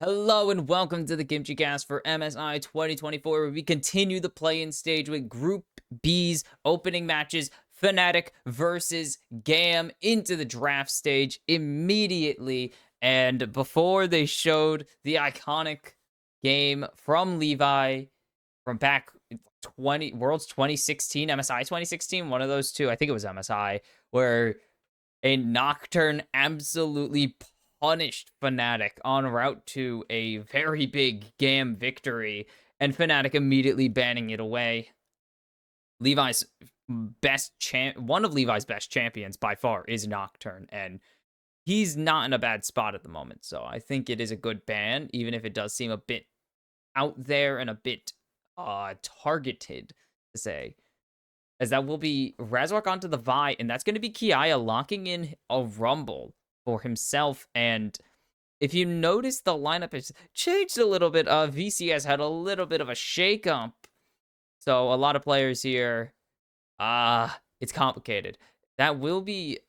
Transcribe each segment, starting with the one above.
Hello and welcome to the kimchicast for MSI 2024, where we continue the play-in stage with Group B's opening matches, Fnatic versus GAM, into the draft stage immediately. And before they showed the iconic game from Levi from back Worlds 2016, MSI 2016, one of those two, I think it was MSI, where a Nocturne absolutely punished Fnatic en route to a very big GAM victory, and Fnatic immediately banning it away. Levi's one of Levi's best champions by far is Nocturne, and he's not in a bad spot at the moment. So I think it is a good ban, even if it does seem a bit out there and a bit targeted to say. As that will be Razork onto the Vi, and that's going to be Kiaya locking in a Rumble for himself. And if you notice, the lineup has changed a little bit. VC has had a little bit of a shakeup. So a lot of players here, it's complicated. That will be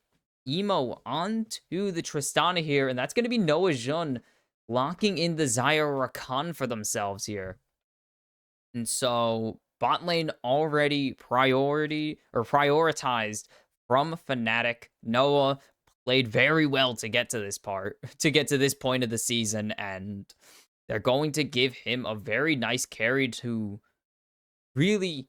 Emo onto the Tristana here, and that's going to be Noah Jun locking in the Xayah Rakan for themselves here. And so bot lane already prioritized from Fnatic. Noah played very well to get to this point of the season, and they're going to give him a very nice carry to really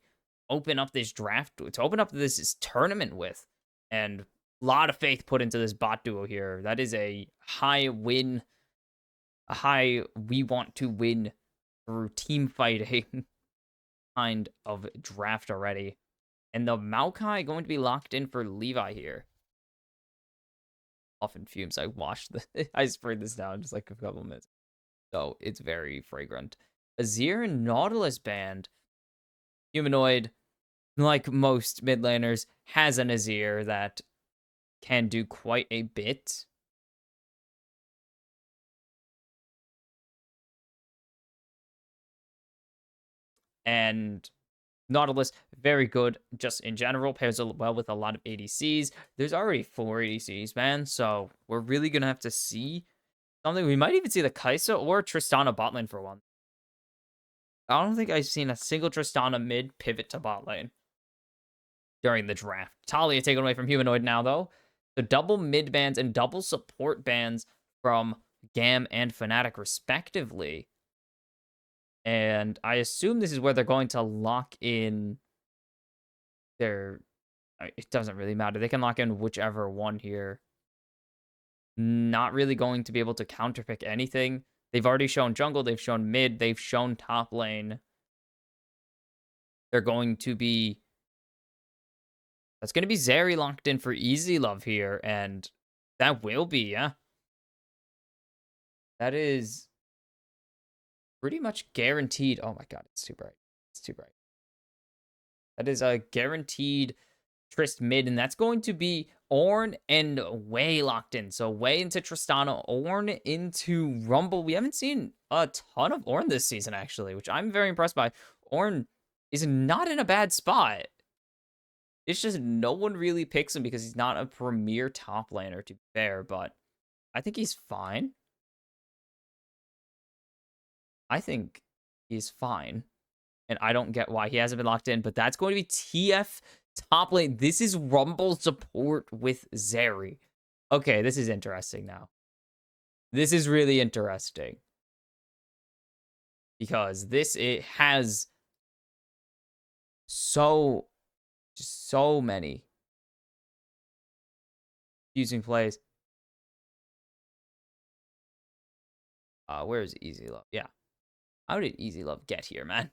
open up this draft, to open up this tournament with. And a lot of faith put into this bot duo here. That is a high we want to win through team fighting kind of draft already. And the Maokai going to be locked in for Levi here. Often fumes. I sprayed this down just like a couple minutes. So it's very fragrant. Azir and Nautilus band. Humanoid, like most mid laners, has an Azir that can do quite a bit. And Nautilus, very good just in general, pairs well with a lot of ADCs. There's already 4 ADCs, man, so we're really going to have to see something. We might even see the Kai'Sa or Tristana bot lane for one. I don't think I've seen a single Tristana mid pivot to bot lane during the draft. Talia taken away from Humanoid now, though. The double mid bans and double support bans from GAM and Fnatic, respectively. And I assume this is where they're going to lock in their... It doesn't really matter. They can lock in whichever one here. Not really going to be able to counterpick anything. They've already shown jungle. They've shown mid. They've shown top lane. They're going to be... That's going to be Zeri locked in for Easy Love here. And that will be, yeah. That is pretty much guaranteed. Oh my god, it's too bright. It's too bright. That is a guaranteed Trist mid, and that's going to be Ornn and Wei locked in. So Wei into Tristana, Ornn into Rumble. We haven't seen a ton of Ornn this season, actually, which I'm very impressed by. Ornn is not in a bad spot. It's just no one really picks him because he's not a premier top laner, to be fair, but I think he's fine. I think he's fine. And I don't get why he hasn't been locked in, but that's going to be TF top lane. This is Rumble support with Zeri. Okay, this is interesting now. This is really interesting. Because it has so many using plays. Where is Easy Love? Yeah. How did Easy Love get here, man?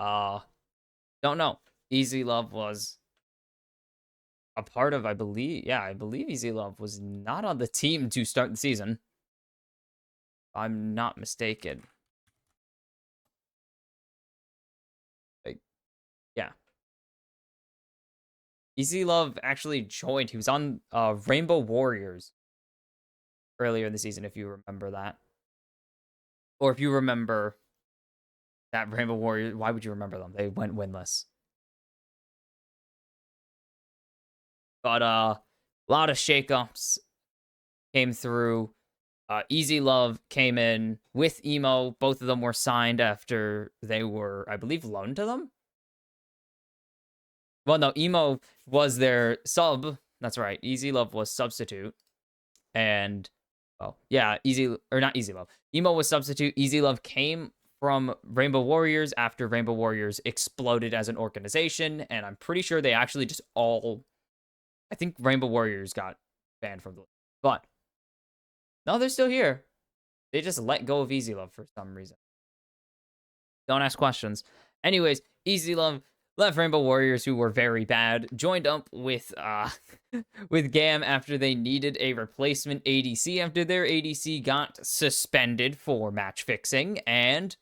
Don't know. Easy Love was a part of, I believe Easy Love was not on the team to start the season. If I'm not mistaken. Like, yeah. Easy Love actually joined. He was on Rainbow Warriors earlier in the season, if you remember that. Or if you remember that Rainbow Warriors, why would you remember them? They went winless. But a lot of shakeups came through. Easy Love came in with Emo. Both of them were signed after they were, I believe, loaned to them. Well, no, Emo was their sub. That's right. Easy Love was substitute. And, oh, yeah, not Easy Love. Emo was substitute. Easy Love came from Rainbow Warriors after Rainbow Warriors exploded as an organization. And I'm pretty sure they actually just all, I think Rainbow Warriors got banned from the, but no, they're still here. They just let go of Easy Love for some reason. Don't ask questions. Anyways, Easy Love left Rainbow Warriors, who were very bad, joined up with with GAM after they needed a replacement ADC after their ADC got suspended for match fixing, and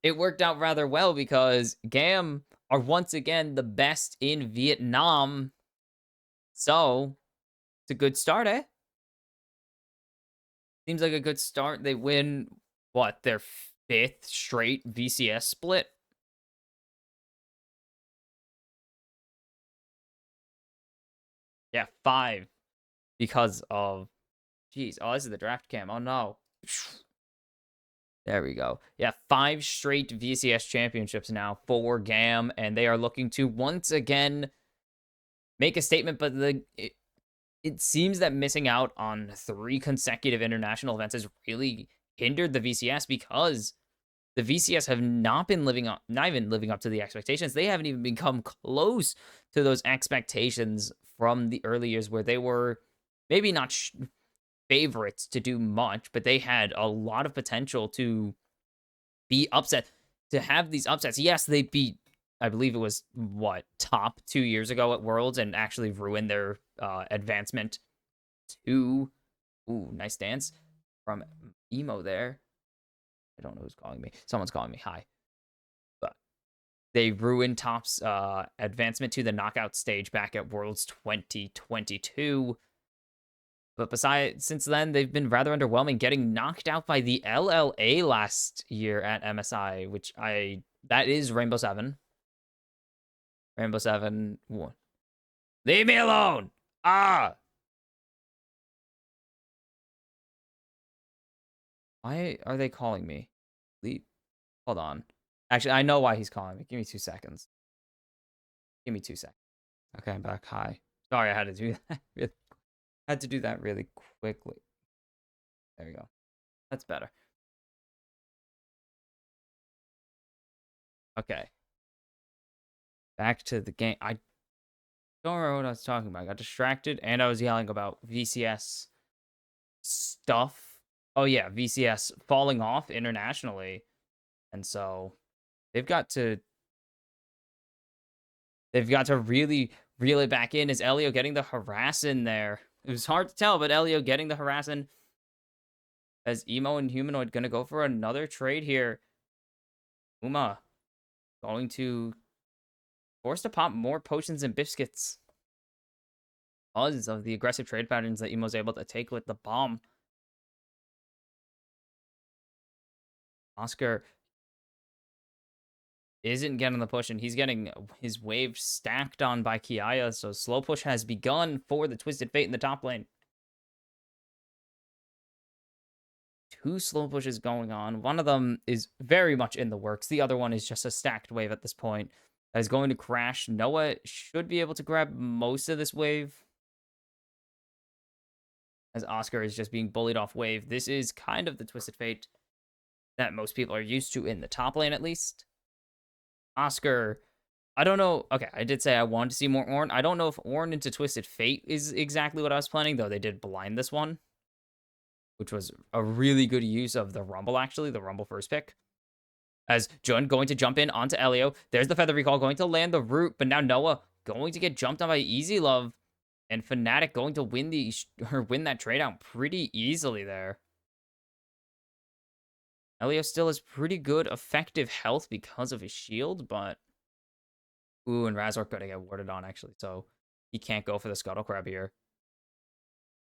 it worked out rather well because GAM are once again the best in Vietnam. So, it's a good start, eh? Seems like a good start. They win, what, their 5th straight VCS split? Yeah, 5. Because of, jeez, oh, this is the draft cam. Oh, no. There we go. Yeah, 5 straight VCS championships now for GAM, and they are looking to once again make a statement, but it seems that missing out on 3 consecutive international events has really hindered the VCS because the VCS have not been not even living up to the expectations. They haven't even become close to those expectations from the early years where they were maybe not favorites to do much, but they had a lot of potential to be upset, to have these upsets. Yes, they beat, I believe it was, what, top 2 years ago at Worlds and actually ruined their advancement to, ooh, nice dance from Emo there. I don't know who's calling me. Someone's calling me. Hi. But they ruined Top's advancement to the knockout stage back at Worlds 2022. But since then, they've been rather underwhelming, getting knocked out by the LLA last year at MSI, which that is Rainbow 7. Rainbow 7. What? Leave me alone! Ah! Why are they calling me? Hold on. Actually, I know why he's calling me. Give me 2 seconds. Give me 2 seconds. Okay, I'm back. Hi. Sorry, I had to do that. Had to do that really quickly. There you go. That's better. Okay. Back to the game. I don't remember what I was talking about. I got distracted and I was yelling about VCS stuff. Oh yeah, VCS falling off internationally. And so they've got to really reel it back in. Is Elio getting the harass in there? It was hard to tell, but Elio getting the harass in. As Emo and Humanoid gonna go for another trade here. Uma going to force to pop more potions and biscuits because of the aggressive trade patterns that Emo's able to take with the bomb. Oscar isn't getting the push, and he's getting his wave stacked on by Kiaya, so slow push has begun for the Twisted Fate in the top lane. 2 slow pushes going on. One of them is very much in the works. The other one is just a stacked wave at this point that is going to crash. Noah should be able to grab most of this wave, as Oscar is just being bullied off wave. This is kind of the Twisted Fate that most people are used to in the top lane, at least. Oscar, I don't know. Okay, I did say I wanted to see more Ornn. I don't know if Ornn into Twisted Fate is exactly what I was planning, though they did blind this one, which was a really good use of the Rumble, actually, the Rumble first pick. As Jun going to jump in onto Elio. There's the Feather Recall going to land the root, but now Noah going to get jumped on by Easy Love, and Fnatic going to win that trade out pretty easily there. Elio still has pretty good effective health because of his shield, but ooh, and Razork going to get warded on, actually, so he can't go for the Scuttle Crab here.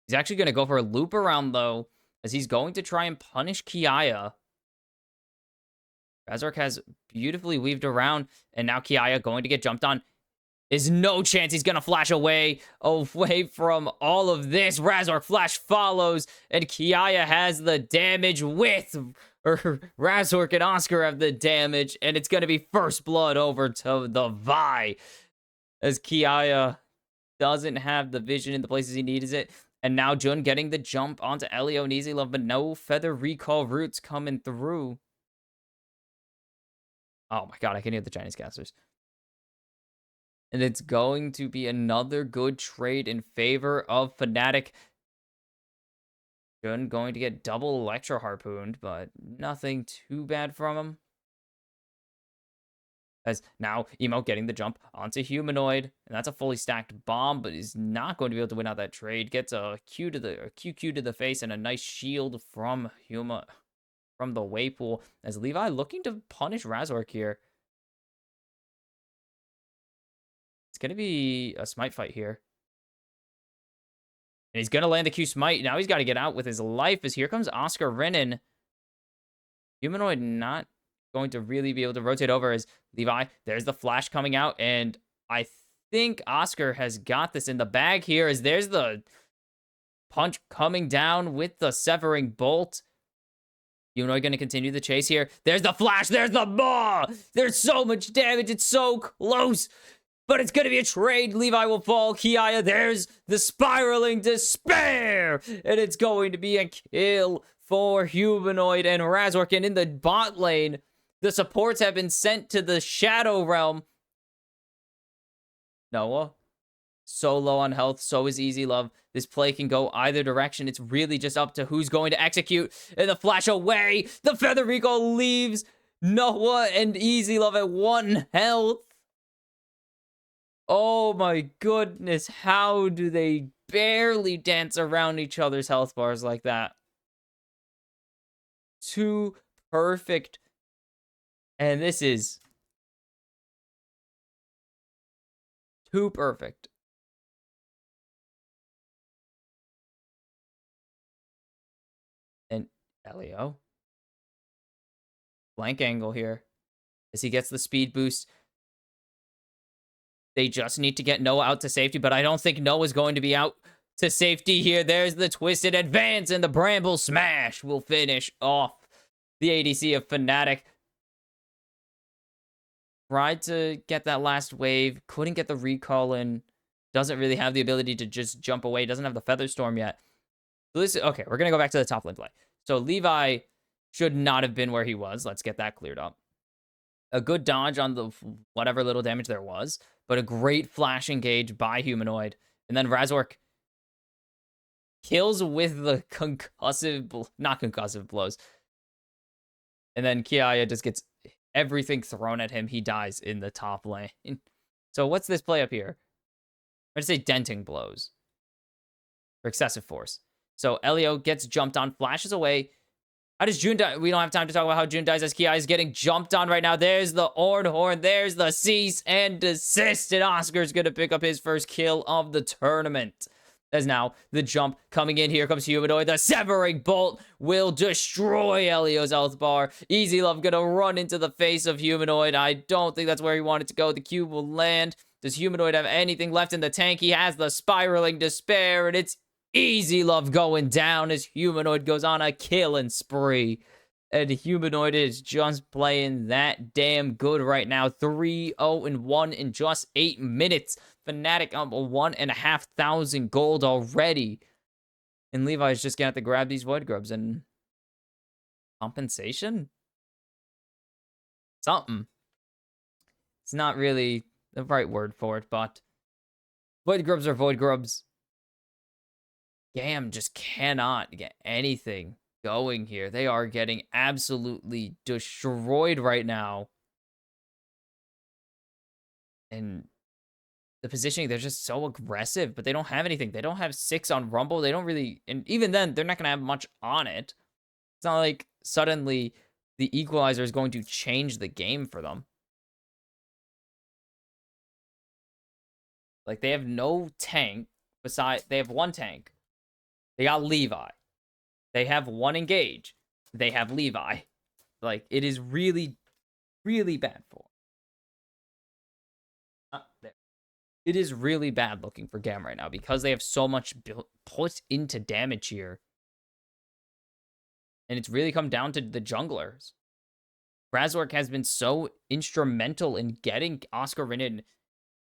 He's actually going to go for a loop around, though, as he's going to try and punish Kiaya. Razork has beautifully weaved around, and now Kiaya going to get jumped on. is no chance he's gonna flash away from all of this. Razork flash follows, and Kiaya has the damage with, or Razork and Oscar have the damage, and it's gonna be first blood over to the Vi, as Kiaya doesn't have the vision in the places he needs it. And now Jun getting the jump onto Elio and Easy Love, but no feather recall roots coming through. Oh my god, I can hear the Chinese casters. And it's going to be another good trade in favor of Fnatic. Jun going to get double Electro Harpooned, but nothing too bad from him. As now Emo getting the jump onto Humanoid, and that's a fully stacked bomb, but is not going to be able to win out that trade. Gets a QQ to the face and a nice shield from from the Waypool, as Levi looking to punish Razork here. It's going to be a smite fight here. And he's going to land the Q smite. Now he's got to get out with his life, as here comes Oscar Renan. Humanoid not going to really be able to rotate over, as Levi, there's the flash coming out, and I think Oscar has got this in the bag here, as there's the punch coming down with the severing bolt. Humanoid going to continue the chase here. There's the flash, there's the maw! There's so much damage, it's so close! But it's going to be a trade. Levi will fall. Kiaya, there's the spiraling despair. And it's going to be a kill for Humanoid and Razork. And in the bot lane, the supports have been sent to the Shadow Realm. Noah, so low on health. So is Easy Love. This play can go either direction. It's really just up to who's going to execute. And the flash away. The Feather Recall leaves Noah and Easy Love at 1 health. Oh my goodness, how do they barely dance around each other's health bars like that? Too perfect. And this is too perfect. And Elio. Blank angle here, as he gets the speed boost. They just need to get Noah out to safety, but I don't think Noah's going to be out to safety here. There's the twisted advance, and the Bramble Smash will finish off the ADC of Fnatic. Tried to get that last wave, couldn't get the recall in. Doesn't really have the ability to just jump away. Doesn't have the Feather Storm yet. So this, okay, we're going to go back to the top lane play. So Levi should not have been where he was. Let's get that cleared up. A good dodge on the whatever little damage there was, but a great flash engage by Humanoid. And then Razork kills with the not concussive blows. And then Kiaya just gets everything thrown at him. He dies in the top lane. So what's this play up here? I'm going to say denting blows. Or excessive force. So Elio gets jumped on, flashes away. How does June die? We don't have time to talk about how June dies, as Kiaya is getting jumped on right now. There's the Orn Horn. There's the cease and desist. And Oscar's going to pick up his first kill of the tournament. As now the jump coming in. Here comes Humanoid. The severing bolt will destroy Elio's health bar. Easy Love going to run into the face of Humanoid. I don't think that's where he wanted to go. The cube will land. Does Humanoid have anything left in the tank? He has the spiraling despair, and it's Easy Love going down as Humanoid goes on a killing spree. And Humanoid is just playing that damn good right now. 3-0-1 in just 8 minutes. Fnatic up 1,500 gold already. And Levi's just gonna have to grab these Void Grubs and compensation? Something. It's not really the right word for it, but Void Grubs are Void Grubs. GAM just cannot get anything going here. They are getting absolutely destroyed right now. And the positioning, they're just so aggressive, but they don't have anything. They don't have 6 on Rumble. They don't really, and even then, they're not going to have much on it. It's not like suddenly the equalizer is going to change the game for them. Like, they have no tank besides, they have 1 tank. They got Levi. They have 1 engage. They have Levi. Like, it is really, really bad for them. There. it is really bad looking for GAM right now because they have so much put into damage here. And it's really come down to the junglers. Razork has been so instrumental in getting Oscar Renin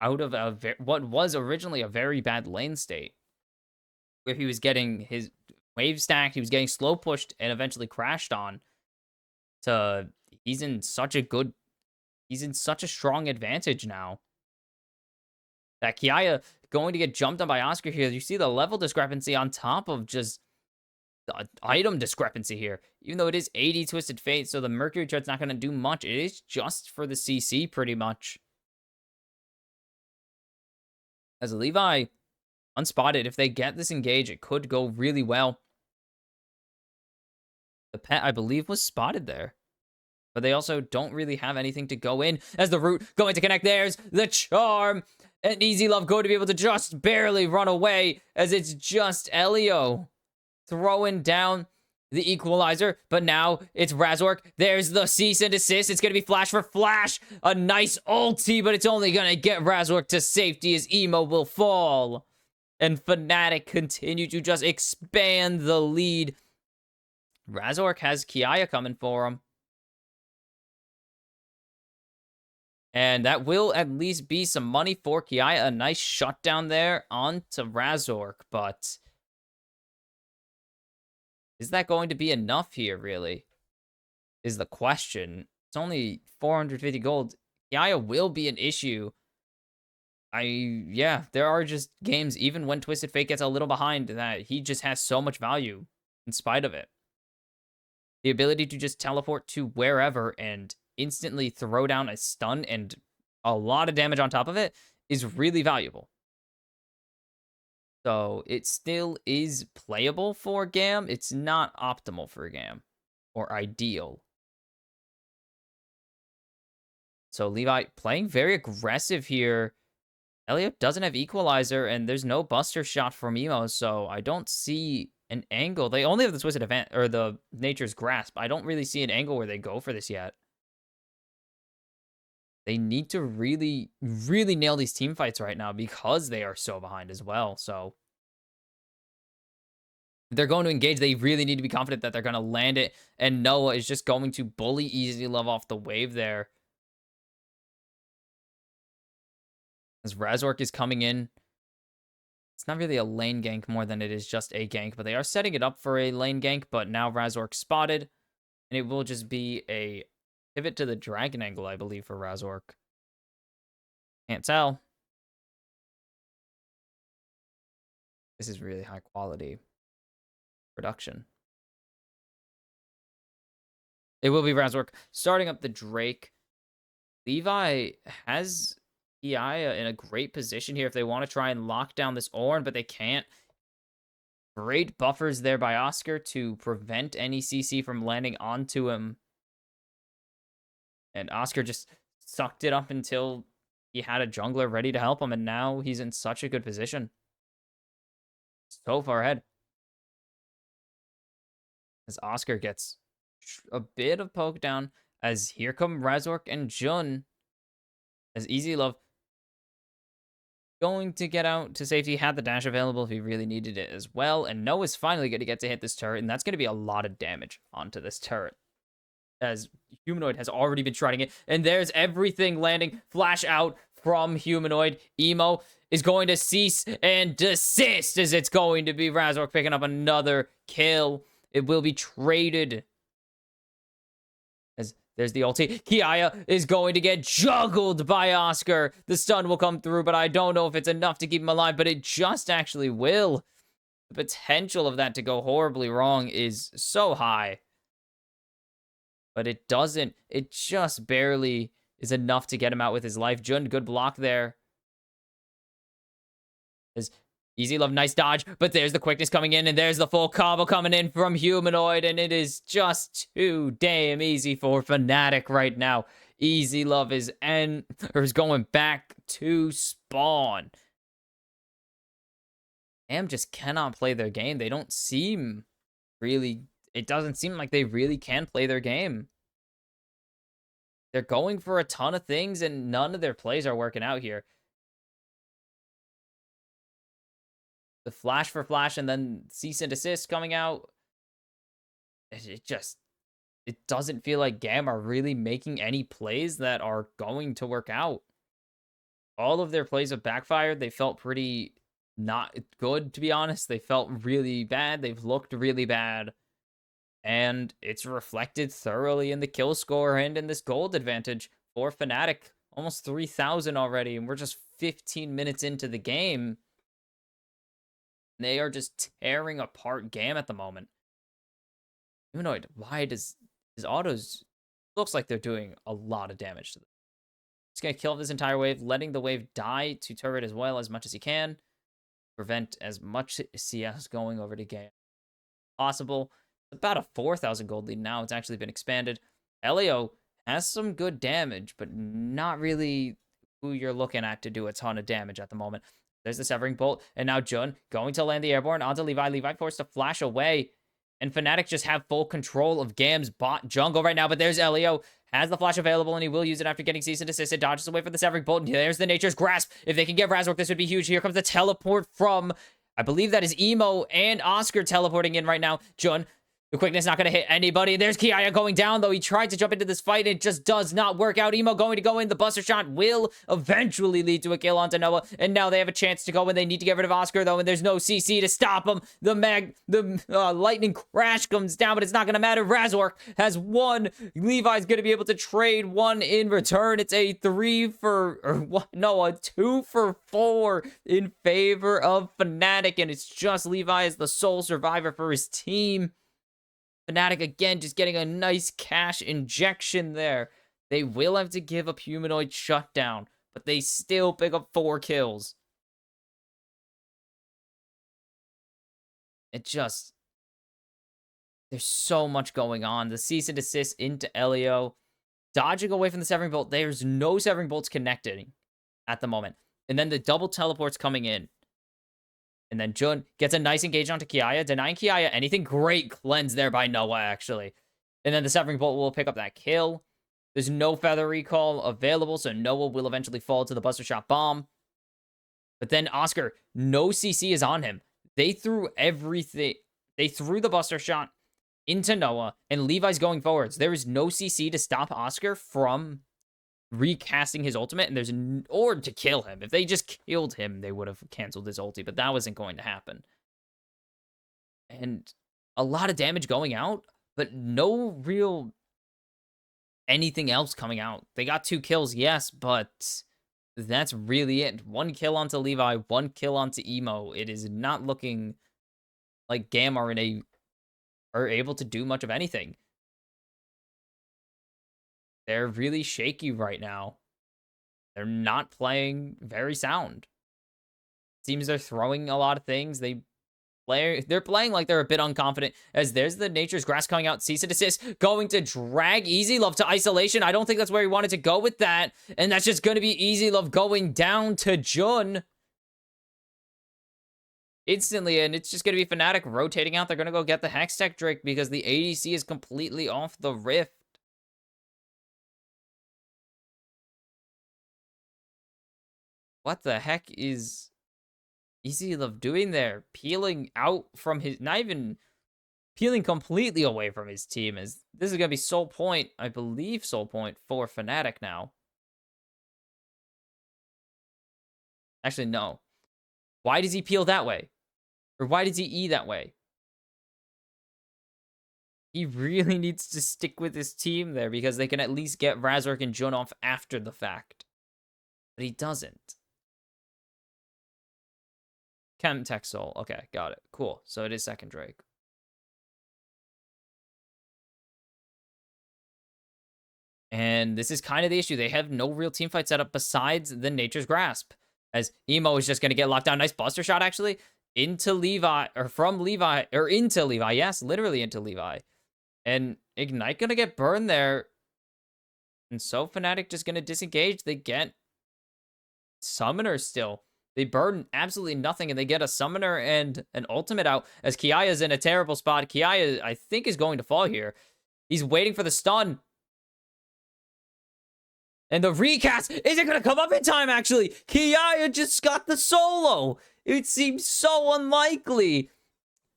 out of what was originally a very bad lane state, where he was getting his wave stacked, he was getting slow pushed, and eventually crashed on. He's in such a strong advantage now. That Kiaya going to get jumped on by Oscar here. You see the level discrepancy on top of just the item discrepancy here. Even though it is 80 Twisted Fate, so the Mercury Tread's not going to do much. It is just for the CC, pretty much. As Levi, unspotted, if they get this engage, it could go really well. The pet, I believe, was spotted there. But they also don't really have anything to go in. As the root going to connect, there's the charm. And Easy Love going to be able to just barely run away, as it's just Elio throwing down the equalizer. But now it's Razork. There's the cease and desist. It's going to be flash for flash. A nice ulti, but it's only going to get Razork to safety as Emo will fall. And Fnatic continue to just expand the lead. Razork has Kiaya coming for him. And that will at least be some money for Kiaya. A nice shutdown there onto Razork, but is that going to be enough here, really? Is the question. It's only 450 gold. Kiaya will be an issue. Yeah, there are just games, even when Twisted Fate gets a little behind, that he just has so much value in spite of it. The ability to just teleport to wherever and instantly throw down a stun and a lot of damage on top of it is really valuable. So it still is playable for GAM. It's not optimal for GAM or ideal. So Levi playing very aggressive here. Elliot doesn't have equalizer and there's no buster shot from Emo, so I don't see an angle. They only have the Twisted Event or the Nature's Grasp. I don't really see an angle where they go for this yet. They need to really, really nail these team fights right now because they are so behind as well. So if they're going to engage, they really need to be confident that they're going to land it. And Noah is just going to bully Easy Love off the wave there. As Razork is coming in. It's not really a lane gank more than it is just a gank, but they are setting it up for a lane gank. But now Razork spotted, and it will just be a pivot to the dragon angle, I believe, for Razork. Can't tell. This is really high quality production. It will be Razork starting up the Drake. Levi has Kiaya in a great position here if they want to try and lock down this Ornn, but they can't. Great buffers there by Oscar to prevent any CC from landing onto him. And Oscar just sucked it up until he had a jungler ready to help him, and now he's in such a good position. So far ahead. As Oscar gets a bit of poke down, as here come Razork and Jun. As Easy Love going to get out to safety, had the dash available if he really needed it as well. And Noah's finally going to get to hit this turret, and that's going to be a lot of damage onto this turret. As Humanoid has already been trying it, and there's everything landing. Flash out from Humanoid. Emo is going to cease and desist, as it's going to be Razork picking up another kill. It will be traded. As there's the ulti. Kiaya is going to get juggled by Oscar. The stun will come through, but I don't know if it's enough to keep him alive, but it just actually will. The potential of that to go horribly wrong is so high. But it doesn't. It just barely is enough to get him out with his life. Jun, good block there. There's Easy Love, nice dodge. But there's the quickness coming in, and there's the full combo coming in from Humanoid, and it is just too damn easy for Fnatic right now. Easy Love is going back to spawn. Am just cannot play their game. They don't seem really... It doesn't seem like they really can play their game. They're going for a ton of things, and none of their plays are working out here. the flash for flash and then cease and desist coming out. It doesn't feel like GAM are really making any plays that are going to work out. All of their plays have backfired. They felt pretty not good, to be honest. They felt really bad. They've looked really bad. And it's reflected thoroughly in the kill score and in this gold advantage for Fnatic. Almost 3,000 already, and we're just 15 minutes into the game. They are just tearing apart GAM at the moment. Humanoid, why does his autos... Looks like they're doing a lot of damage to them. He's going to kill this entire wave, letting the wave die to turret as well as much as he can. Prevent as much CS going over to GAM possible. About a 4,000 gold lead now. It's actually been expanded. LLL has some good damage, but not really who you're looking at to do a ton of damage at the moment. There's the Severing Bolt, and now Jun going to land the Airborne onto Levi. Levi forced to flash away, and Fnatic just have full control of GAM's bot jungle right now, but there's LLL. Has the flash available, and he will use it after getting cease and desist. It dodges away from the Severing Bolt, and there's the Nature's Grasp. If they can get Razork, this would be huge. Here comes the teleport from, I believe that is Emo and Oscar teleporting in right now. Jun, the quickness not going to hit anybody. There's Kiaya going down, though. He tried to jump into this fight. It just does not work out. Emo going to go in. The Buster Shot will eventually lead to a kill onto Noah. And now they have a chance to go, and they need to get rid of Oscar, though. And there's no CC to stop him. The lightning crash comes down, but it's not going to matter. Razork has one. Levi's going to be able to trade one in return. It's a 2 for 4 in favor of Fnatic. And it's just Levi as the sole survivor for his team. Fnatic, again, just getting a nice cash injection there. They will have to give up Humanoid Shutdown, but they still pick up 4 kills. There's so much going on. The cease and desist into LEO. Dodging away from the Severing Bolt. There's no Severing Bolts connecting at the moment. And then the double teleports coming in. And then Jun gets a nice engage onto Kiaya, denying Kiaya anything. Great cleanse there by Noah, actually. And then the Severing Bolt will pick up that kill. There's no Feather Recall available, so Noah will eventually fall to the Buster Shot bomb. But then Oscar, no CC is on him. They threw everything. They threw the Buster Shot into Noah, and Levi's going forwards. There is no CC to stop Oscar from recasting his ultimate, and or to kill him. If they just killed him, they would have canceled his ulti, but that wasn't going to happen. And a lot of damage going out, but no real anything else coming out. They got 2 kills, yes, but that's really it. 1 kill onto Levi, 1 kill onto Emo. It is not looking like GAM are able to do much of anything. They're really shaky right now. They're not playing very sound. Seems they're throwing a lot of things. They're playing like they're a bit unconfident, as there's the Nature's Grass coming out. Cease and desist. Going to drag Easy Love to isolation. I don't think that's where he wanted to go with that. And that's just going to be Easy Love going down to Jun instantly. And it's just going to be Fnatic rotating out. They're going to go get the Hextech Drake because the ADC is completely off the Rift. What the heck is Easy Love doing there? Peeling out from his... Not even peeling completely away from his team. As this is going to be Soul Point. I believe Soul Point for Fnatic now. Actually, no. Why does he peel that way? Or why does he E that way? He really needs to stick with his team there, because they can at least get Razork and Jun off after the fact. But he doesn't. Chemtech Soul. Okay, got it. Cool. So it is second Drake. And this is kind of the issue. They have no real team fight set up besides the Nature's Grasp. As Emo is just going to get locked down. Nice Buster Shot, actually. Into Levi. Or from Levi. Or into Levi. Yes, literally into Levi. And Ignite going to get burned there. And so Fnatic just going to disengage. They get Summoner still. They burn absolutely nothing, and they get a Summoner and an Ultimate out, as Kiaya's in a terrible spot. Kiaya, I think, is going to fall here. He's waiting for the stun. And the recast isn't going to come up in time, actually. Kiaya just got the solo. It seems so unlikely.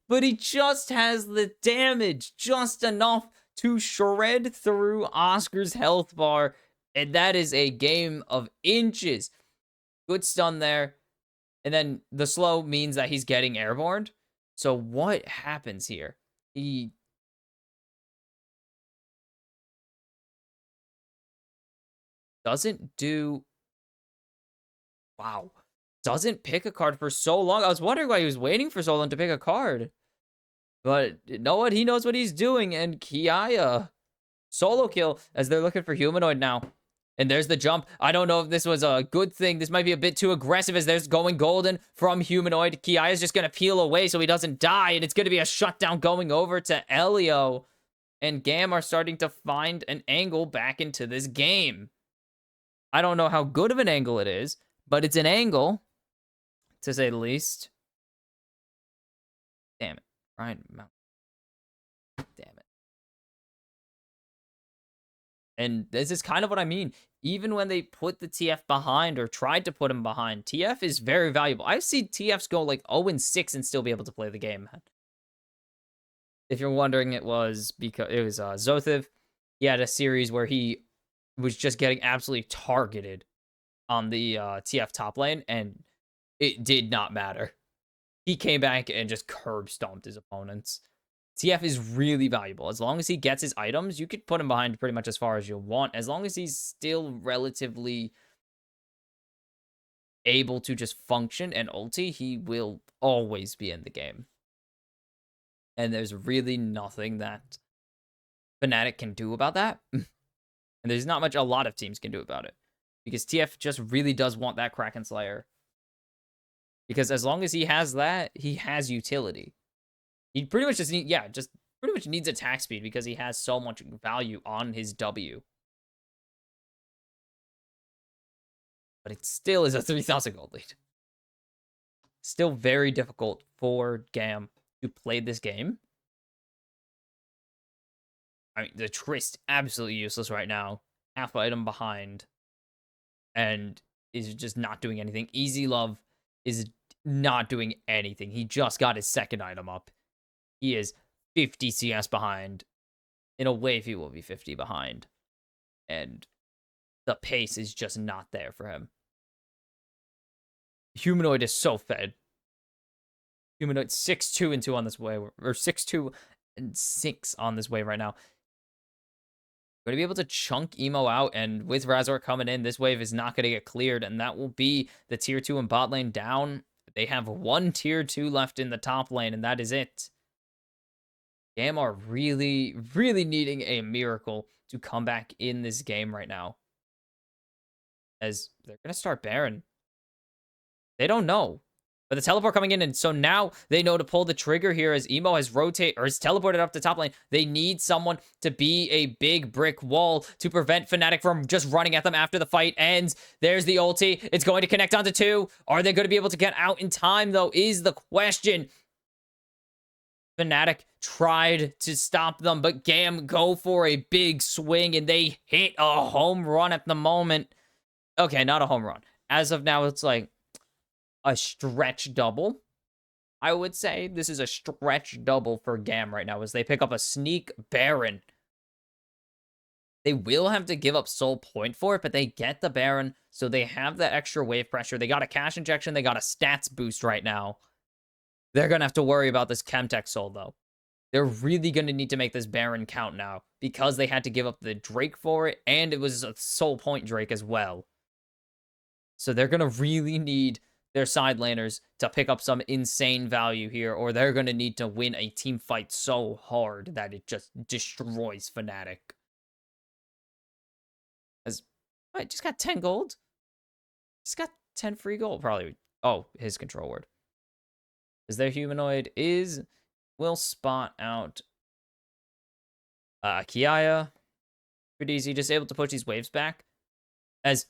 But he just has the damage, just enough to shred through Oscar's health bar. And that is a game of inches. Good stun there. And then the slow means that he's getting airborne. So what happens here? He doesn't do... Wow. Doesn't pick a card for so long. I was wondering why he was waiting for so long to pick a card. But you know what? He knows what he's doing. And Kiaya, solo kill as they're looking for Humanoid now. And there's the jump. I don't know if this was a good thing. This might be a bit too aggressive as there's going golden from Humanoid. Kiaya's just going to peel away so he doesn't die. And it's going to be a shutdown going over to Elio. And GAM are starting to find an angle back into this game. I don't know how good of an angle it is, but it's an angle, to say the least. Damn it. Ryan Mount. Damn it. And this is kind of what I mean. Even when they put the TF behind or tried to put him behind, TF is very valuable. I've seen TFs go like 0-6 and still be able to play the game. If you're wondering, it was because it was Zothiv. He had a series where he was just getting absolutely targeted on the TF top lane, and it did not matter. He came back and just curb stomped his opponents. TF is really valuable. As long as he gets his items, you could put him behind pretty much as far as you want. As long as he's still relatively able to just function and ulti, he will always be in the game. And there's really nothing that Fnatic can do about that. And there's not much a lot of teams can do about it. Because TF just really does want that Kraken Slayer. Because as long as he has that, he has utility. He pretty much just pretty much needs attack speed because he has so much value on his W. But it still is a 3,000 gold lead. Still very difficult for GAM to play this game. I mean, the Trist, absolutely useless right now. Half item behind. And is just not doing anything. Easy Love is not doing anything. He just got his second item up. He is 50 CS behind. In a wave, he will be 50 behind. And the pace is just not there for him. Humanoid is so fed. Humanoid 6-2-2 on this wave. Or 6-2-6 on this wave right now. Going to be able to chunk Emo out, and with Razor coming in, this wave is not going to get cleared, and that will be the tier 2 and bot lane down. They have one tier 2 left in the top lane, and that is it. GAM are really, really needing a miracle to come back in this game right now. As they're going to start Baron. They don't know. But the teleport coming in, and so now they know to pull the trigger here as Emo has teleported up the top lane. They need someone to be a big brick wall to prevent Fnatic from just running at them after the fight ends. There's the ulti. It's going to connect onto 2. Are they going to be able to get out in time, though, is the question. Fnatic tried to stop them, but GAM go for a big swing, and they hit a home run at the moment. Okay, not a home run. As of now, it's like a stretch double. I would say this is a stretch double for GAM right now as they pick up a sneak Baron. They will have to give up soul point for it, but they get the Baron, so they have that extra wave pressure. They got a cash injection. They got a stats boost right now. They're going to have to worry about this Chemtech soul, though. They're really going to need to make this Baron count now because they had to give up the Drake for it, and it was a soul point Drake as well. So they're going to really need their side laners to pick up some insane value here, or they're going to need to win a team fight so hard that it just destroys Fnatic. As I just got 10 gold. Just got 10 free gold, probably. Oh, his control word. Is their humanoid will spot out Kiaya. Pretty easy, just able to push these waves back. As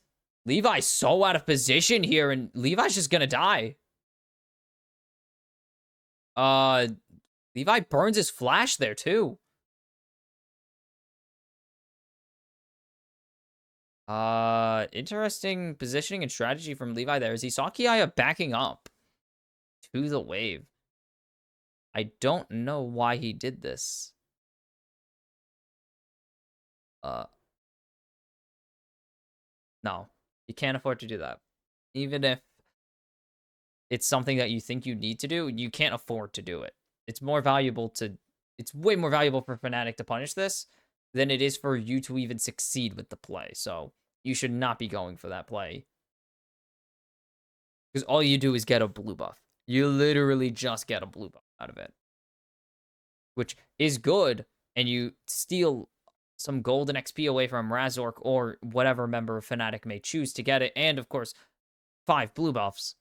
Levi's so out of position here, and Levi's just gonna die. Levi burns his flash there, too. Interesting positioning and strategy from Levi there, as he saw Kiaya backing up. to the wave. I don't know why he did this. No, you can't afford to do that. Even if it's something that you think you need to do, you can't afford to do it. It's more valuable to, it's way more valuable for Fnatic to punish this than it is for you to even succeed with the play. So you should not be going for that play. Because all you do is get a blue buff. You literally just get a blue buff out of it. Which is good, and you steal some golden XP away from Razork or whatever member of Fnatic may choose to get it. And, of course, 5 blue buffs.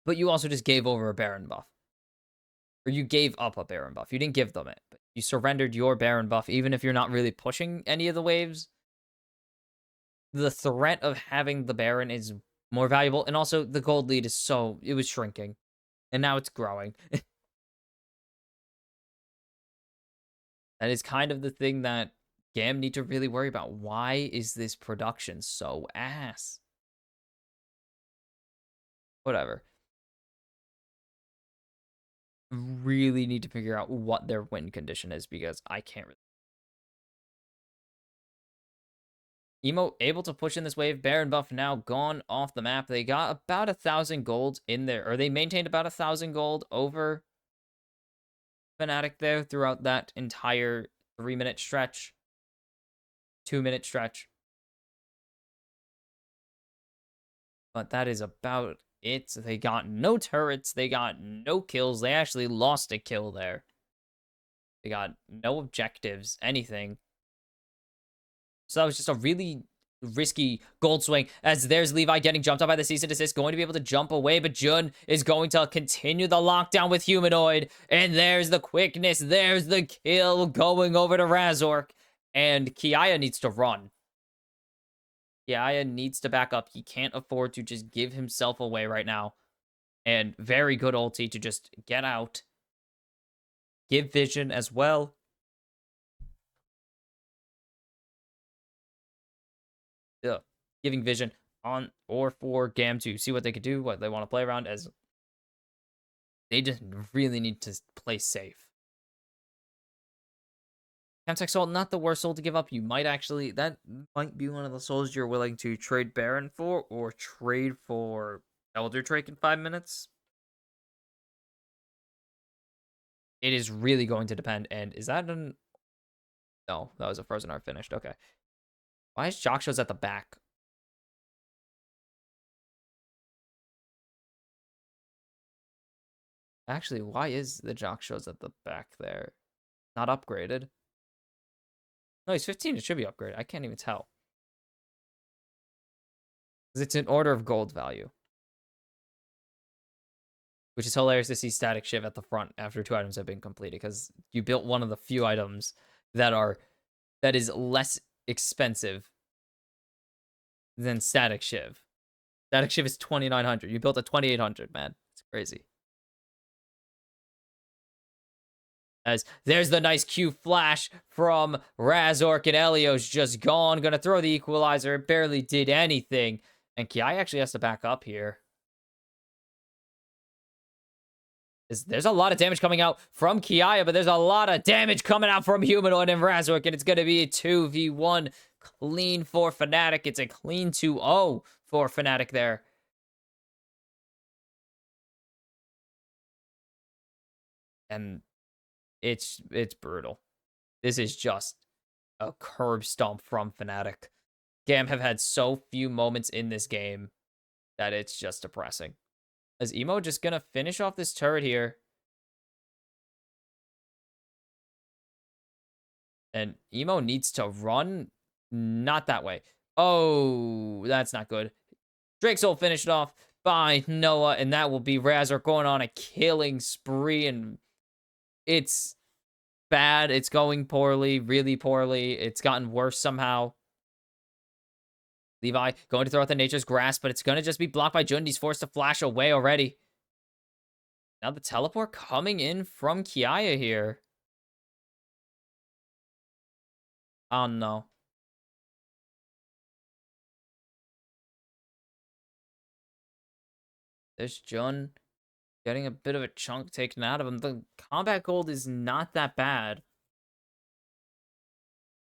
But you also just gave over a Baron buff. Or you gave up a Baron buff. You didn't give them it, but you surrendered your Baron buff, even if you're not really pushing any of the waves. The threat of having the Baron is more valuable, and also the gold lead is it was shrinking, and now it's growing. That is kind of the thing that GAM need to really worry about. Why is this production so ass? Whatever. Really need to figure out what their win condition is, because I can't really. Emo able to push in this wave. Baron buff now gone off the map. They got about 1,000 gold in there, or they maintained about 1,000 gold over Fnatic there throughout that entire 3-minute stretch, 2-minute stretch. But that is about it. They got no turrets. They got no kills. They actually lost a kill there. They got no objectives, anything. So that was just a really risky gold swing, as there's Levi getting jumped up by the cease and desist, going to be able to jump away, but Jun is going to continue the lockdown with Humanoid, and there's the quickness, there's the kill going over to Razork, and Kiaya needs to run. Kiaya needs to back up. He can't afford to just give himself away right now, and very good ulti to just get out. Give vision as well. Ugh. Giving vision on or for GAM to see what they could do, what they want to play around, as they just really need to play safe. Chemtech Soul, not the worst soul to give up. You might actually, that might be one of the souls you're willing to trade Baron for, or trade for Elder Drake in 5 minutes. It is really going to depend. And is that an... No, that was a Frozen Heart finished. Okay. Why is Jockshows at the back? Actually, why is the Jockshows at the back there? Not upgraded. No, he's 15. It should be upgraded. I can't even tell. Because it's an order of gold value. Which is hilarious to see Static Shiv at the front after 2 items have been completed. Because you built one of the few items that is less expensive than Static Shiv. Static Shiv is 2,900. You built a 2,800, man. It's crazy. As there's the nice Q flash from Razork, and Elio's just gone. Gonna throw the equalizer. It barely did anything. And Kiai actually has to back up here. There's a lot of damage coming out from Kiaya, but there's a lot of damage coming out from Humanoid and Razork, and it's going to be a 2v1 clean for Fnatic. It's a clean 2-0 for Fnatic there. And it's brutal. This is just a curb stomp from Fnatic. GAM have had so few moments in this game that it's just depressing. Is Emo just going to finish off this turret here? And Emo needs to run. Not that way. Oh, that's not good. Drake's Soul finished off by Noah, and that will be Razork going on a killing spree, and it's bad. It's going poorly, really poorly. It's gotten worse somehow. Levi going to throw out the Nature's Grasp, but it's going to just be blocked by Jund. He's forced to flash away already. Now the teleport coming in from Kiaya here. Oh, no. There's Jun getting a bit of a chunk taken out of him. The combat gold is not that bad.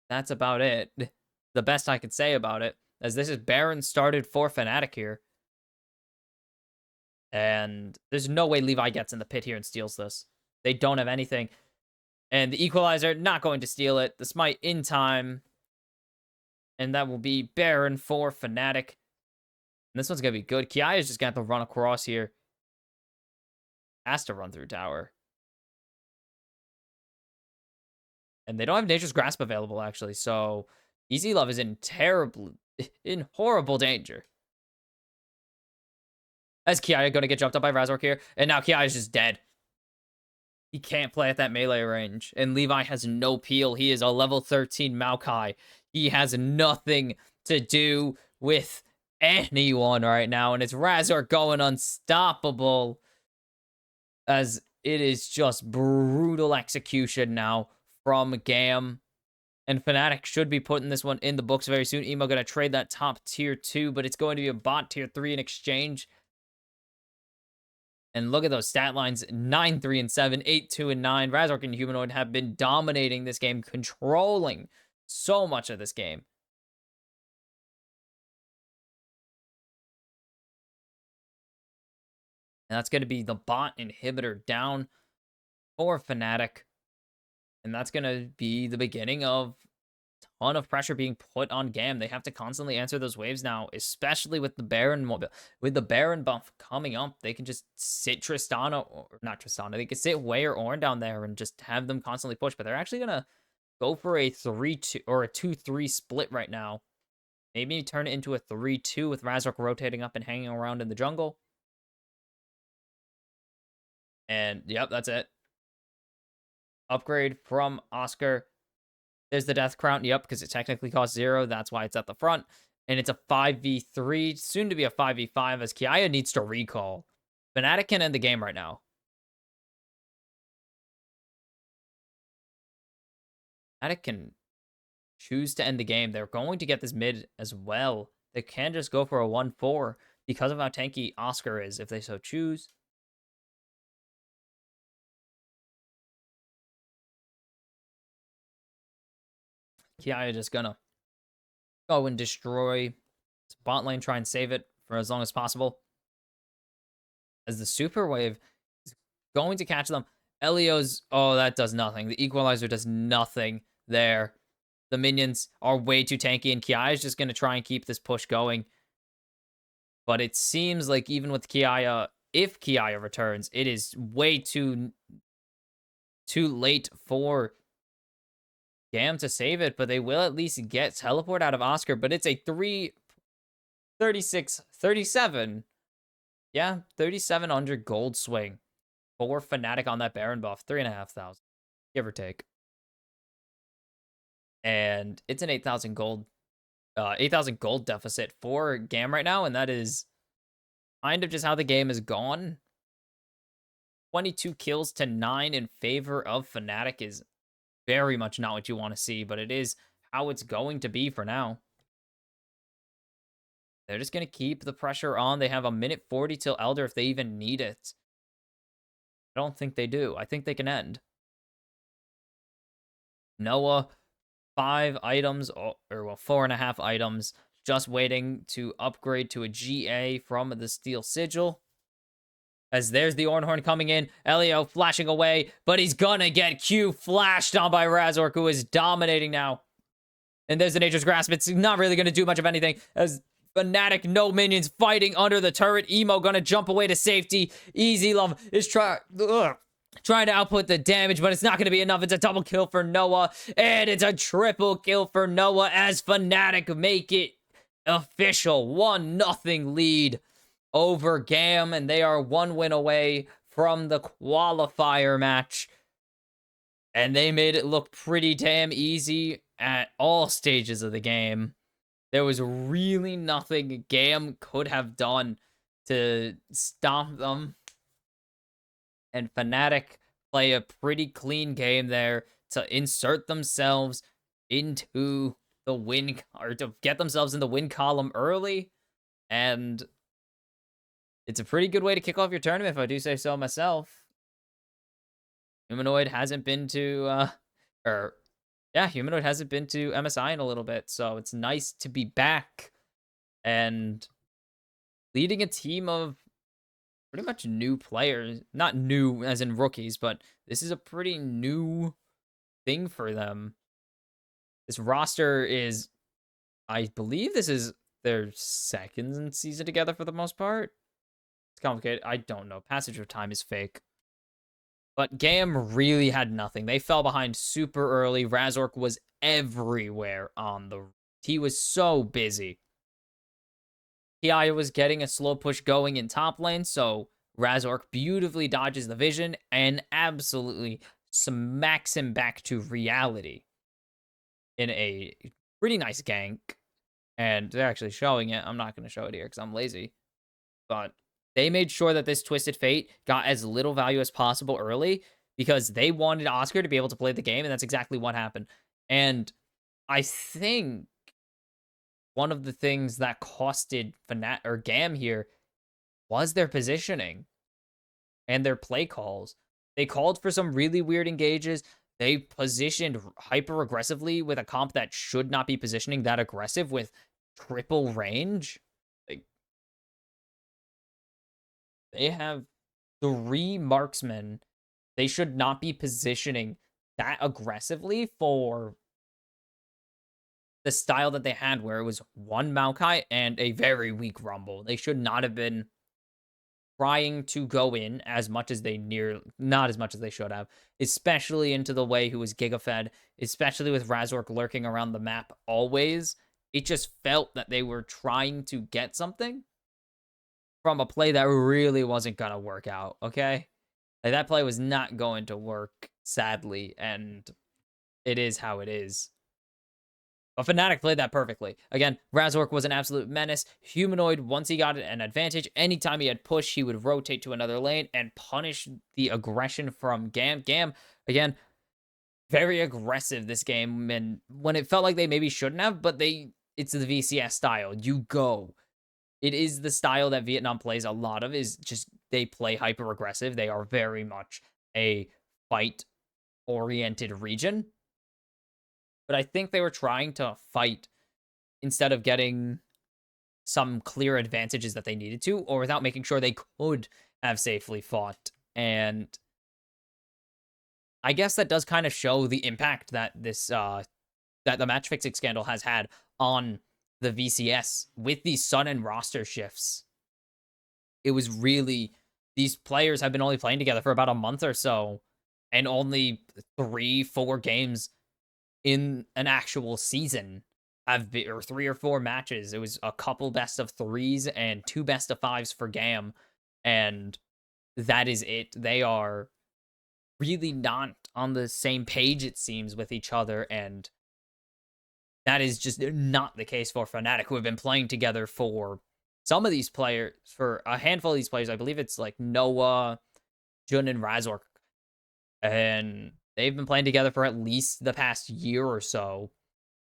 That's about it. The best I could say about it, as this is Baron started for Fnatic here. And there's no way Levi gets in the pit here and steals this. They don't have anything. And the Equalizer, not going to steal it. The Smite in time. And that will be Baron for Fnatic. And this one's going to be good. Kiai is just going to have to run across here. Has to run through tower. And they don't have Nature's Grasp available, actually. So, Easy Love is in horrible danger. As Kiai going to get jumped up by Razork here. And now Kiai is just dead. He can't play at that melee range. And Levi has no peel. He is a level 13 Maokai. He has nothing to do with anyone right now. And it's Razork going unstoppable. As it is just brutal execution now from GAM. And Fnatic should be putting this one in the books very soon. Emo going to trade that top tier 2, but it's going to be a bot tier 3 in exchange. And look at those stat lines, 9-3-7, 8-2-9. Razork and Humanoid have been dominating this game, controlling so much of this game. And that's going to be the bot inhibitor down for Fnatic. And that's going to be the beginning of a ton of pressure being put on GAM. They have to constantly answer those waves now, especially with the Baron buff coming up. They can just sit Tristana, or not Tristana, they can sit Wei or Ornn down there and just have them constantly push. But they're actually going to go for a 3-2 or a 2-3 split right now. Maybe turn it into a 3-2 with Razork rotating up and hanging around in the jungle. And yep, that's it. Upgrade from Oscar. There's the Death Crown. Yep, because it technically costs 0. That's why it's at the front. And it's a 5v3, soon to be a 5v5, as Kiaya needs to recall. Fnatic can end the game right now. Fnatic can choose to end the game. They're going to get this mid as well. They can just go for a 1-4 because of how tanky Oscar is, if they so choose. Kiaya just gonna go and destroy this bot lane, try and save it for as long as possible. As the super wave is going to catch them. Elio's, oh, that does nothing. The Equalizer does nothing there. The minions are way too tanky, and Kiaya is just going to try and keep this push going. But it seems like even with Kiaya, if Kiaya returns, it is way too late for GAM to save it, but they will at least get teleport out of Oscar. But it's a 37. Yeah, 3,700 gold swing for Fnatic on that Baron buff. 3,500, give or take. And it's an 8,000 gold deficit for GAM right now, and that is kind of just how the game has gone. 22 kills to 9 in favor of Fnatic is very much not what you want to see, but it is how it's going to be for now. They're just going to keep the pressure on. They have a minute 40 till Elder if they even need it. I don't think they do. I think they can end. Noah, 5 items, or well, 4.5 items, just waiting to upgrade to a GA from the Steel Sigil. As there's the Ornhorn coming in. Elio flashing away, but he's gonna get Q flashed on by Razork, who is dominating now. And there's the Nature's Grasp. It's not really gonna do much of anything, as Fnatic, no minions, fighting under the turret. Emo gonna jump away to safety. Easy Love is trying to output the damage, but it's not gonna be enough. It's a double kill for Noah, and it's a triple kill for Noah as Fnatic make it official. 1-0 lead over GAM, and they are 1 win away from the qualifier match. And they made it look pretty damn easy at all stages of the game. There was really nothing GAM could have done to stop them. And Fnatic play a pretty clean game there to insert themselves into the win, or to get themselves in the win column early. And It's a pretty good way to kick off your tournament, if I do say so myself. Humanoid hasn't been to, or yeah, Humanoid hasn't been to MSI in a little bit, so it's nice to be back and leading a team of pretty much new players. Not new as in rookies, but this is a pretty new thing for them. This roster is, I believe this is their second season together for the most part. It's complicated. I don't know. Passage of time is fake. But GAM really had nothing. They fell behind super early. Razork was everywhere on the... He was so busy. TI was getting a slow push going in top lane, so Razork beautifully dodges the vision and absolutely smacks him back to reality in a pretty nice gank. And they're actually showing it. I'm not going to show it here because I'm lazy. But they made sure that this Twisted Fate got as little value as possible early because they wanted Oscar to be able to play the game, and that's exactly what happened. And I think one of the things that costed Fnatic or GAM here was their positioning and their play calls. They called for some really weird engages. They positioned hyper aggressively with a comp that should not be positioning that aggressive with triple range. Like, they have 3 marksmen. They should not be positioning that aggressively for the style that they had, where it was 1 Maokai and a very weak Rumble. They should not have been trying to go in as much as not as much as they should have, especially into the way who was Gigafed, especially with Razork lurking around the map always. It just felt that they were trying to get something from a play that really wasn't going to work out, okay? Like, that play was not going to work, sadly, and it is how it is. But Fnatic played that perfectly. Again, Razork was an absolute menace. Humanoid, once he got an advantage, anytime he had push, he would rotate to another lane and punish the aggression from GAM. GAM, again, very aggressive this game, and when it felt like they maybe shouldn't have, but it's the VCS style. You go. It is the style that Vietnam plays a lot of, is just they play hyper aggressive. They are very much a fight-oriented region. But I think they were trying to fight instead of getting some clear advantages that they needed to, or without making sure they could have safely fought. And I guess that does kind of show the impact that that the match fixing scandal has had on the VCS with these sudden roster shifts. It was really, these players have been only playing together for about a month or so, and only 3-4 games in an actual season have been, or 3 or 4 matches. It was a couple best of 3s and 2 best of 5s for GAM, and that is it. They are really not on the same page, it seems, with each other, and that is just not the case for Fnatic, who have been playing together for some of these players, for a handful of these players. I believe it's like Noah, Jun, and Razork, and they've been playing together for at least the past year or so.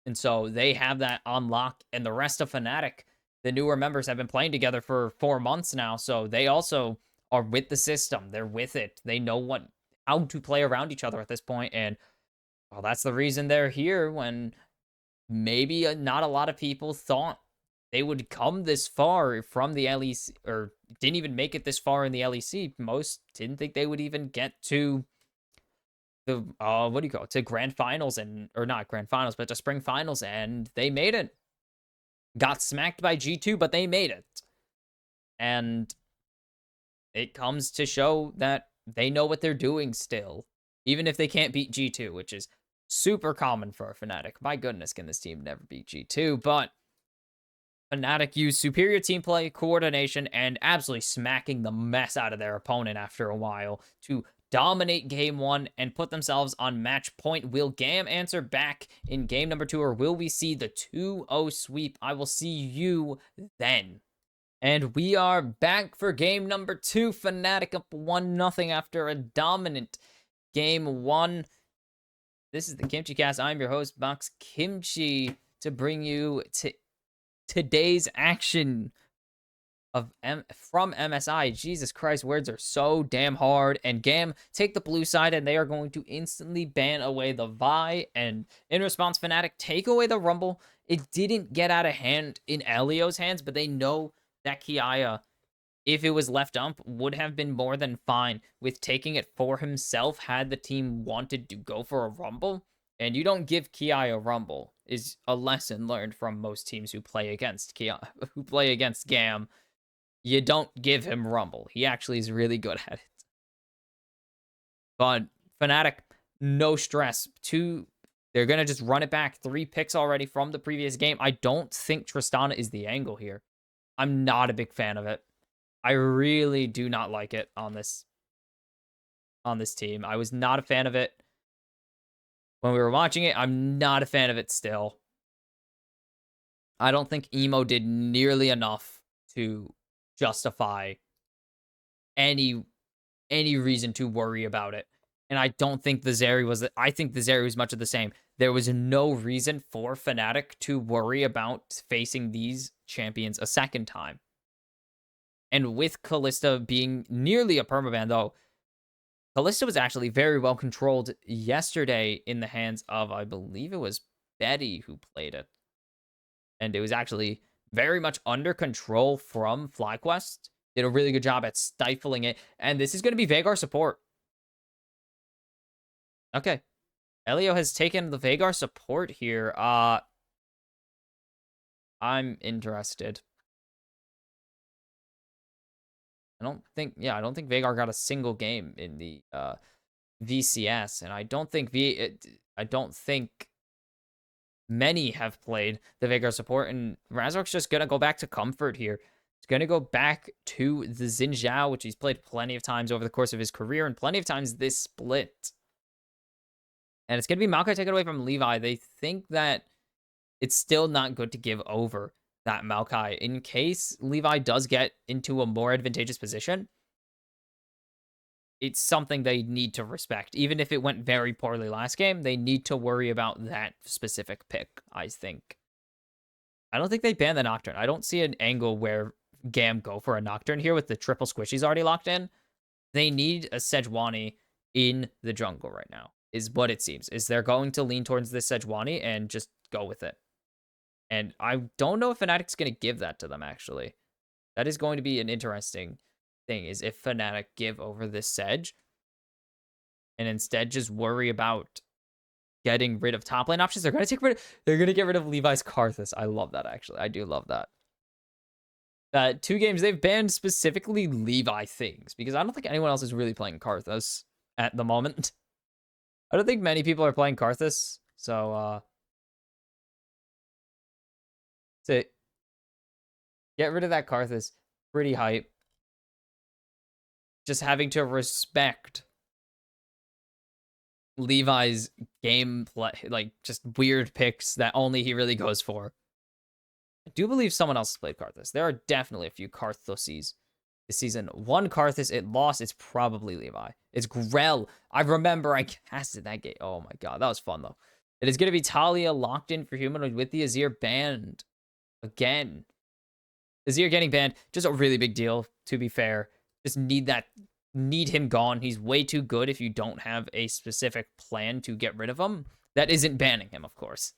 And so they have that on lock. And the rest of Fnatic, the newer members, have been playing together for 4 months now. So they also are with the system. They're with it. They know how to play around each other at this point. And well, that's the reason they're here, when maybe not a lot of people thought they would come this far from the LEC, or didn't even make it this far in the LEC. Most didn't think they would even get to the what do you call it, to grand finals, or not grand finals, but to spring finals, and they made it. Got smacked by G2, but they made it. And it comes to show that they know what they're doing still, even if they can't beat G2, which is super common for a Fnatic. My goodness, can this team never beat G2? But Fnatic used superior team play, coordination, and absolutely smacking the mess out of their opponent after a while to dominate game 1 and put themselves on match point. Will GAM answer back in game number 2, or will we see the 2-0 sweep? I will see you then. And we are back for game number 2. Fnatic up 1-0 after a dominant game 1. This is the KimchiCast. I'm your host, Box Kimchi, to bring you to today's action. from MSI. Jesus Christ, words are so damn hard. And GAM take the blue side, and they are going to instantly ban away the Vi. And in response, Fnatic take away the Rumble. It didn't get out of hand in Elio's hands, but they know that Kiaya, if it was left up, would have been more than fine with taking it for himself had the team wanted to go for a Rumble. And you don't give Kiaya a Rumble is a lesson learned from most teams who play against GAM. You don't give him Rumble. He actually is really good at it. But Fnatic, no stress. They're going to just run it back. 3 picks already from the previous game. I don't think Tristana is the angle here. I'm not a big fan of it. I really do not like it on this team. I was not a fan of it when we were watching it. I'm not a fan of it still. I don't think Emo did nearly enough to justify any reason to worry about it. And I don't think the Zeri was... I think the Zeri was much of the same. There was no reason for Fnatic to worry about facing these champions a second time. And with Kalista being nearly a permaban, though, Kalista was actually very well controlled yesterday in the hands of, I believe it was Betty who played it. And it was actually very much under control from FlyQuest. Did a really good job at stifling it. And this is going to be Veigar support. Okay. Elio has taken the Veigar support here. I'm interested. I don't think Veigar got a single game in the VCS, and I don't think many have played the Veigar support, and Razork's just gonna go back to comfort here. He's gonna go back to the Xin Zhao, which he's played plenty of times over the course of his career, and plenty of times this split. And it's gonna be Maokai taken away from Levi. They think that it's still not good to give over that Maokai in case Levi does get into a more advantageous position. It's something they need to respect. Even if it went very poorly last game, they need to worry about that specific pick, I think. I don't think they ban the Nocturne. I don't see an angle where GAM go for a Nocturne here with the triple squishies already locked in. They need a Sejuani in the jungle right now, is what it seems. Is they're going to lean towards this Sejuani and just go with it. And I don't know if Fnatic's going to give that to them, actually. That is going to be an interesting thing, is if Fnatic give over this Sedge and instead just worry about getting rid of top lane options. They're going to get rid of Levi's Karthus. I love that, actually. I do love that. 2 games, they've banned specifically Levi things, because I don't think anyone else is really playing Karthus at the moment. I don't think many people are playing Karthus, so, to get rid of that Karthus, pretty hype. Just having to respect Levi's gameplay, like, just weird picks that only he really goes for. I do believe someone else has played Karthus. There are definitely a few Karthuses this season. One Karthus it lost, it's probably Levi. It's Grell. I remember I casted that game. Oh my god, that was fun, though. It is going to be Talia locked in for Humanoid with the Azir banned. Again. Azir getting banned, just a really big deal, to be fair. Just need him gone. He's way too good if you don't have a specific plan to get rid of him. That isn't banning him, of course.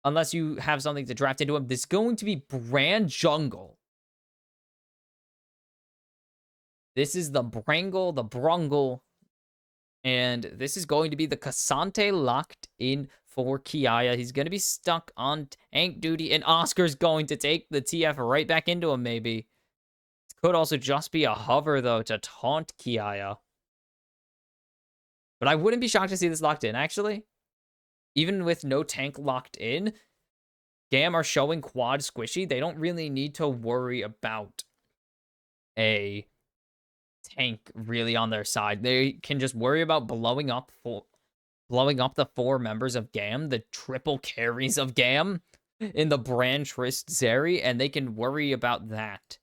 Unless you have something to draft into him. This is going to be Brand Jungle. This is the Brangle, the Brungle. And this is going to be the Cassante locked in for Kiaya. He's going to be stuck on tank duty. And Oscar's going to take the TF right back into him, maybe. Could also just be a hover, though, to taunt Kiaya. But I wouldn't be shocked to see this locked in, actually. Even with no tank locked in, GAM are showing quad squishy. They don't really need to worry about a tank really on their side. They can just worry about blowing up the 4 members of GAM, the triple carries of GAM in the Brand Trist Zeri, and they can worry about that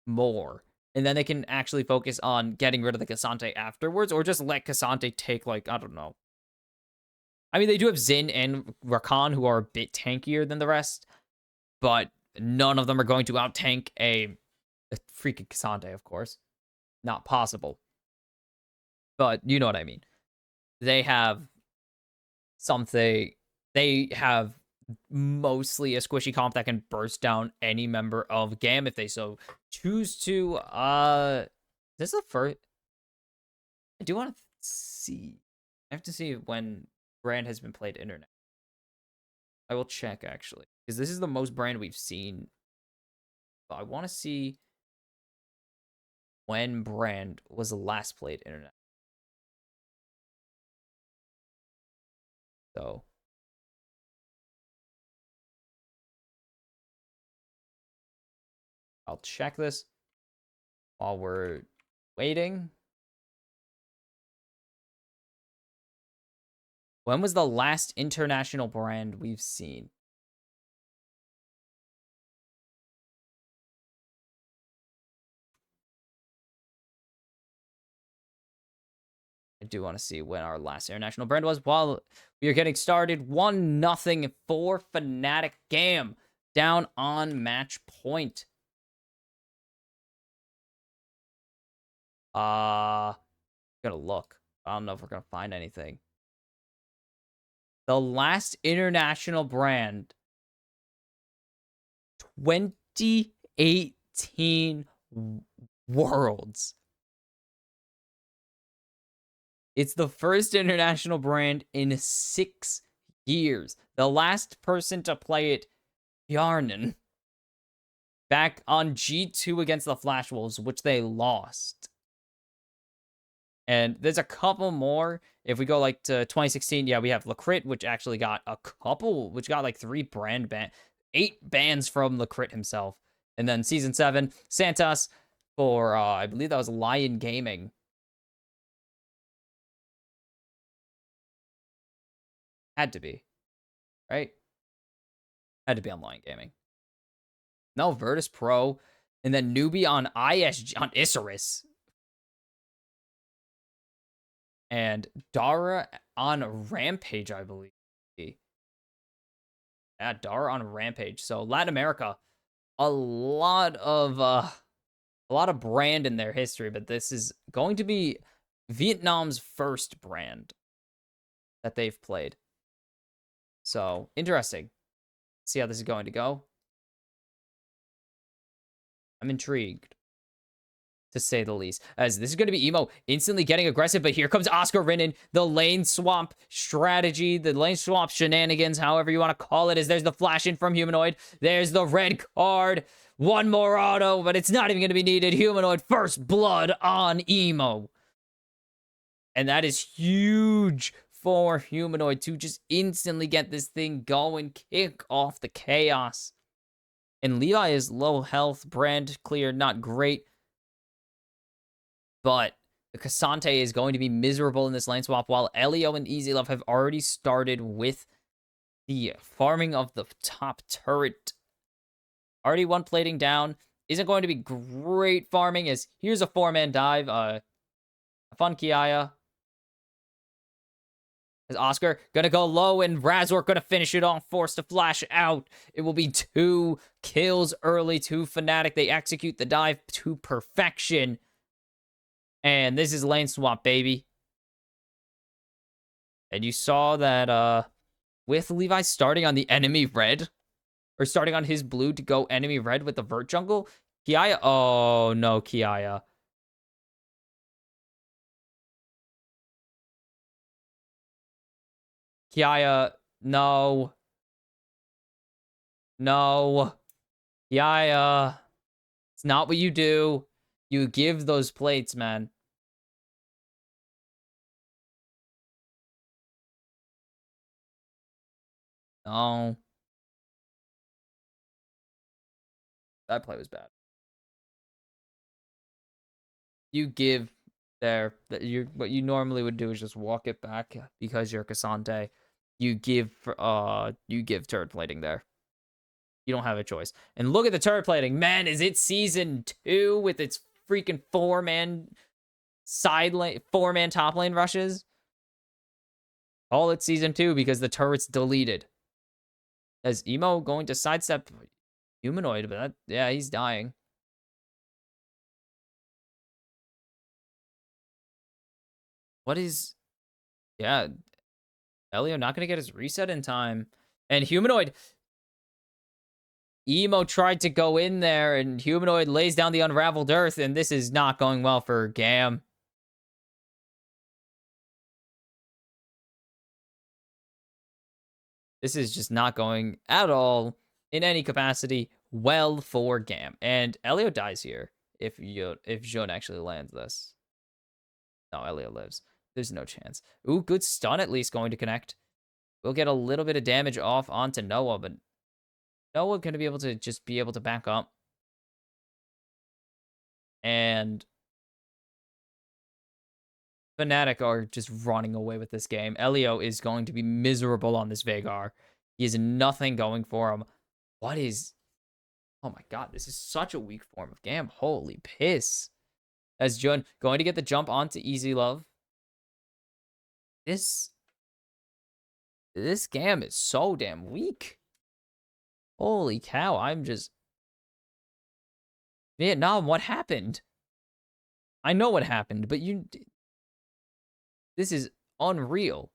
more. And then they can actually focus on getting rid of the Cassante afterwards, or just let Cassante take, like, I don't know. I mean, they do have Xin and Rakan, who are a bit tankier than the rest, but none of them are going to out-tank a freaking Cassandre, of course. Not possible. But you know what I mean. They have something. They have mostly a squishy comp that can burst down any member of GAM if they so choose to. This is the first. I do want to see. I have to see when brand has been played internet. I will check actually, because this is the most brand we've seen. But I want to see when brand was the last played internet. So I'll check this while we're waiting. When was the last international brand we've seen? I do want to see when our last international brand was. While we are getting started, 1-0 for Fnatic. GAM down on match point. Gonna look. I don't know if we're gonna find anything. The last international brand, 2018 Worlds. It's the first international brand in 6 years. The last person to play it, Yarnan, back on G2 against the Flash Wolves, which they lost. And there's a couple more. If we go like to 2016, yeah, we have Lacrit, which actually got a couple, which got like 3 brand ban, 8 bans from Lacrit himself. And then season 7, Santos for I believe that was Lion Gaming. Had to be, right? Had to be on Lion Gaming. No, Virtus Pro, and then newbie on ISG on Isurus. And Dara on Rampage, I believe. Yeah, Dara on Rampage. So Latin America, a lot of brand in their history, but this is going to be Vietnam's first brand that they've played. So interesting. See how this is going to go. I'm intrigued, to say the least, as this is going to be Emo instantly getting aggressive, but here comes Oscar Rinnan, the lane swap strategy, the lane swap shenanigans, however you want to call it, as there's the flash in from Humanoid, there's the red card, one more auto, but it's not even going to be needed. Humanoid first blood on Emo, and that is huge for Humanoid to just instantly get this thing going, kick off the chaos. And Levi is low health, brand clear, not great. But the Cassandre is going to be miserable in this lane swap, while Elio and Easy Love have already started with the farming of the top turret. Already one plating down. Isn't going to be great farming, as here's a 4-man dive. Fun Kiaya. As Oscar gonna go low, and Razor gonna finish it off, forced to flash out. It will be 2 kills early to Fnatic. They execute the dive to perfection. And this is lane swap, baby. And you saw that with Levi starting on the enemy red, or starting on his blue to go enemy red with the vert jungle, Kiaya, oh no, Kiaya. Kiaya, no. No. Kiaya. It's not what you do. You give those plates, man. No. That play was bad. You give there that you what you normally would do is just walk it back because you're Cassandre. You give turret plating there. You don't have a choice. And look at the turret plating. Man, is it season 2 with its freaking 4-man side lane, 4-man top lane rushes? All it's season 2 because the turret's deleted. Is Emo going to sidestep? Humanoid, but that, yeah, he's dying. What is... Yeah, Elio not going to get his reset in time. And Humanoid... Emo tried to go in there, and Humanoid lays down the Unraveled Earth, and this is not going well for GAM. This is just not going at all, in any capacity, well for GAM. And Elio dies here if Jean actually lands this. No, Elio lives. There's no chance. Ooh, good stun at least going to connect. We'll get a little bit of damage off onto Noah, but Noah going to be able to back up. And Fnatic are just running away with this game. Elio is going to be miserable on this Veigar. He has nothing going for him. What is... Oh my god, this is such a weak form of GAM. Holy piss. As Jun going to get the jump onto Easy Love. This GAM is so damn weak. Holy cow, I'm just... Vietnam, what happened? I know what happened, but you... This is unreal.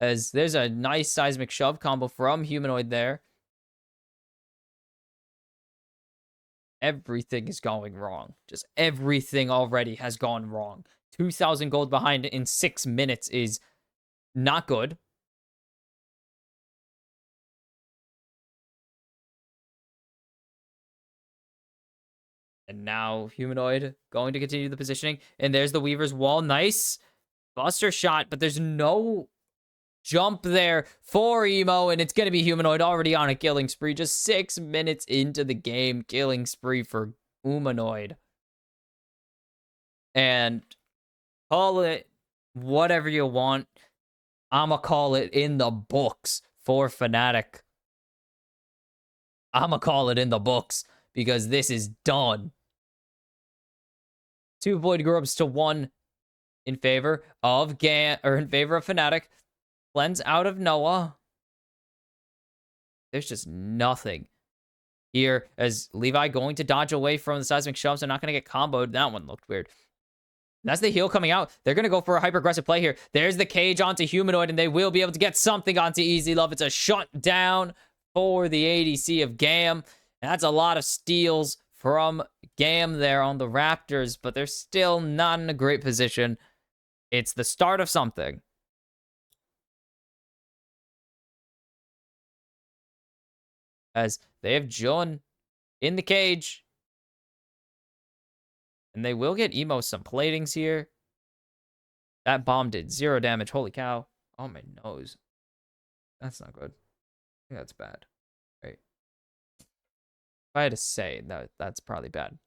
As there's a nice seismic shove combo from Humanoid there. Everything is going wrong. Just everything already has gone wrong. 2,000 gold behind in 6 minutes is not good. And now Humanoid going to continue the positioning. And there's the Weaver's wall. Nice buster shot, but there's no jump there for Emo. And it's going to be Humanoid already on a killing spree. Just 6 minutes into the game. Killing spree for Humanoid. And call it whatever you want. I'ma call it in the books for Fnatic. I'ma call it in the books because this is done. 2 void groups to 1 in favor of GAM, or in favor of Fnatic. Cleanse out of Noah. There's just nothing here as Levi going to dodge away from the seismic shoves. They're not going to get comboed. That one looked weird. That's the heal coming out. They're going to go for a hyper-aggressive play here. There's the cage onto Humanoid, and they will be able to get something onto Easy Love. It's a shutdown for the ADC of GAM. And that's a lot of steals from GAM there on the Raptors, but they're still not in a great position. It's the start of something. As they have Jun in the cage. And they will get Emo some platings here. That bomb did 0 damage. Holy cow. Oh, my nose. That's not good. I think that's bad. Right. If I had to say, that's probably bad.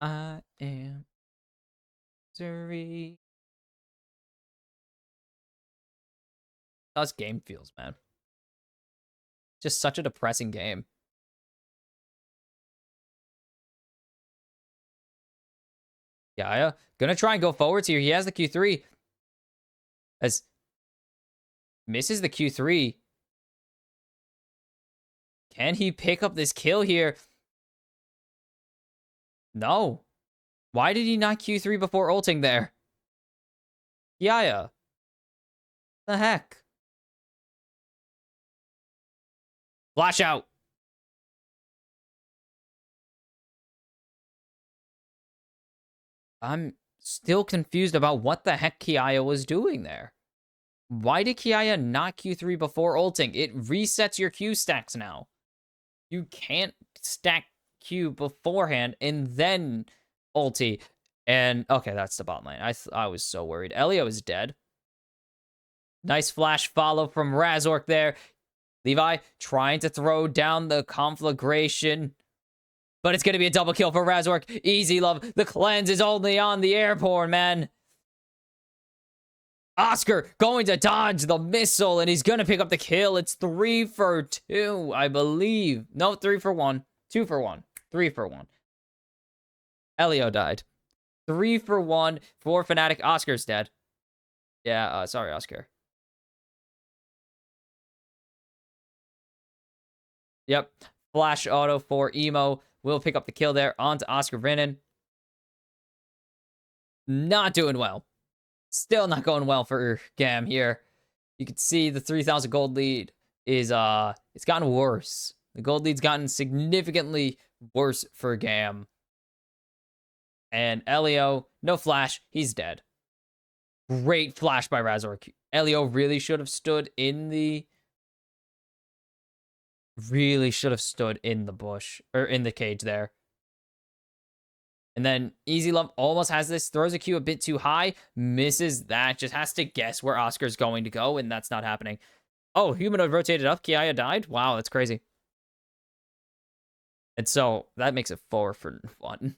I am misery. How this game feels, man. Just such a depressing game. Yeah, gonna try and go forwards here. He has the Q3. As misses the Q3. Can he pick up this kill here? No. Why did he not Q3 before ulting there? Yaya. The heck? Flash out. I'm still confused about what the heck Kiaya was doing there. Why did Kiaya not Q3 before ulting? It resets your Q stacks now. You can't stack Q beforehand and then ulti. And, okay, that's the bot lane. I was so worried. Elio is dead. Nice flash follow from Razork there. Levi trying to throw down the conflagration. But it's going to be a double kill for Razork. Easy Love. The cleanse is only on the airborne, man. Oscar going to dodge the missile, and he's going to pick up the kill. It's 3 for 2, I believe. No, 3 for 1. 2 for 1. 3 for 1. Elio died. 3 for 1 for Fnatic. Oscar's dead. Yeah, sorry, Oscar. Yep. Flash auto for Emo. Will pick up the kill there. On to Oscar Vinen. Not doing well. Still not going well for GAM here. You can see the 3,000 gold lead is, it's gotten worse. The gold lead's gotten significantly worse for GAM. And Elio, no flash. He's dead. Great flash by Razork. Elio really should have stood in the... Really should have stood in the bush. Or in the cage there. And then Easy Love almost has this. Throws a Q a bit too high. Misses that. Just has to guess where Oscar's going to go. And that's not happening. Oh, Humanoid rotated up. Kiaya died. Wow, that's crazy. And so that makes it 4 for 1.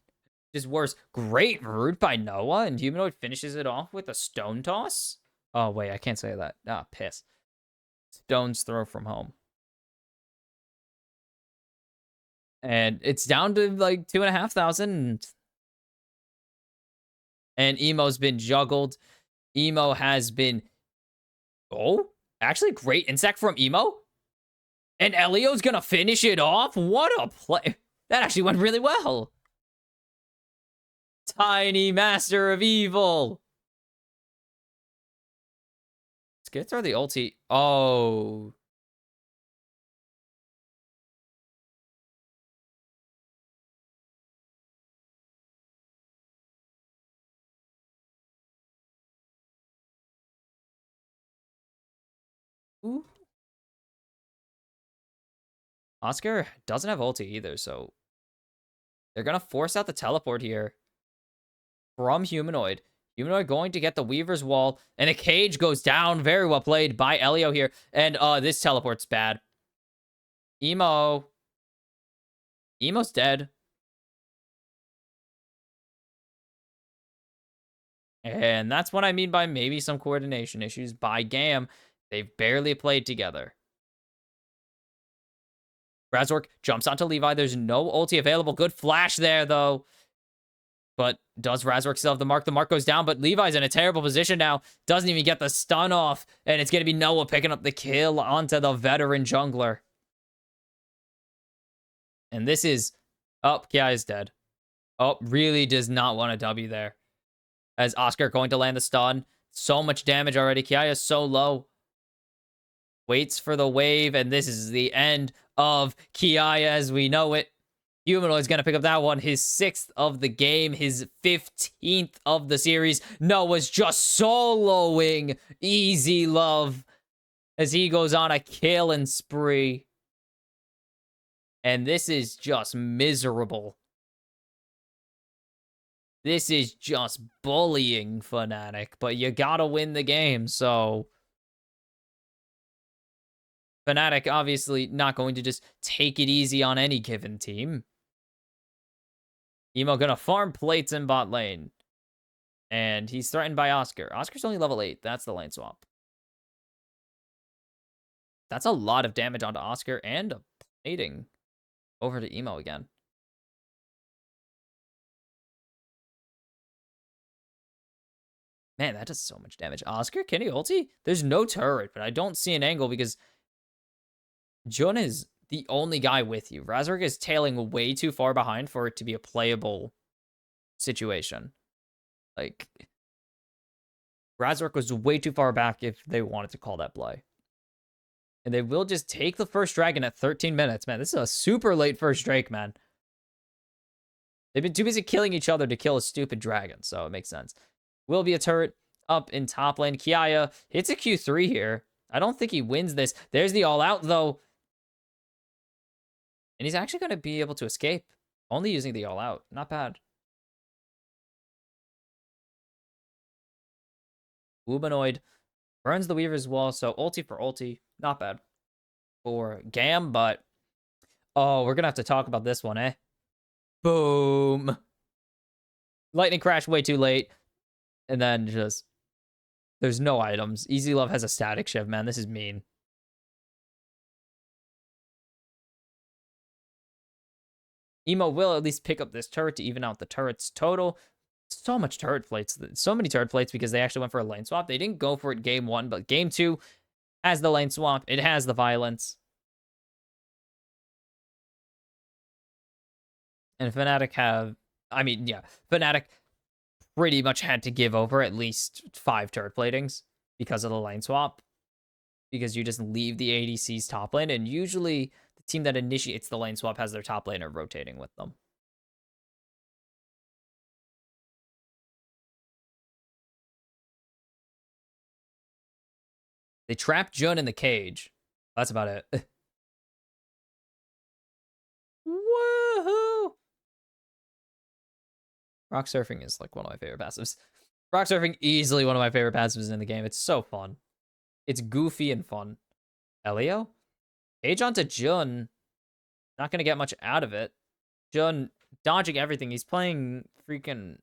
Just worse. Great root by Noah. And Humanoid finishes it off with a stone toss. Oh, wait. I can't say that. Ah, piss. Stone's throw from home. And it's down to like 2,500. And Emo's been juggled. Emo has been... Oh, actually great insect from Emo. And Elio's gonna finish it off? What a play. That actually went really well. Tiny Master of Evil. Let's get through the ulti. Oh. Ooh. Oscar doesn't have ulti either, so they're gonna force out the teleport here from Humanoid. Humanoid going to get the Weaver's Wall, and a cage goes down. Very well played by Elio here. And this teleport's bad. Emo's dead. And that's what I mean by maybe some coordination issues by GAM. They've barely played together. Razork jumps onto Levi. There's no ulti available. Good flash there, though. But does Razork still have the mark? The mark goes down, but Levi's in a terrible position now. Doesn't even get the stun off. And it's going to be Noah picking up the kill onto the veteran jungler. And this is... Oh, Kia is dead. Oh, really does not want a W there. As Oscar going to land the stun. So much damage already. Kia is so low. Waits for the wave, and this is the end of Kiaya as we know it. Humanoid's going to pick up that one. His 6th of the game. His 15th of the series. Noah's just soloing Easy Love as he goes on a killing spree. And this is just miserable. This is just bullying Fnatic. But you gotta win the game, so... Fnatic obviously not going to just take it easy on any given team. Emo gonna farm plates in bot lane. And he's threatened by Oscar. Oscar's only level 8. That's the lane swap. That's a lot of damage onto Oscar and a plating over to Emo again. Man, that does so much damage. Oscar, can he ulti? There's no turret, but I don't see an angle because Jun is the only guy with you. Razork is tailing way too far behind for it to be a playable situation. Like, Razork was way too far back if they wanted to call that play. And they will just take the first dragon at 13 minutes. Man, this is a super late first Drake, man. They've been too busy killing each other to kill a stupid dragon, so it makes sense. Will be a turret up in top lane. Kiaya hits a Q3 here. I don't think he wins this. There's the all-out, though. And he's actually going to be able to escape. Only using the all-out. Not bad. Humanoid burns the Weaver's Wall, so ulti for ulti. Not bad for GAM, but... Oh, we're going to have to talk about this one, eh? Boom. Lightning crash way too late. And then just... There's no items. Easy Love has a static shift, man. This is mean. Emo will at least pick up this turret to even out the turret's total. So much turret plates. So many turret plates because they actually went for a lane swap. They didn't go for it game 1, but game 2 has the lane swap. It has the violence. And Fnatic have... I mean, yeah. Fnatic pretty much had to give over at least 5 turret platings because of the lane swap. Because you just leave the ADC's top lane, and usually the team that initiates the lane swap has their top laner rotating with them. They trap Jun in the cage. That's about it. Woohoo! Rock surfing is like one of my favorite passives. Rock surfing, easily one of my favorite passives in the game. It's so fun. It's goofy and fun. Elio? Cage onto Jun. Not going to get much out of it. Jun dodging everything. He's playing freaking...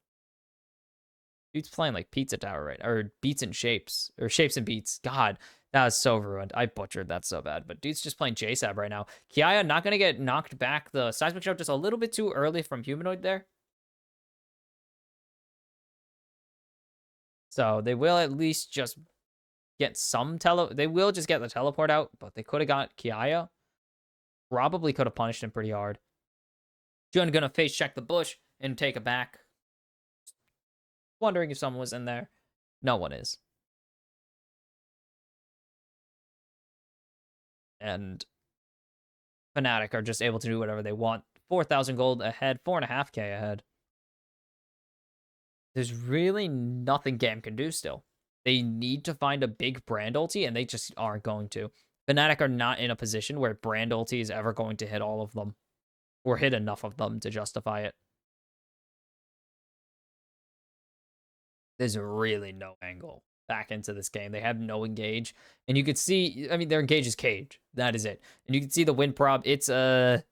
Dude's playing like Pizza Tower right, or Beats and Shapes, or Shapes and Beats. God, that was so ruined. I butchered that so bad. But dude's just playing JSAB right now. Kiaya not going to get knocked back. The seismic show just a little bit too early from Humanoid there. So they will at least just get some they will just get the teleport out, but they could have got Kiaya. Probably could have punished him pretty hard. Jun gonna face check the bush and take it back. Wondering if someone was in there. No one is. And Fnatic are just able to do whatever they want. 4,000 gold ahead, 4.5k ahead. There's really nothing GAM can do still. They need to find a big brand ulti, and they just aren't going to. Fnatic are not in a position where brand ulti is ever going to hit all of them. Or hit enough of them to justify it. There's really no angle back into this game. They have no engage. And you could see, I mean, their engage is cage. That is it. And you can see the win prob. It's, let's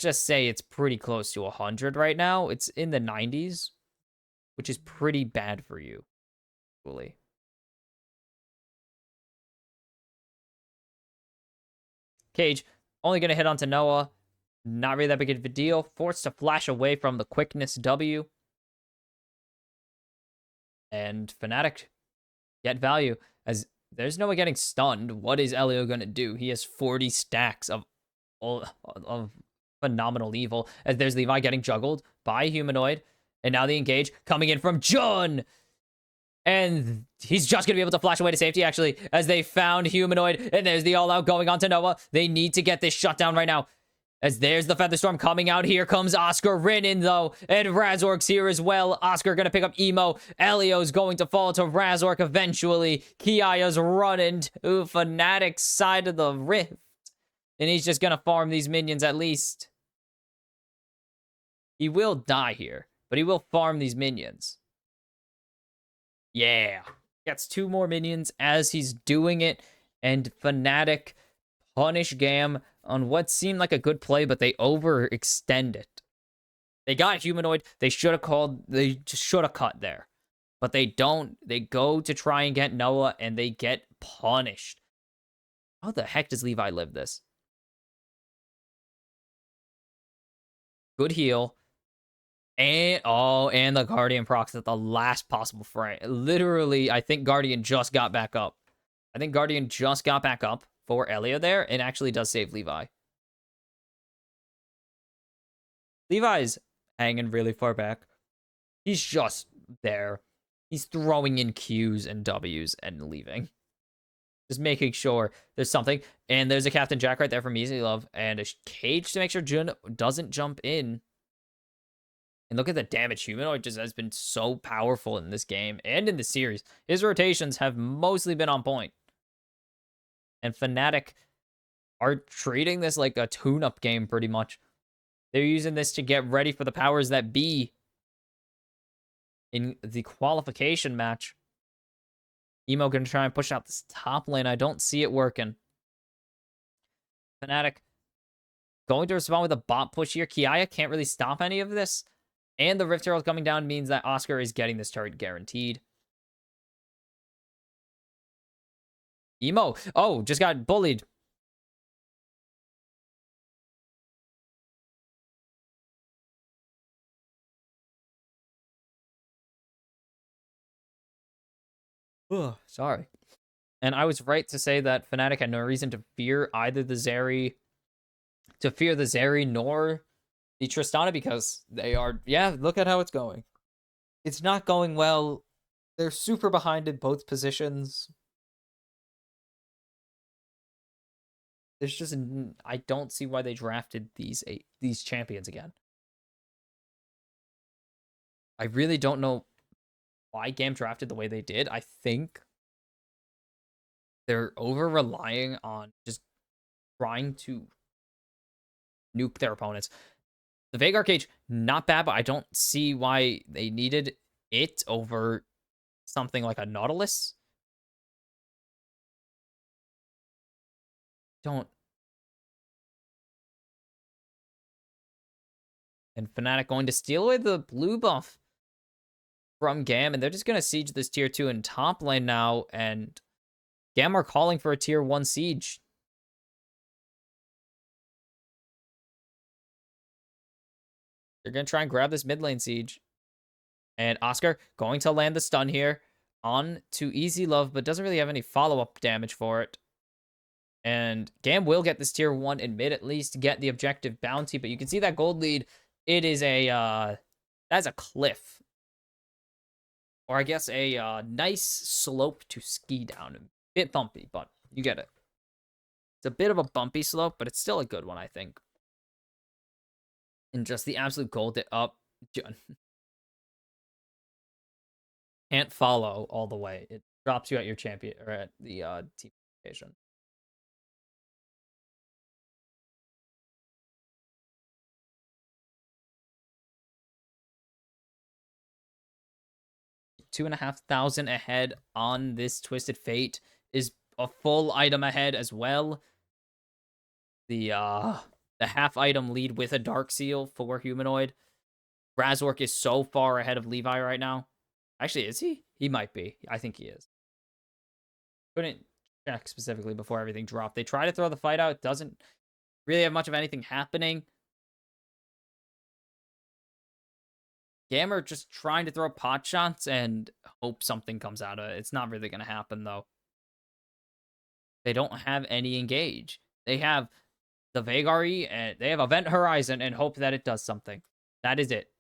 just say it's pretty close to 100 right now. It's in the 90s, which is pretty bad for you, actually. Cage, only going to hit onto Noah. Not really that big of a deal. Forced to flash away from the quickness W. And Fnatic get value. As there's no way getting stunned. What is Elio going to do? He has 40 stacks of phenomenal evil. As there's Levi getting juggled by Humanoid. And now the engage coming in from Jun. And he's just going to be able to flash away to safety, actually, as they found Humanoid. And there's the all-out going on to Noah. They need to get this shut down right now. As there's the Featherstorm coming out. Here comes Oscar Rinnin, though. And Razork's here as well. Oscar going to pick up Emo. Elio's going to fall to Razork eventually. Kiaya's running to Fnatic's side of the rift. And he's just going to farm these minions at least. He will die here, but he will farm these minions. Yeah. Gets 2 more minions as he's doing it. And Fnatic punish GAM on what seemed like a good play, but they overextend it. They got Humanoid. They should have called. They just should have cut there. But they don't. They go to try and get Noah, and they get punished. How the heck does Levi live this? Good heal. And the Guardian procs at the last possible frame. Literally, I think Guardian just got back up. For Elio there, and actually does save Levi. Levi's hanging really far back. He's just there. He's throwing in Qs and Ws and leaving. Just making sure there's something. And there's a Captain Jack right there from Easy Love. And a cage to make sure Jun doesn't jump in. And look at the damage. Humanoid just has been so powerful in this game and in the series. His rotations have mostly been on point. And Fnatic are treating this like a tune-up game pretty much. They're using this to get ready for the powers that be in the qualification match. Emo gonna try and push out this top lane. I don't see it working. Fnatic going to respond with a bot push here. Kiaya can't really stop any of this. And the Rift Herald coming down means that Oscar is getting this turret guaranteed. Emo. Oh, just got bullied. Ugh, sorry. And I was right to say that Fnatic had no reason to fear either the Zeri, nor the Tristana, because they are, yeah, look at how it's going. It's not going well. They're super behind in both positions. There's just, I don't see why they drafted these champions again. I really don't know why GAM drafted the way they did. I think they're over relying on just trying to nuke their opponents. The Veigar cage, not bad, but I don't see why they needed it over something like a Nautilus. Don't. And Fnatic going to steal away the blue buff from GAM, and they're just going to siege this tier 2 in top lane now, and GAM are calling for a tier 1 siege. They're going to try and grab this mid lane siege. And Oscar going to land the stun here on to Easy Love, but doesn't really have any follow-up damage for it. And GAM will get this tier 1 in mid, at least get the objective bounty, but you can see that gold lead. It is that's a cliff. Or I guess a nice slope to ski down. A bit bumpy, but you get it. It's a bit of a bumpy slope, but it's still a good one, I think. And just the absolute gold up. Can't follow all the way. It drops you at your champion, or at the team location. $2,500 ahead on this Twisted Fate is a full item ahead as well. The half item lead with a Dark Seal for Humanoid. Razork is so far ahead of Levi right now. Actually, is he? He might be. I think he is. Couldn't check specifically before everything dropped. They try to throw the fight out. Doesn't really have much of anything happening. Gamer just trying to throw pot shots and hope something comes out of it. It's not really going to happen, though. They don't have any engage. They have the Veigar E, and they have Event Horizon and hope that it does something. That is it.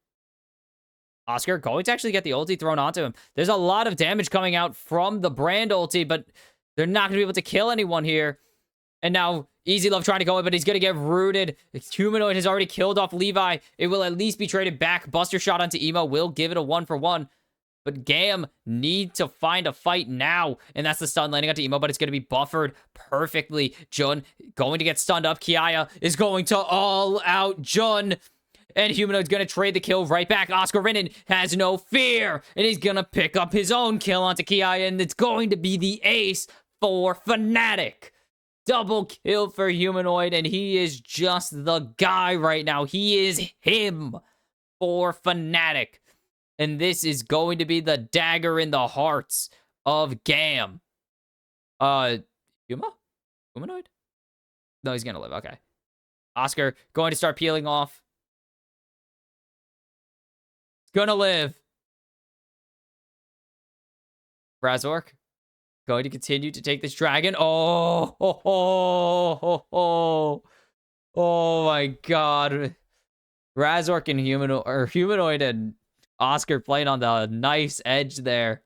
Oscar going to actually get the ulti thrown onto him. There's a lot of damage coming out from the Brand ulti, but they're not going to be able to kill anyone here. And now Easy Love trying to go in, but he's going to get rooted. Humanoid has already killed off Levi. It will at least be traded back. Buster shot onto Emo will give it a 1-for-1. But GAM need to find a fight now. And that's the stun landing onto Emo, but it's going to be buffered perfectly. Jun going to get stunned up. Kiaya is going to all out Jun. And Humanoid's going to trade the kill right back. Oscar Rinnan has no fear. And he's going to pick up his own kill onto Kiaya. And it's going to be the ace for Fnatic. Double kill for Humanoid. And he is just the guy right now. He is him for Fnatic. And this is going to be the dagger in the hearts of GAM. Humanoid? No, he's going to live. Okay. Oscar going to start peeling off. Gonna live. Razork going to continue to take this dragon. Oh my god. Razork and Humanoid and Oscar playing on the nice edge there.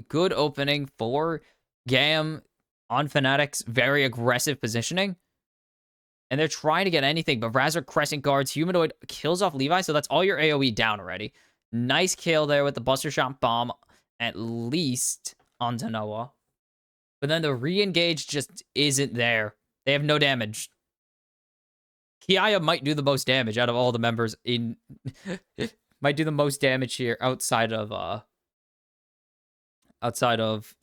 Good opening for GAM on Fnatic's very aggressive positioning. And they're trying to get anything, but Razork crescent guards. Humanoid kills off Levi, so that's all your AoE down already. Nice kill there with the Buster Shot bomb, at least onto Noah. But then the re-engage just isn't there. They have no damage. Kiaya might do the most damage out of all the members in... might do the most damage here outside of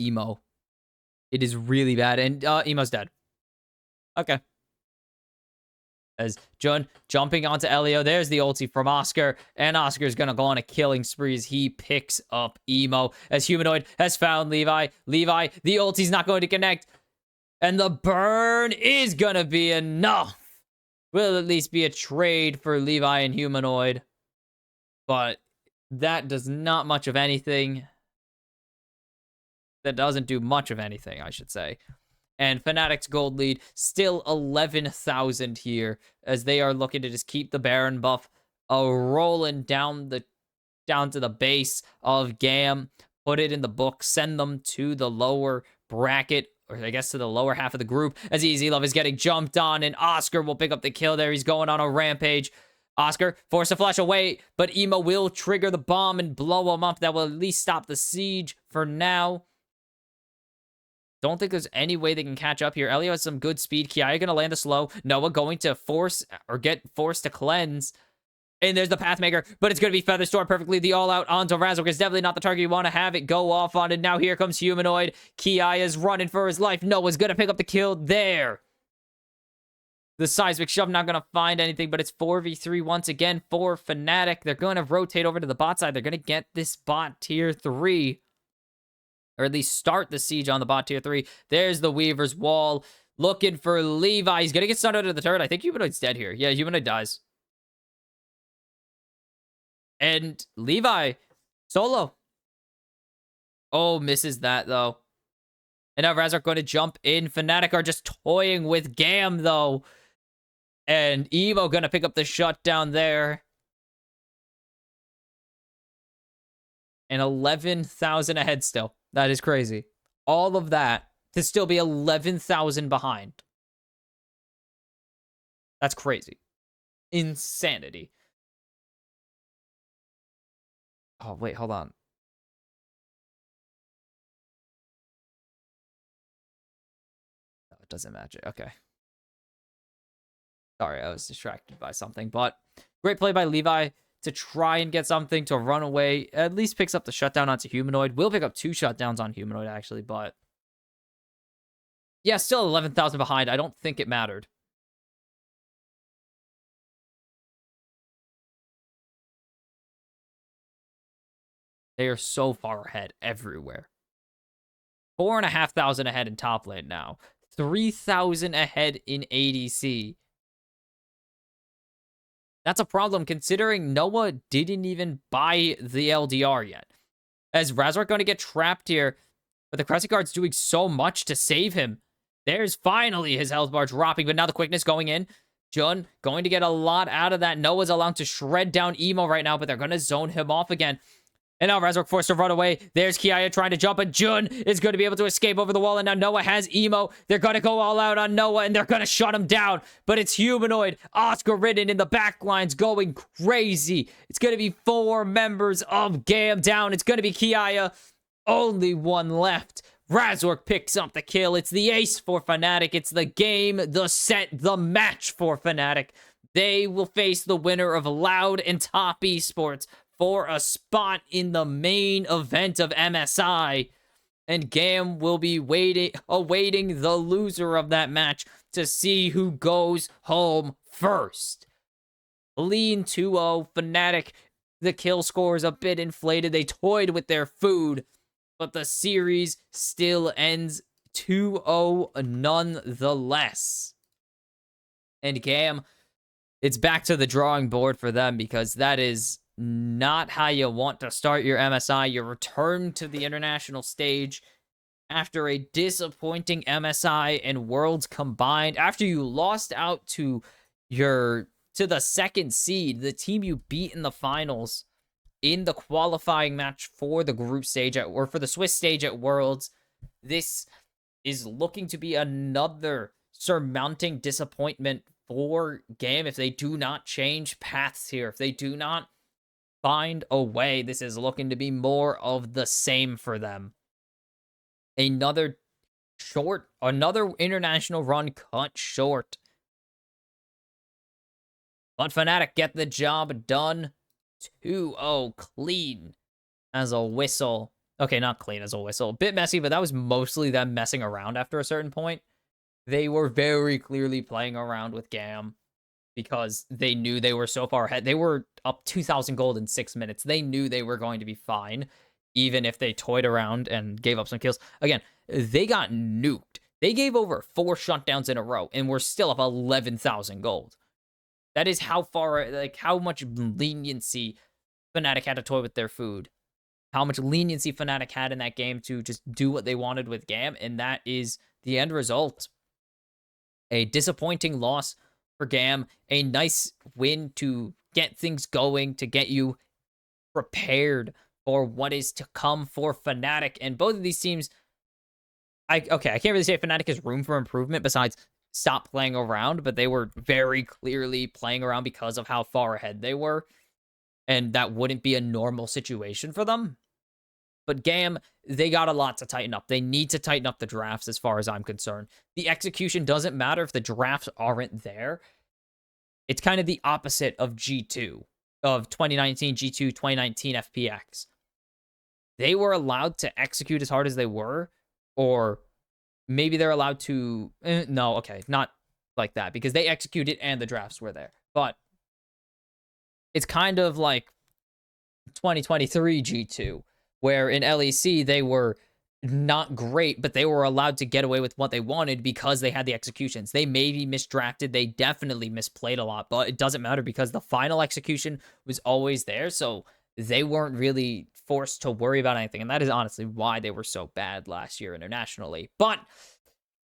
Emo. It is really bad, and Emo's dead. Okay. As Jun jumping onto Elio. There's the ulti from Oscar. And Oscar's going to go on a killing spree as he picks up Emo. As Humanoid has found Levi. Levi, the ulti's not going to connect. And the burn is going to be enough. Will at least be a trade for Levi and Humanoid. But That does not much of anything. That doesn't do much of anything, I should say. And Fnatic's gold lead still 11,000 here, as they are looking to just keep the Baron buff rolling down to the base of GAM, put it in the book, send them to the lower bracket, or I guess to the lower half of the group, as Easy Love is getting jumped on, and Oscar will pick up the kill there. He's going on a rampage. Oscar forced to flash away, but Emo will trigger the bomb and blow him up. That will at least stop the siege for now. Don't think there's any way they can catch up here. Elio has some good speed. Kiaya going to land a slow. Noah going to force or get forced to cleanse. And there's the Pathmaker, but it's going to be Featherstorm perfectly. The all-out onto Razork is definitely not the target you want to have it go off on. And now here comes Humanoid. Kiaya's running for his life. Noah's going to pick up the kill there. The Seismic Shove not going to find anything, but it's 4v3 once again for Fnatic. They're going to rotate over to the bot side. They're going to get this bot tier 3. Or at least start the siege on the bot tier 3. There's the Weaver's Wall. Looking for Levi. He's going to get stunned under the turret. I think Humanoid's dead here. Yeah, Humanoid dies. And Levi, solo. Oh, misses that, though. And now Razork going to jump in. Fnatic are just toying with GAM, though. And Evo going to pick up the shutdown there. And 11,000 ahead still. That is crazy. All of that to still be 11,000 behind. That's crazy. Insanity. Oh, wait, hold on. No, it doesn't match it. Okay. Sorry, I was distracted by something. But great play by Levi to try and get something to run away. At least picks up the shutdown onto Humanoid. Will pick up 2 shutdowns on Humanoid, actually, but yeah, still 11,000 behind. I don't think it mattered. They are so far ahead everywhere. 4,500 ahead in top lane now. 3,000 ahead in ADC. That's a problem considering Noah didn't even buy the LDR yet. As Razork going to get trapped here, but the Crescent Guard's doing so much to save him. There's finally his health bar dropping, but now the quickness going in. Jun going to get a lot out of that. Noah's allowed to shred down Emo right now, but they're going to zone him off again. And now Razork forced to run away. There's Kiaya trying to jump, but Jun is going to be able to escape over the wall. And now Noah has Emo. They're going to go all out on Noah, and they're going to shut him down. But it's Humanoid. Oscar ridden in the back lines going crazy. It's going to be 4 members of GAM down. It's going to be Kiaya. Only 1 left. Razork picks up the kill. It's the ace for Fnatic. It's the game, the set, the match for Fnatic. They will face the winner of Loud and Top Esports for a spot in the main event of MSI. And GAM will be awaiting the loser of that match to see who goes home first. Lean 2-0, Fnatic. The kill score is a bit inflated. They toyed with their food, but the series still ends 2-0 nonetheless. And GAM, it's back to the drawing board for them, because that is not how you want to start your MSI. You return to the international stage after a disappointing MSI and Worlds combined. After you lost out to the 2nd seed, the team you beat in the finals in the qualifying match for the group stage or for the Swiss stage at Worlds. This is looking to be another surmounting disappointment for GAM if they do not change paths here. If they do not find a way, this is looking to be more of the same for them. Another international run cut short. But Fnatic get the job done. 2-0 clean as a whistle. Okay, not clean as a whistle. A bit messy, but that was mostly them messing around after a certain point. They were very clearly playing around with GAM, because they knew they were so far ahead. They were up 2,000 gold in 6 minutes. They knew they were going to be fine, even if they toyed around and gave up some kills. Again, they got nuked. They gave over 4 shutdowns in a row, and we're still up 11,000 gold. That is how far, like, how much leniency Fnatic had to toy with their food, how much leniency Fnatic had in that game to just do what they wanted with GAM, and that is the end result. A disappointing loss for GAM, a nice win to get things going, to get you prepared for what is to come for Fnatic. And both of these teams, I can't really say Fnatic has room for improvement besides stop playing around, but they were very clearly playing around because of how far ahead they were, and that wouldn't be a normal situation for them. But GAM, they got a lot to tighten up. They need to tighten up the drafts as far as I'm concerned. The execution doesn't matter if the drafts aren't there. It's kind of the opposite of G2, of 2019 G2, 2019 FPX. They were allowed to execute as hard as they were, or maybe they're allowed to... no, okay, not like that, because they executed and the drafts were there. But it's kind of like 2023 G2, where in LEC they were not great, but they were allowed to get away with what they wanted because they had the executions. They maybe misdrafted, they definitely misplayed a lot, but it doesn't matter because the final execution was always there, so they weren't really forced to worry about anything, and that is honestly why they were so bad last year internationally. But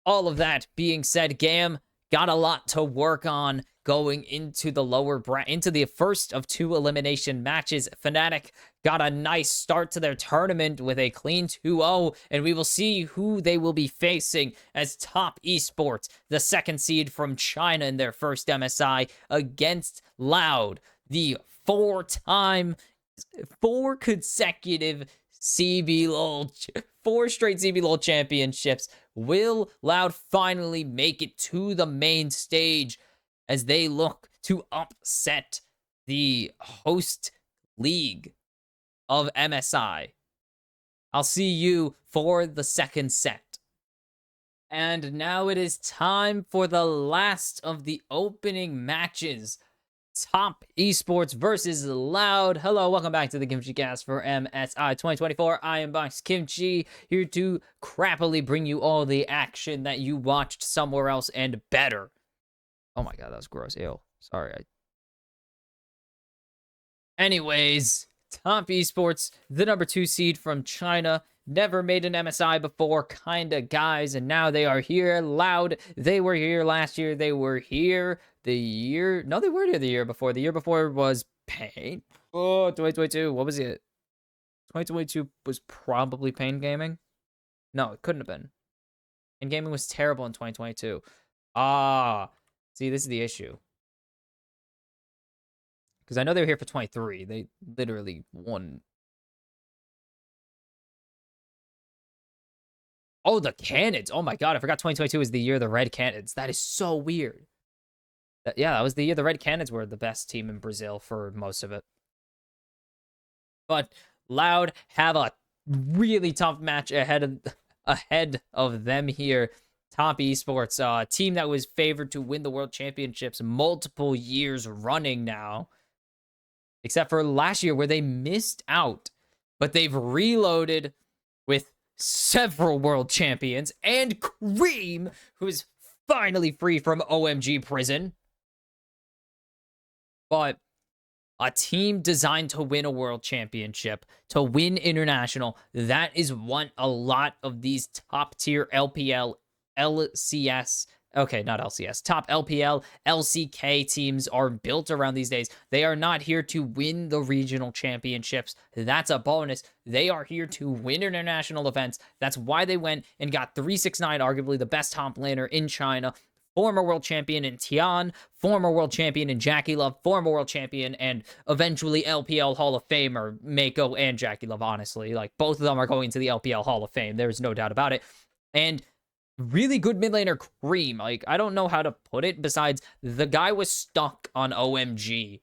all of that being said, GAM got a lot to work on going into the into the first of 2 elimination matches. Fnatic got a nice start to their tournament with a clean 2-0, and we will see who they will be facing as Top Esports, the second seed from China in their first MSI, against Loud, the 4 consecutive CBLOL, 4 straight CBLOL championships. Will Loud finally make it to the main stage as they look to upset the host league of MSI? I'll see you for the second set. And now it is time for the last of the opening matches. Top Esports versus Loud. Hello, welcome back to the kimchicast for MSI 2024. I am Box Kimchi, here to crappily bring you all the action that you watched somewhere else and better. Oh my god, that was gross. Ew. Sorry. Anyways, Top Esports, the number 2 seed from China, never made an MSI before, kinda guys, and now they are here. Loud, they were here last year. They were here the year... No, they weren't here the year before. The year before was Pain. Oh, 2022. What was it? 2022 was probably Pain Gaming? No, it couldn't have been. Pain Gaming was terrible in 2022. Ah... See, this is the issue. Because I know they were here for 23. They literally won. Oh, the Cannons. Oh my god, I forgot 2022 was the year of the Red Cannons. That is so weird. Yeah, that was the year the Red Cannons were the best team in Brazil for most of it. But Loud have a really tough match ahead of them here. Top Esports, a team that was favored to win the World Championships multiple years running now. Except for last year where they missed out. But they've reloaded with several World Champions and Cream, who is finally free from OMG prison. But a team designed to win a World Championship, to win international, that is what a lot of these top-tier LPL, LCS, okay, not LCS, top LPL, LCK teams are built around these days. They are not here to win the regional championships. That's a bonus. They are here to win international events. That's why they went and got 369, arguably the best top laner in China, former world champion in Tian, former world champion in Jackie Love, former world champion and eventually LPL Hall of Famer Mako and Jackie Love, honestly. Like, both of them are going to the LPL Hall of Fame. There's no doubt about it. And really good mid laner Cream. Like, I don't know how to put it besides the guy was stuck on OMG,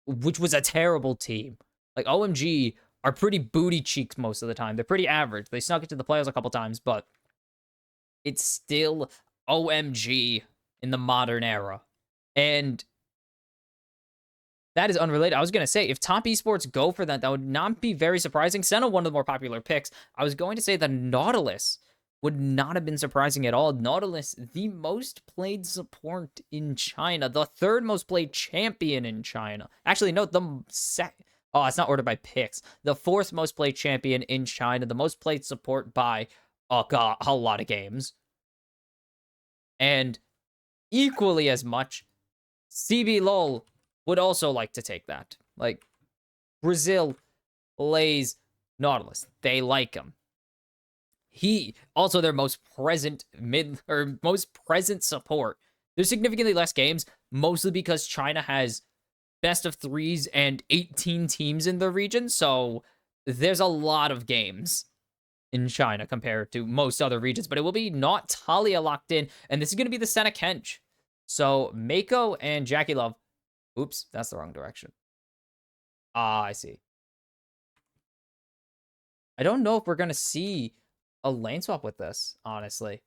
which was a terrible team. Like, OMG are pretty booty cheeks most of the time. They're pretty average. They snuck into the playoffs a couple times, but it's still OMG in the modern era. And that is unrelated. I was going to say, if Top Esports go for that, that would not be very surprising. Senna, one of the more popular picks. I was going to say the Nautilus would not have been surprising at all. Nautilus, the most played support in China, the third most played champion in China. Actually, no, Oh, it's not ordered by picks. The 4th most played champion in China, the most played support by a lot of games. And equally as much, CBLOL would also like to take that. Like, Brazil lays Nautilus. They like him. He also their most present support. There's significantly less games, mostly because China has best of 3s and 18 teams in the region, so there's a lot of games in China compared to most other regions, but it will be not Talia locked in, and this is going to be the Senna Kench. So Mako and Jackie Love. Oops, that's the wrong direction. Ah, I see. I don't know if we're going to see a lane swap with this, honestly.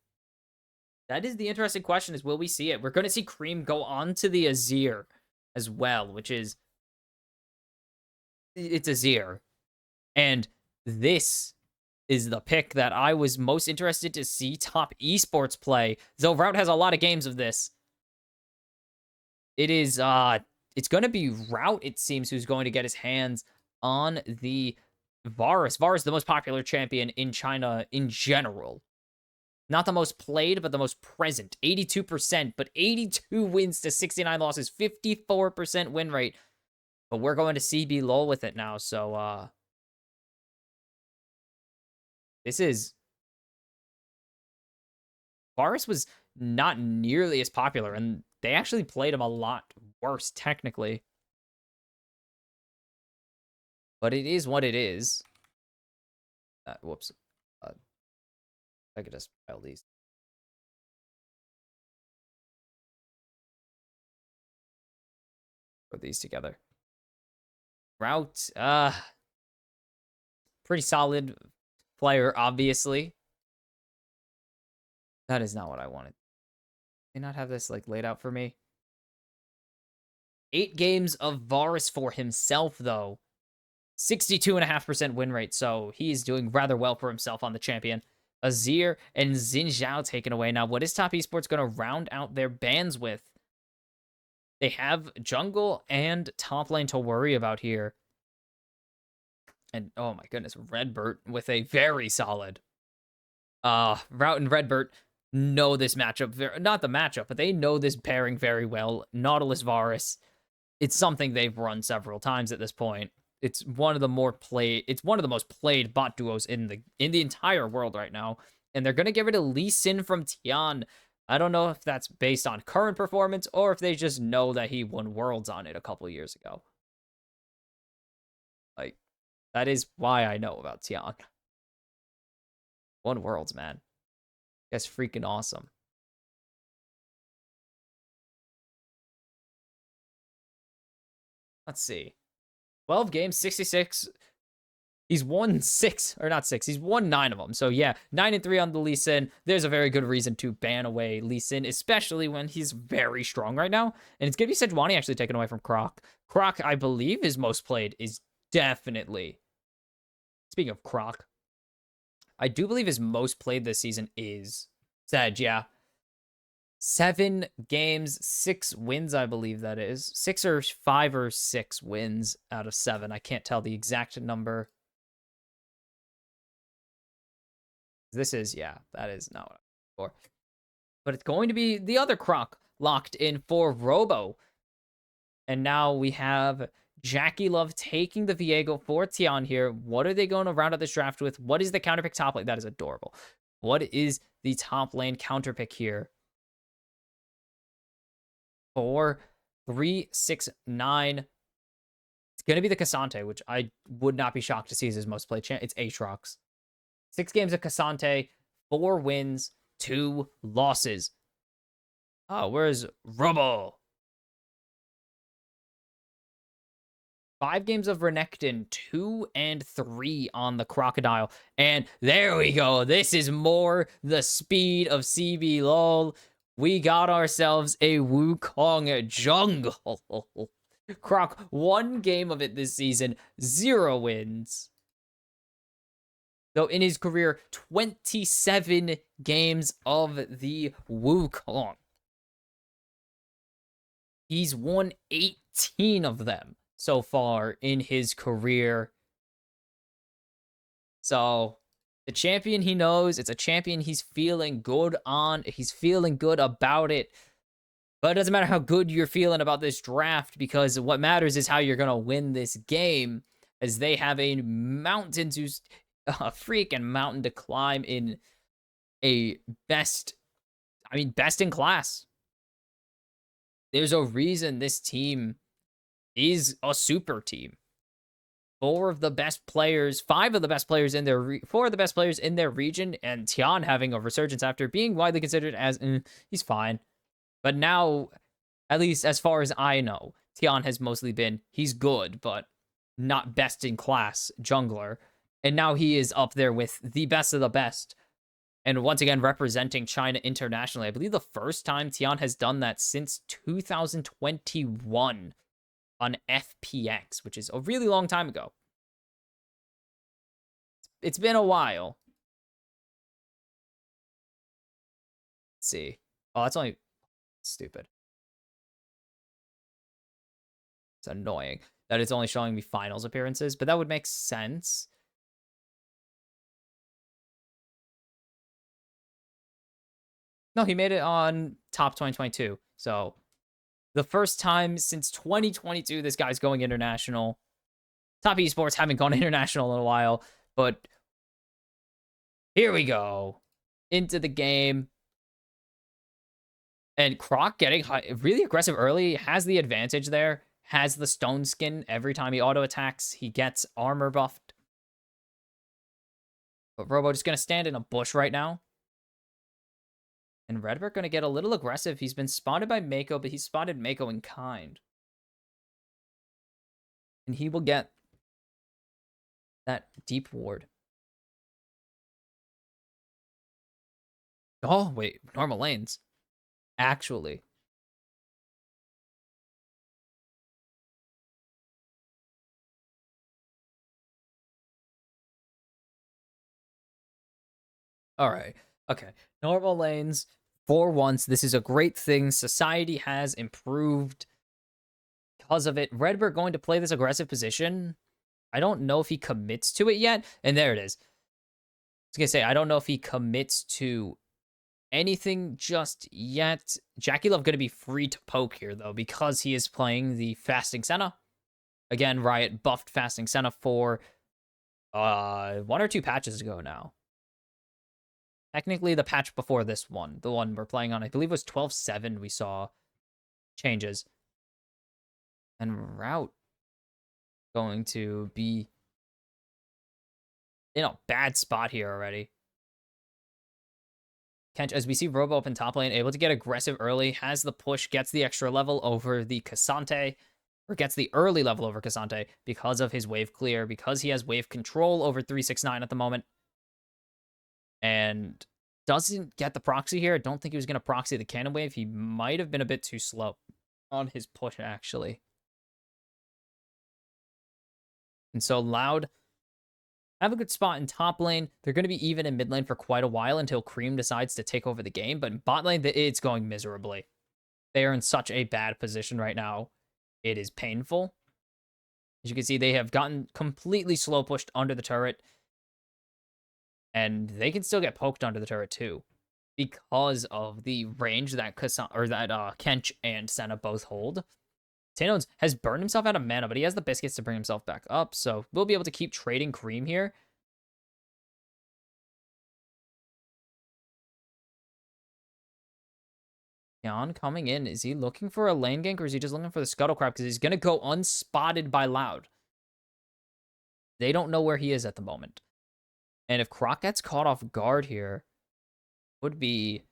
That is the interesting question, is will we see it? We're going to see Cream go on to the Azir as well, which is... It's Azir. And this is the pick that I was most interested to see Top Esports play. Though Route has a lot of games of this. It is, it's going to be Route, it seems, who's going to get his hands on the Varus. Varus, the most popular champion in China in general. Not the most played, but the most present. 82%, but 82 wins to 69 losses. 54% win rate. But we're going to CBLOL with it now, so, this is... Varus was not nearly as popular, and they actually played him a lot worse, technically. But it is what it is. Whoops. I could just file these. Put these together. Route, pretty solid player, obviously. That is not what I wanted. They not have this, like, laid out for me? 8 games of Varus for himself, though. 62.5% win rate, so he's doing rather well for himself on the champion. Azir and Xin Zhao taken away. Now, what is Top Esports going to round out their bans with? They have jungle and top lane to worry about here. And, oh my goodness, Redbert with a very solid... Route and Redbert know this matchup. Not the matchup, but they know this pairing very well. Nautilus Varus. It's something they've run several times at this point. It's one of the most played bot duos in the entire world right now. And they're gonna get rid of Lee Sin from Tian. I don't know if that's based on current performance or if they just know that he won Worlds on it a couple years ago. Like, that is why I know about Tian. Won Worlds, man. That's freaking awesome. Let's see. 12 games, 66. He's won 6, or not 6. He's won 9 of them. So yeah, 9-3 on the Lee Sin. There's a very good reason to ban away Lee Sin, especially when he's very strong right now. And it's going to be Sejuani actually taken away from Croc. Croc, I believe, his most played is definitely... Speaking of Croc, I do believe his most played this season is Sej, yeah. 7 games, 6 wins, I believe that is. 6 or 5 or 6 wins out of 7. I can't tell the exact number. This is, yeah, that is not what I'm looking for. But it's going to be the other Croc locked in for Robo. And now we have Jackie Love taking the Viego for Tian here. What are they going to round out this draft with? What is the counterpick top lane? That is adorable. What is the top lane counterpick here? 4, 3, 6, 9. It's going to be the Cassante, which I would not be shocked to see as his most played champ. It's Aatrox. 6 games of Cassante, 4 wins, 2 losses. Oh, where's Robo? 5 games of Renekton, 2 and 3 on the Crocodile. And there we go. This is more the speed of CBLOL. We got ourselves a Wukong jungle. Croc, 1 game of it this season, 0 wins. Though in his career, 27 games of the Wukong. He's won 18 of them. so far in his career. So the champion he knows, it's a champion he's feeling good on. He's feeling good about it. But it doesn't matter how good you're feeling about this draft, because what matters is how you're going to win this game, as they have a freaking mountain to climb in a best in class. There's a reason this team is a super team. Four of the best players in their region, and Tian having a resurgence after being widely considered as he's fine. But now, at least as far as I know, Tian has mostly been he's good, but not best in class jungler. And now he is up there with the best of the best. And once again, representing China internationally. I believe the first time Tian has done that since 2021 on FPX, which is a really long time ago. It's been a while. Let's see. Oh, that's only stupid. It's annoying that it's only showing me finals appearances, but that would make sense. No, he made it on top 2022. So the first time since 2022 this guy's going international. Top Esports haven't gone international in a while, but here we go. Into the game. And Croc getting really aggressive early, has the advantage there, has the stone skin every time he auto attacks. He gets armor buffed. But Robo just going to stand in a bush right now. And Redbird going to get a little aggressive. He's been spotted by Mako, but he spotted Mako in kind. And he will get that deep ward. Oh, wait. Normal lanes. Actually. All right. Okay. Normal lanes. For once, this is a great thing. Society has improved because of it. Redbird going to play this aggressive position. I don't know if he commits to it yet. And there it is. I was going to say, I don't know if he commits to anything just yet. Jackie Love going to be free to poke here, though, because he is playing the Fasting Senna. Again, Riot buffed Fasting Senna for 1 or 2 patches ago now. Technically, the patch before this one, the one we're playing on, I believe was 12.7, we saw changes. And Route going to be in a bad spot here already. Kench, as we see Robo up in top lane, able to get aggressive early, has the push, gets the extra level over the Cassante, or gets the early level over Cassante because of his wave clear, because he has wave control over 369 at the moment. And doesn't get the proxy here. I don't think he was going to proxy the cannon wave. He might have been a bit too slow on his push, actually. And so Loud have a good spot in top lane. They're going to be even in mid lane for quite a while until Cream decides to take over the game. But in bot lane, it's going miserably. They are in such a bad position right now. It is painful. As you can see, they have gotten completely slow pushed under the turret. And they can still get poked under the turret too, because of the range that Kench and Senna both hold. Tanones has burned himself out of mana, but he has the biscuits to bring himself back up, so we'll be able to keep trading Cream here. Jan coming in. Is he looking for a lane gank, or is he just looking for the scuttle crab? Because he's going to go unspotted by Loud. They don't know where he is at the moment. And if Croc gets caught off guard here, would be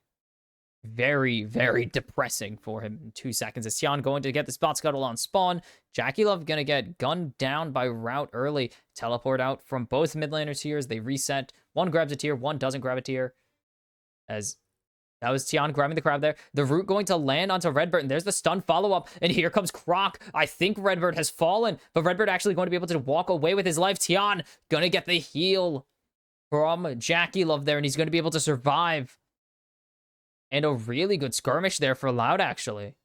very, very depressing for him in 2 seconds. Is Tian going to get the spot scuttle on spawn? Jackie Love going to get gunned down by Route early. Teleport out from both mid laners here as they reset. One grabs a tier, one doesn't grab a tier. As that was Tian grabbing the crab there. The root going to land onto Redbird, and there's the stun follow-up, and here comes Croc. I think Redbird has fallen, but Redbird actually going to be able to walk away with his life. Tian gonna get the heal from Jackie Love there, and he's going to be able to survive. And a really good skirmish there for Loud, actually.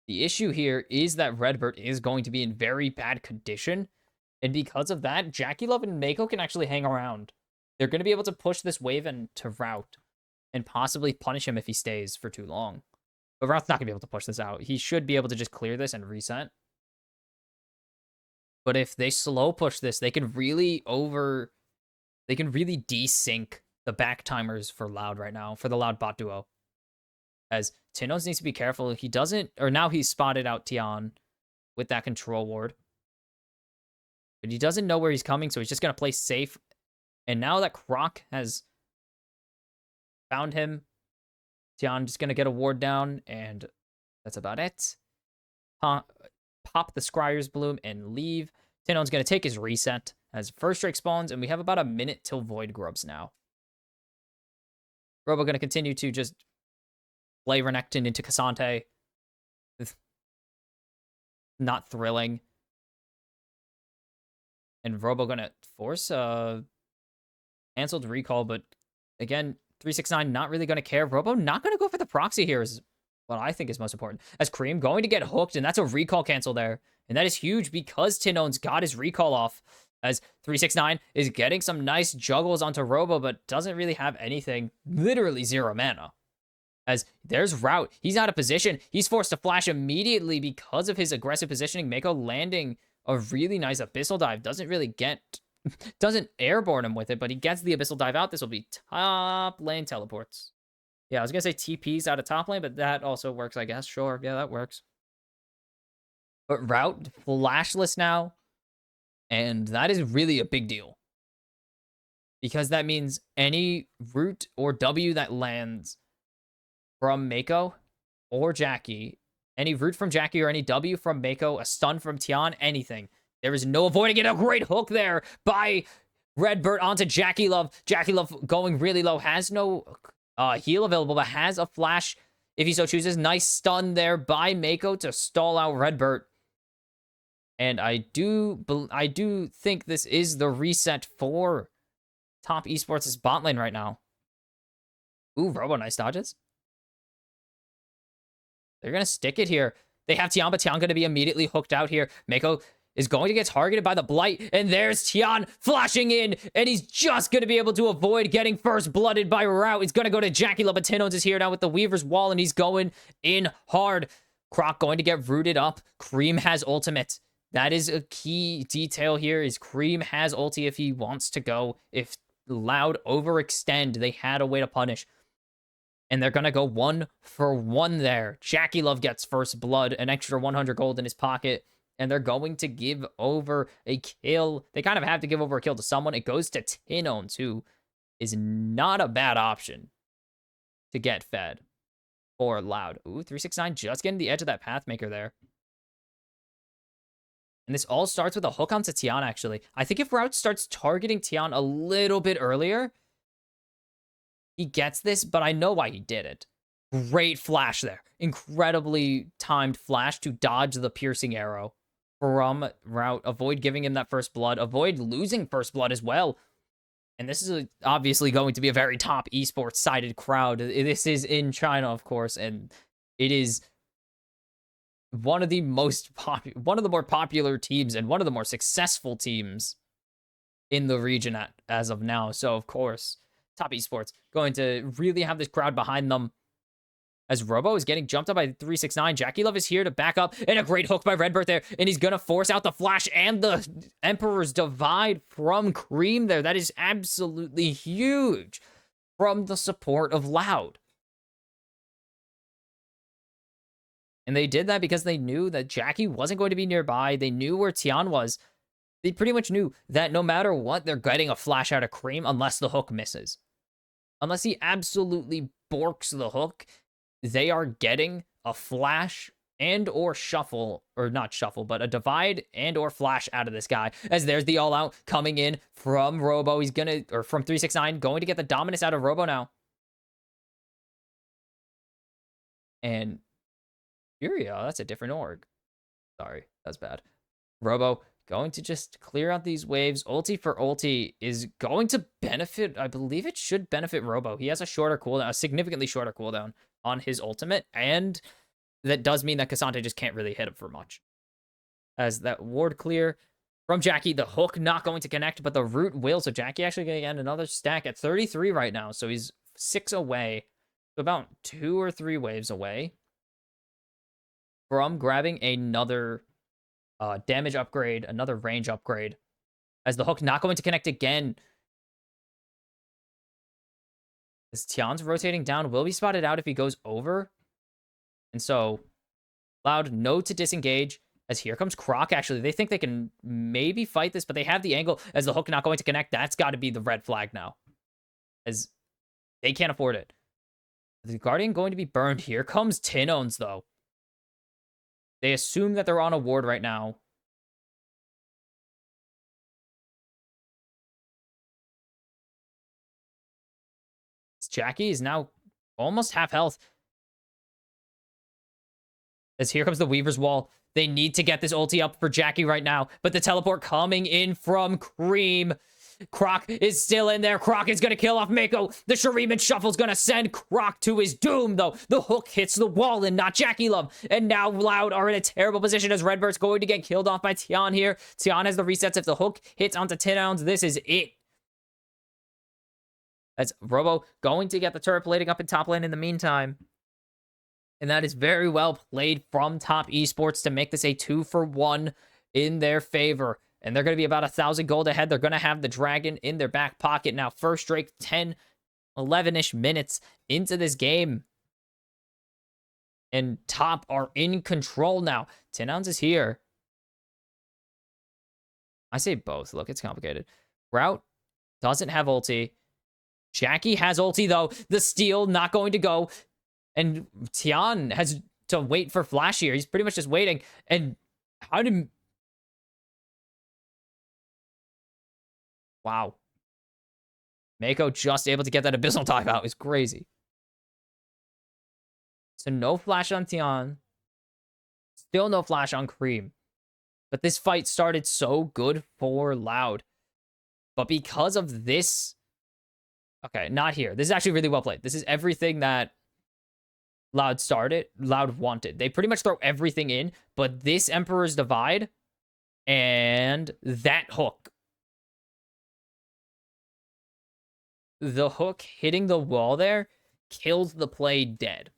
The issue here is that Redbird is going to be in very bad condition. And because of that, Jackie Love and Mako can actually hang around. They're going to be able to push this wave into Route and possibly punish him if he stays for too long. But Route's not going to be able to push this out. He should be able to just clear this and reset. But if they slow push this, they can really desync the back timers for Loud right now, for the Loud bot duo. As Tinos needs to be careful. He doesn't, or now he's spotted out Tian with that control ward. But he doesn't know where he's coming, so he's just going to play safe. And now that Croc has found him, Tian just going to get a ward down, and that's about it. Pop the Scryer's Bloom and leave. Tinon's going to take his reset as first strike spawns, and we have about a minute till Void grubs now. Robo going to continue to just play Renekton into Cassante. Not thrilling. And Robo going to force a canceled recall, but again, 369 not really going to care. Robo not going to go for the proxy here is what I think is most important. As Cream going to get hooked, and that's a recall cancel there. And that is huge because Tinon's got his recall off. As 369 is getting some nice juggles onto Robo, but doesn't really have anything. Literally 0 mana. As there's Route. He's out of position. He's forced to flash immediately because of his aggressive positioning. Mako landing a really nice Abyssal Dive. Doesn't really get... Doesn't airborne him with it, but he gets the Abyssal Dive out. This will be top lane teleports. Yeah, I was going to say TP's out of top lane, but that also works, I guess. Sure, yeah, that works. But Route flashless now, and that is really a big deal. Because that means any root or W that lands from Mako or Jackie, any root from Jackie or any W from Mako, a stun from Tian, anything. There is no avoiding it. A great hook there by Redbird onto Jackie Love. Jackie Love going really low. Has no heal available, but has a flash if he so chooses. Nice stun there by Mako to stall out Redbird. And I do think this is the reset for Top Esports' bot lane right now. Ooh, Robo, nice dodges. They're going to stick it here. They have Tian, but Tian going to be immediately hooked out here. Mako is going to get targeted by the Blight, and there's Tian flashing in, and he's just going to be able to avoid getting first blooded by Route. He's going to go to Jackie Love, but Tinons is here now with the Weaver's Wall, and he's going in hard. Croc going to get rooted up. Cream has ultimate. That is a key detail here, is Cream has ulti if he wants to go. If Loud overextend, they had a way to punish. And they're going to go 1 for 1 there. Jackie Love gets first blood, an extra 100 gold in his pocket. And they're going to give over a kill. They kind of have to give over a kill to someone. It goes to Tinons, who is not a bad option to get fed for Loud. Ooh, 369 just getting the edge of that Pathmaker there. And this all starts with a hook onto Tian, actually. I think if Route starts targeting Tian a little bit earlier, he gets this, but I know why he did it. Great flash there. Incredibly timed flash to dodge the piercing arrow from Route. Avoid giving him that first blood. Avoid losing first blood as well. And this is obviously going to be a very top esports-sided crowd. This is in China, of course, and it is one of the more popular teams and one of the more successful teams in the region as of now. So, of course, Top Esports going to really have this crowd behind them. As Robo is getting jumped up by 369, Jackie Love is here to back up, and a great hook by Redbird there, and he's going to force out the flash and the Emperor's Divide from Cream there. That is absolutely huge from the support of Loud. And they did that because they knew that Jackie wasn't going to be nearby. They knew where Tian was. They pretty much knew that no matter what, they're getting a flash out of Cream unless the hook misses. Unless he absolutely borks the hook, they are getting a flash and or shuffle, or not shuffle, but a divide and or flash out of this guy. As there's the all out coming in from Robo. He's gonna, or from 369, going to get the dominance out of Robo now. And Furia, that's a different org. Sorry, that's bad. Robo going to just clear out these waves. Ulti for ulti is going to benefit, I believe it should benefit Robo. He has a shorter cooldown, a significantly shorter cooldown on his ultimate, and that does mean that Cassante just can't really hit him for much. As that ward clear from Jackie, the hook not going to connect, but the root will. So Jackie actually going to get another stack at 33 right now. So he's 6 away, so about 2 or 3 waves away from grabbing another damage upgrade, another range upgrade. As the hook not going to connect again. As Tian's rotating down, will be spotted out if he goes over. And so, Loud, no to disengage. As here comes Croc, actually. They think they can maybe fight this, but they have the angle. As the hook not going to connect, that's got to be the red flag now. As they can't afford it. The Guardian going to be burned. Here comes Tinones, though. They assume that they're on a ward right now. Jackie is now almost half health. As here comes the Weaver's Wall. They need to get this ulti up for Jackie right now. But the teleport coming in from Cream. Croc is still in there. Croc is going to kill off Mako. The Shuriman Shuffle is going to send Croc to his doom, though. The hook hits the wall and not Jackie Love. And now Loud are in a terrible position as Redbird's going to get killed off by Tian here. Tian has the resets. If the hook hits onto 10 ounce, this is it. That's Robo going to get the turret plating up in top lane in the meantime. And that is very well played from Top Esports to make this a 2-for-1 in their favor. And they're going to be about 1,000 gold ahead. They're going to have the Dragon in their back pocket. Now, first Drake, 10, 11-ish minutes into this game. And Top are in control now. 10 ounce is here. I say both. Look, it's complicated. Route doesn't have ulti. Jackie has ulti, though. The steal not going to go. And Tian has to wait for Flash here. He's pretty much just waiting. And how did... Wow. Mako just able to get that Abyssal dive out. It's crazy. So no Flash on Tian. Still no Flash on Cream. But this fight started so good for Loud. But because of this... Okay, not here. This is actually really well played. This is everything that Loud wanted. They pretty much throw everything in, but this Emperor's Divide and that hook. The hook hitting the wall there kills the play dead.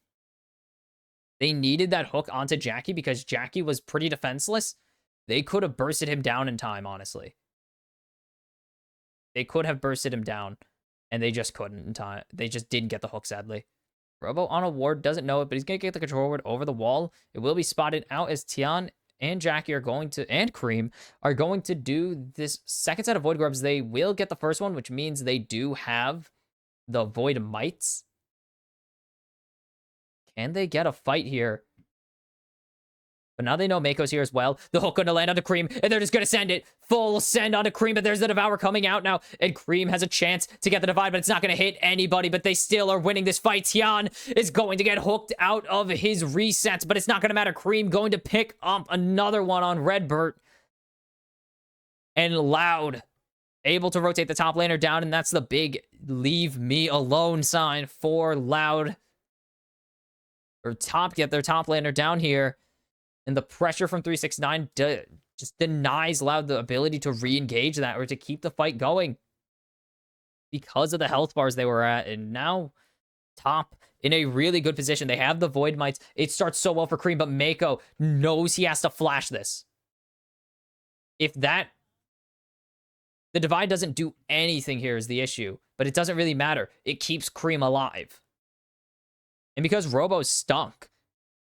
They needed that hook onto Jackie because Jackie was pretty defenseless. They could have bursted him down in time, honestly. They could have bursted him down. And they just couldn't in time. They just didn't get the hook, sadly. Robo on a ward, doesn't know it, but he's going to get the control ward over the wall. It will be spotted out as Tian and Jackie are going to, and Cream, are going to do this second set of Void Grubs. They will get the first one, which means they do have the Void Mites. Can they get a fight here? But now they know Mako's here as well. The hook going to land onto Cream, and they're just going to send it. Full send onto Cream, but there's the Devour coming out now. And Cream has a chance to get the Divide, but it's not going to hit anybody. But they still are winning this fight. Tian is going to get hooked out of his resets, but it's not going to matter. Cream going to pick up another one on Redbird. And Loud able to rotate the top laner down, and that's the big leave me alone sign for Loud. Or Top get their top laner down here. And the pressure from 369 just denies Loud the ability to re-engage that or to keep the fight going. Because of the health bars they were at. And now Top in a really good position. They have the Void Mites. It starts so well for Cream, but Mako knows he has to flash this. If that... The Divide doesn't do anything here is the issue. But it doesn't really matter. It keeps Cream alive. And because Robo stunk...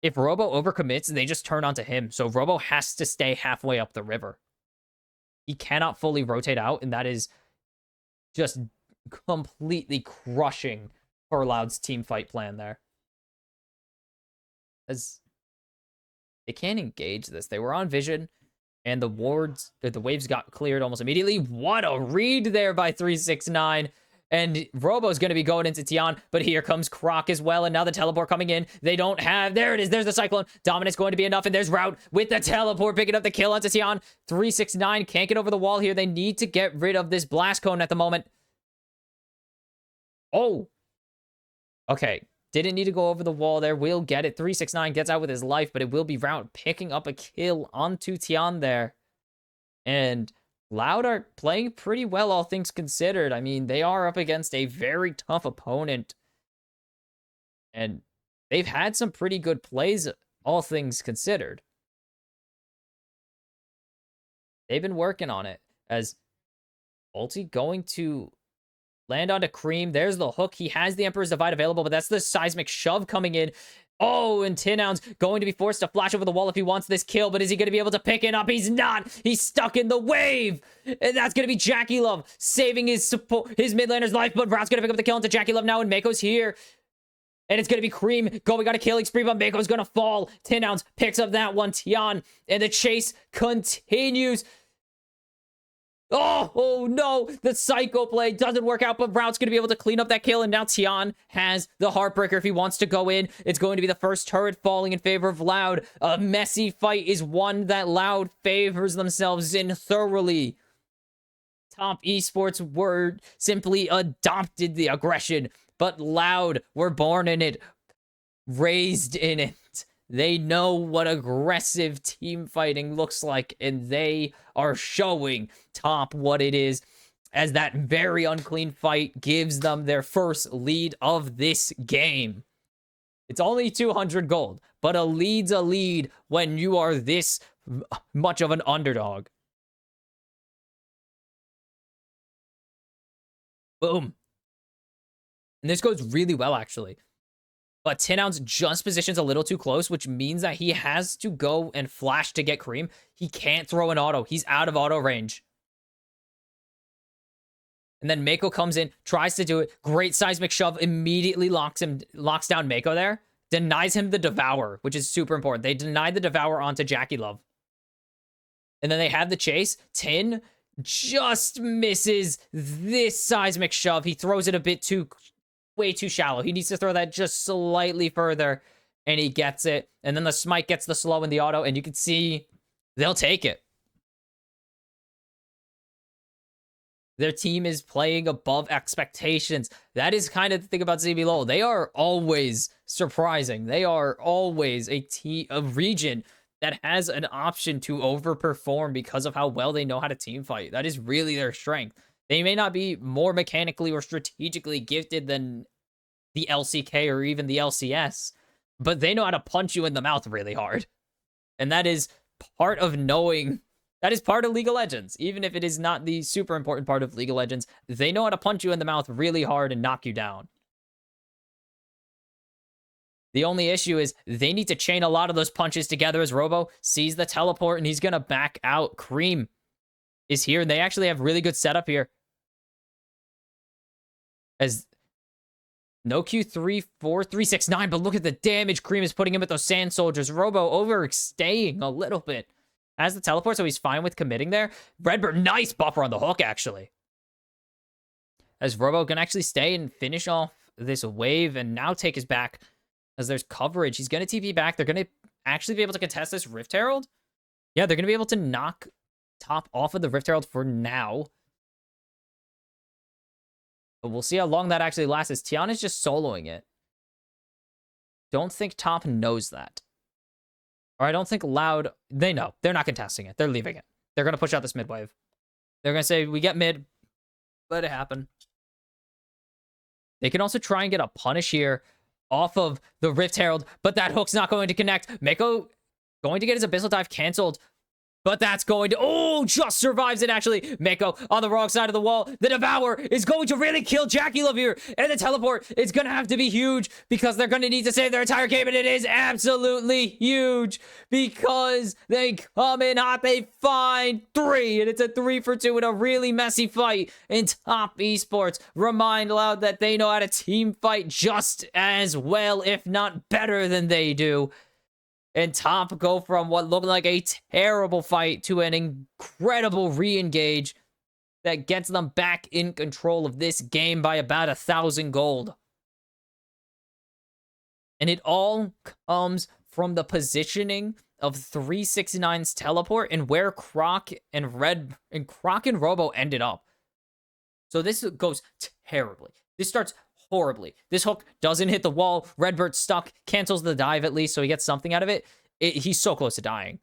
If Robo overcommits, they just turn onto him. So Robo has to stay halfway up the river. He cannot fully rotate out, and that is just completely crushing for Loud's team fight plan there. As they can't engage this. They were on Vision, and the waves got cleared almost immediately. What a read there by 369. And Robo's going to be going into Tian, but here comes Croc as well, and now the teleport coming in. They don't have... There it is. There's the Cyclone. Dominance going to be enough, and there's Route with the teleport, picking up the kill onto Tian. 369 can't get over the wall here. They need to get rid of this Blast Cone at the moment. Oh. Okay. Didn't need to go over the wall there. Will get it. 369 gets out with his life, but it will be Route picking up a kill onto Tian there. And Loud are playing pretty well, all things considered. I mean, they are up against a very tough opponent. And they've had some pretty good plays, all things considered. They've been working on it. As ulti going to land onto Cream. There's the hook. He has the Emperor's Divide available, but that's the seismic shove coming in. Oh, and Tinhound's going to be forced to flash over the wall if he wants this kill, but is he going to be able to pick it up? He's not. He's stuck in the wave. And that's going to be Jackie Love saving his support, his mid laner's life, but Brown's going to pick up the kill into Jackie Love now, and Mako's here. And it's going to be Cream going on a killing spree, but Mako's going to fall. Tinhound's picks up that one. Tian, and the chase continues. Oh no, the Psycho play doesn't work out, but Rout's going to be able to clean up that kill, and now Tian has the Heartbreaker if he wants to go in. It's going to be the first turret falling in favor of Loud. A messy fight is one that Loud favors themselves in thoroughly. Top Esports were simply adopted the aggression, but Loud were born in it, raised in it. They know what aggressive team fighting looks like, and they are showing Top what it is, as that very unclean fight gives them their first lead of this game. It's only 200 gold, but a lead's a lead when you are this much of an underdog. Boom. And this goes really well, actually. But Tinhound's just positions a little too close, which means that he has to go and flash to get Cream. He can't throw an auto. He's out of auto range. And then Mako comes in, tries to do it. Great seismic shove, immediately locks down Mako there. Denies him the Devour, which is super important. They deny the Devour onto Jackie Love. And then they have the chase. Tin just misses this seismic shove. He throws it a bit way too shallow. He needs to throw that just slightly further, and he gets it. And then the Smite gets the slow in the auto, and you can see they'll take it. Their team is playing above expectations. That is kind of the thing about ZBLOL. They are always surprising. They are always a region that has an option to overperform because of how well they know how to team fight. That is really their strength. They may not be more mechanically or strategically gifted than the LCK or even the LCS, but they know how to punch you in the mouth really hard. And that is part of knowing, that is part of League of Legends. Even if it is not the super important part of League of Legends, they know how to punch you in the mouth really hard and knock you down. The only issue is they need to chain a lot of those punches together as Robo sees the teleport and he's going to back out. Cream is here, and they actually have really good setup here. As no Q3, 4, 3, 6, 9, but look at the damage Cream is putting him with those Sand Soldiers. Robo overstaying a little bit. Has the teleport, so he's fine with committing there. Redbird, nice buffer on the hook, actually. As Robo can actually stay and finish off this wave and now take his back as there's coverage. He's going to TP back. They're going to actually be able to contest this Rift Herald. Yeah, they're going to be able to knock Top off of the Rift Herald for now. But we'll see how long that actually lasts, as Tian is just soloing it. Don't think Top knows that. Or I don't think Loud, they know. They're not contesting it. They're leaving it. They're going to push out this mid wave. They're going to say, we get mid. Let it happen. They can also try and get a punish here off of the Rift Herald, but that hook's not going to connect. Mako going to get his Abyssal Dive canceled. But that's going to... Oh, just survives it, actually. Mako on the wrong side of the wall. The Devour is going to really kill Jackie Love here. And the teleport is going to have to be huge because they're going to need to save their entire game. And it is absolutely huge because they come in hot. They find 3. And it's a 3 for 2 in a really messy fight. And Top Esports remind Loud that they know how to team fight just as well, if not better than they do. And Top go from what looked like a terrible fight to an incredible re-engage that gets them back in control of this game by about 1,000 gold. And it all comes from the positioning of 369's teleport and where Croc and Robo ended up. So this goes terribly. This starts horribly. This hook doesn't hit the wall. Redbird's stuck, cancels the dive at least, so he gets something out of it. He's so close to dying.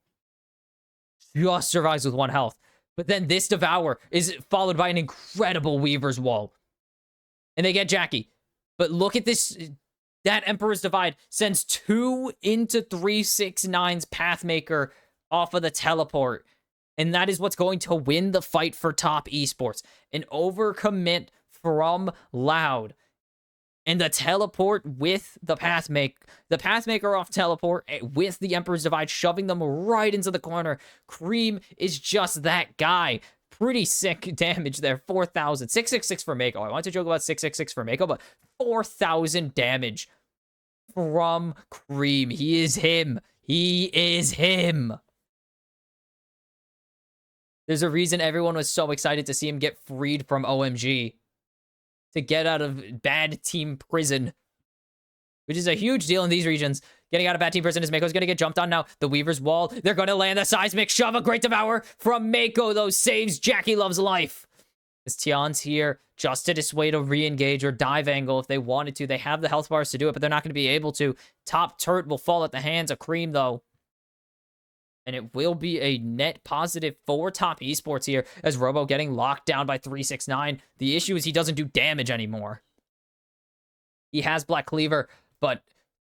Just survives with 1 health. But then this Devour is followed by an incredible Weaver's Wall. And they get Jackie. But look at this. That Emperor's Divide sends 2 into 369's Pathmaker off of the teleport. And that is what's going to win the fight for top esports. An overcommit from Loud. And the teleport with the Pathmaker off teleport with the Emperor's Divide, shoving them right into the corner. Cream is just that guy. Pretty sick damage there. 4,000. 666 for Mako. I want to joke about 666 for Mako, but 4,000 damage from Cream. He is him. He is him. There's a reason everyone was so excited to see him get freed from OMG. To get out of bad team prison. Which is a huge deal in these regions. Getting out of bad team prison as Mako's going to get jumped on now. The Weaver's Wall. They're going to land the seismic shove. A great Devour from Mako, though, saves Jackie Love's life. As Tian's here just to dissuade a re-engage or dive angle if they wanted to. They have the health bars to do it, but they're not going to be able to. Top turret will fall at the hands of Cream, though. And it will be a net positive for top esports here as Robo getting locked down by 369. The issue is he doesn't do damage anymore. He has Black Cleaver, but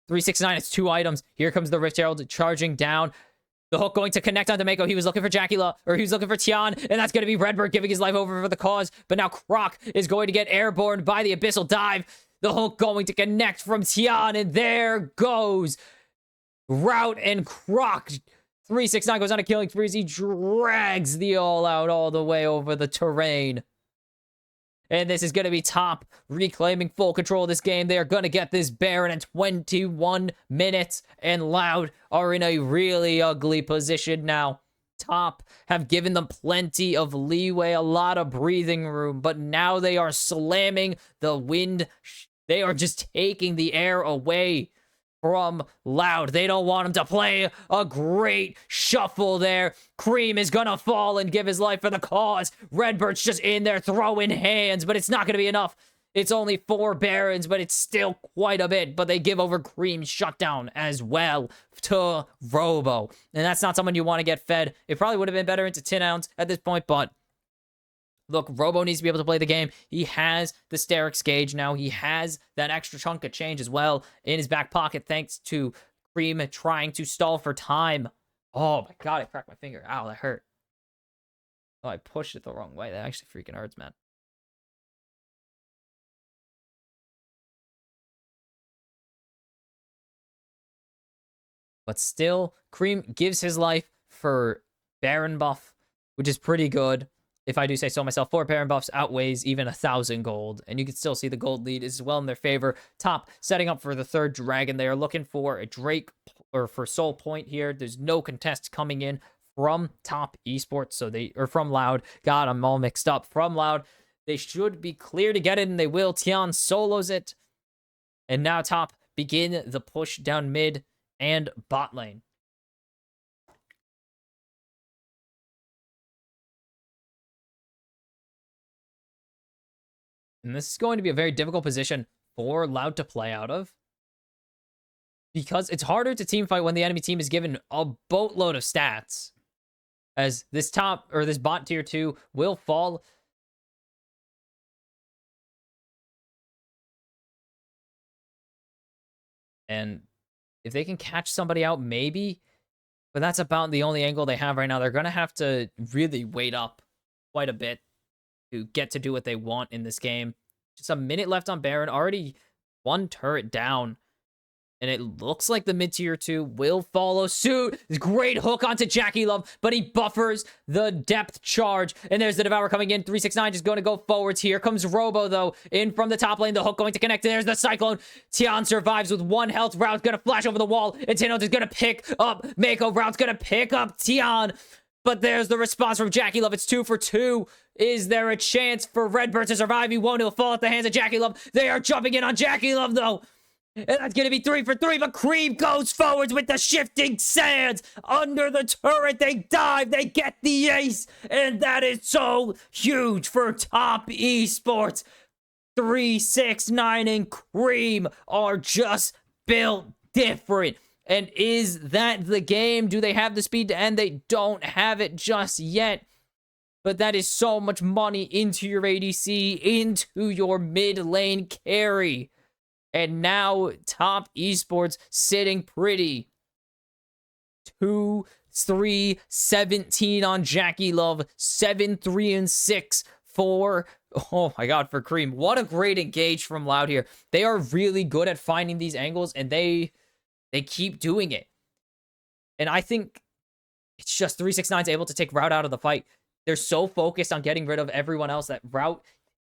369 has 2 items. Here comes the Rift Herald charging down. The hook going to connect onto Mako. He was looking for Jackila, or he was looking for Tian, and that's going to be Redbird giving his life over for the cause. But now Croc is going to get airborne by the Abyssal Dive. The hook going to connect from Tian, and there goes Route and Croc. 369 goes on a killing spree as he drags the all-out all the way over the terrain. And this is going to be top reclaiming full control of this game. They are going to get this Baron in 21 minutes. And Loud are in a really ugly position now. Top have given them plenty of leeway, a lot of breathing room. But now they are slamming the wind. They are just taking the air away from Loud. They don't want him to play a great shuffle there. Cream is gonna fall and give his life for the cause. Redbird's just in there throwing hands, but it's not gonna be enough. It's only 4 Barons, but it's still quite a bit. But they give over Cream's shutdown as well to Robo. And that's not someone you want to get fed. It probably would have been better into 10 ounce at this point, but look, Robo needs to be able to play the game. He has the Sterix gauge now. He has that extra chunk of change as well in his back pocket, thanks to Cream trying to stall for time. Oh my god, I cracked my finger. Ow, that hurt. Oh, I pushed it the wrong way. That actually freaking hurts, man. But still, Cream gives his life for Baron buff, which is pretty good. If I do say so myself, 4 Baron buffs outweighs even 1,000 gold. And you can still see the gold lead is well in their favor. Top setting up for the 3rd dragon. They are looking for a Drake or for Soul Point here. There's no contest coming in from top esports. So from Loud. God, I'm all mixed up. From Loud. They should be clear to get it, and they will. Tian solos it. And now top begin the push down mid and bot lane. And this is going to be a very difficult position for Loud to play out of. Because it's harder to team fight when the enemy team is given a boatload of stats. As this this bot tier 2 will fall. And if they can catch somebody out, maybe. But that's about the only angle they have right now. They're going to have to really wait up quite a bit to get to do what they want in this game. Just a minute left on Baron. Already 1 turret down. And it looks like the mid-tier 2 will follow suit. Great hook onto Jackie Love, but he buffers the depth charge. And there's the Devour coming in. 369 just going to go forwards. Here comes Robo, though, in from the top lane. The hook going to connect. There's the Cyclone. Tian survives with 1 health. Rout's going to flash over the wall. And Tino is going to pick up Mako. Rout's going to pick up Tian. But there's the response from Jackie Love. It's 2 for 2. Is there a chance for Redbird to survive? He won't. He'll fall at the hands of Jackie Love. They are jumping in on Jackie Love, though. And that's going to be 3 for 3, but Cream goes forwards with the shifting sands. Under the turret, they dive, they get the ace. And that is so huge for top esports. 369 and Cream are just built different. And is that the game? Do they have the speed to end? They don't have it just yet. But that is so much money into your ADC, into your mid lane carry. And now Top Esports sitting pretty. 2-3-17 on Jackie Love. 7-3-6 for... Oh my god, for Cream. What a great engage from Loud here. They are really good at finding these angles, and they keep doing it. And I think it's just 369's able to take Route out of the fight. They're so focused on getting rid of everyone else that Route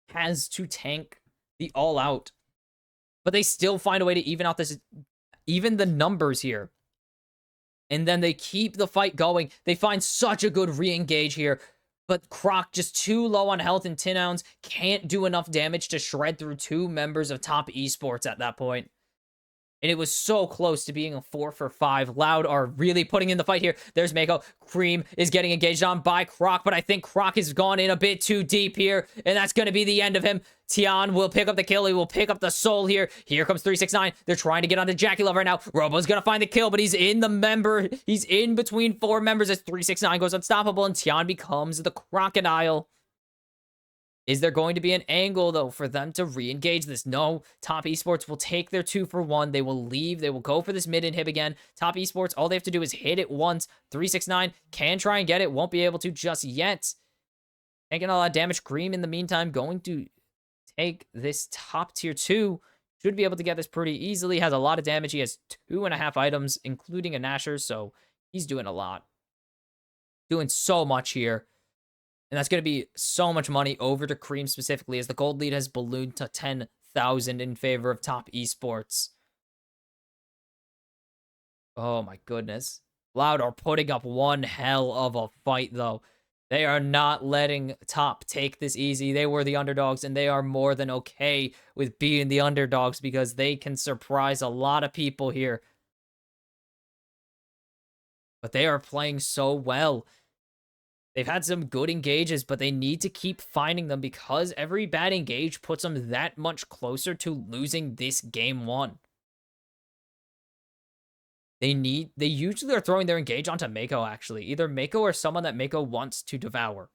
has to tank the all-out. But they still find a way to even the numbers here. And then they keep the fight going. They find such a good re-engage here. But Croc just too low on health, and Tin Ounds can't do enough damage to shred through two members of Top Esports at that point. And it was so close to being a 4-for-5. Loud are really putting in the fight here. There's Mako. Cream is getting engaged on by Croc, but I think Croc has gone in a bit too deep here, and that's going to be the end of him. Tian will pick up the kill. He will pick up the soul here. Here comes 369. They're trying to get onto Jackie Love right now. Robo's going to find the kill, but he's in the member. He's in between four members as 369 goes unstoppable, and Tian becomes the crocodile. Is there going to be an angle, though, for them to re-engage this? No. Top Esports will take their 2-for-1. They will leave. They will go for this mid-inhib again. Top Esports, all they have to do is hit it once. 369 can try and get it. Won't be able to just yet. Taking a lot of damage. Cream, in the meantime, going to take this top tier 2. Should be able to get this pretty easily. Has a lot of damage. He has 2.5 items, including a Nasher, so he's doing a lot. Doing so much here. And that's going to be so much money over to Cream specifically, as the gold lead has ballooned to 10,000 in favor of Top Esports. Oh my goodness. Loud are putting up one hell of a fight, though. They are not letting Top take this easy. They were the underdogs, and they are more than okay with being the underdogs because they can surprise a lot of people here. But they are playing so well. They've had some good engages, but they need to keep finding them because every bad engage puts them that much closer to losing this game 1. They usually are throwing their engage onto Mako, actually. Either Mako or someone that Mako wants to devour,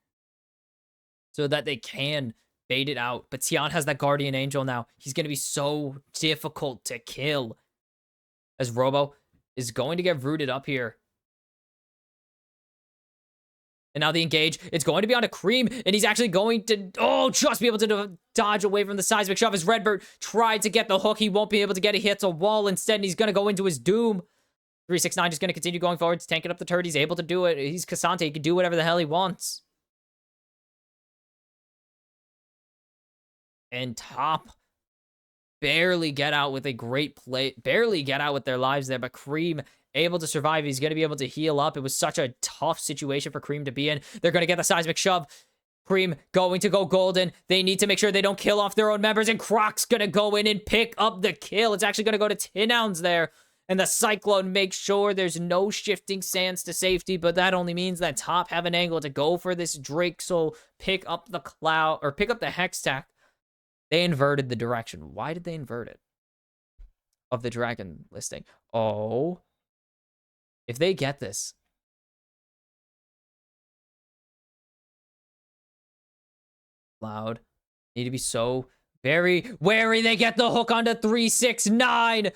so that they can bait it out. But Tian has that Guardian Angel now. He's going to be so difficult to kill, as Robo is going to get rooted up here. And now the engage, it's going to be on a Cream, and he's actually going to, just be able to dodge away from the seismic shove as Redbird tried to get the hook. He won't be able to get it. He hits a wall instead, and he's going to go into his doom. 369 just going to continue going forward, tanking up the turret. He's able to do it. He's Cassante. He can do whatever the hell he wants. And Top barely get out with a great play. Barely get out with their lives there, but Cream able to survive. He's going to be able to heal up. It was such a tough situation for Cream to be in. They're going to get the seismic shove. Cream going to go golden. They need to make sure they don't kill off their own members, and Croc's going to go in and pick up the kill. It's actually going to go to Tin Ounds there. And the Cyclone makes sure there's no shifting sands to safety, but that only means that Top have an angle to go for this Drake Soul, pick up the cloud, or pick up the Hextech. They inverted the direction. Why did they invert it? Of the dragon listing. Oh. If they get this, Loud need to be so very wary. They get the hook onto 369.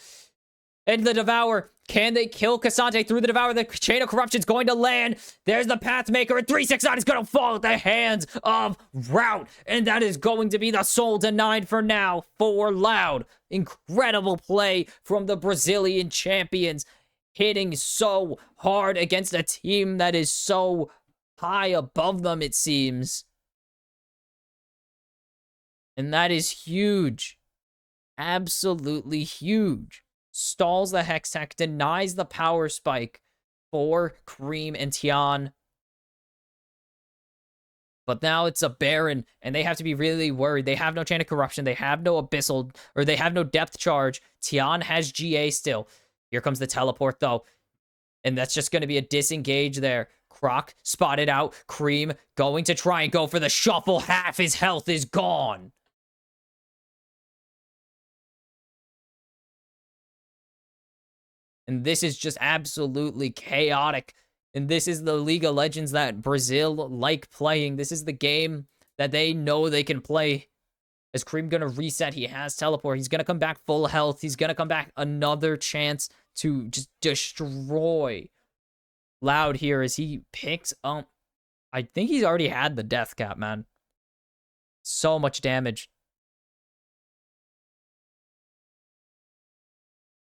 And the Devour. Can they kill Cassante through the Devour? The Chain of Corruption is going to land. There's the Pathmaker, and 369 is going to fall at the hands of Route. And that is going to be the soul denied for now for Loud. Incredible play from the Brazilian champions. Hitting so hard against a team that is so high above them, it seems. And that is huge. Absolutely huge. Stalls the Hextech, denies the power spike for Cream and Tian. But now it's a Baron, and they have to be really worried. They have no Chain of Corruption. They have no Abyssal, or they have no Depth Charge. Tian has GA still. Here comes the teleport, though. And that's just going to be a disengage there. Croc spotted out. Cream going to try and go for the shuffle. Half his health is gone. And this is just absolutely chaotic. And this is the League of Legends that Brazil like playing. This is the game that they know they can play. Is Cream going to reset? He has teleport. He's going to come back full health. He's going to come back another chance to just destroy Loud here as he picks up. I think he's already had the death cap, man. So much damage.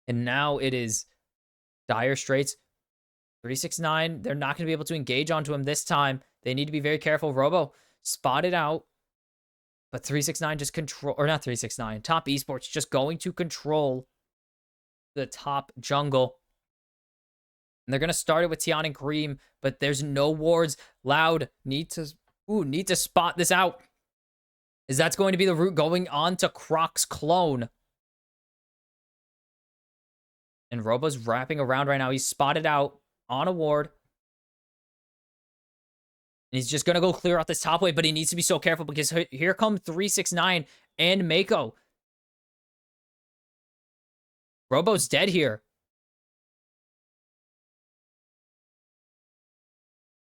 And now it is dire straits. 369, they're not going to be able to engage onto him this time. They need to be very careful. Robo spotted out. But 369 just control, or not 369, Top Esports just going to control the top jungle. And they're going to start it with Tian and Cream, but there's no wards. Loud need to spot this out. Is that's going to be the route going on to Croc's clone? And Robo's wrapping around right now. He's spotted out on a ward. And he's just going to go clear out this top wave, but he needs to be so careful because here come 369 and Mako. Robo's dead here.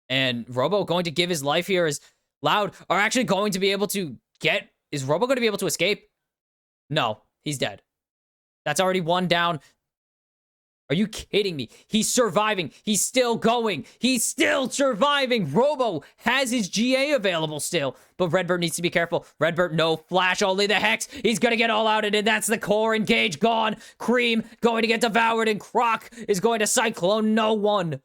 And Robo going to give his life here as Loud are actually going to be able to get... Is Robo going to be able to escape? No, he's dead. That's already one down. Are you kidding me? He's surviving. He's still going. He's still surviving. Robo has his GA available still. But Redbird needs to be careful. Redbird, no flash, only the Hex. He's going to get all out, and that's the core. Engage gone. Cream going to get devoured, and Croc is going to Cyclone no one.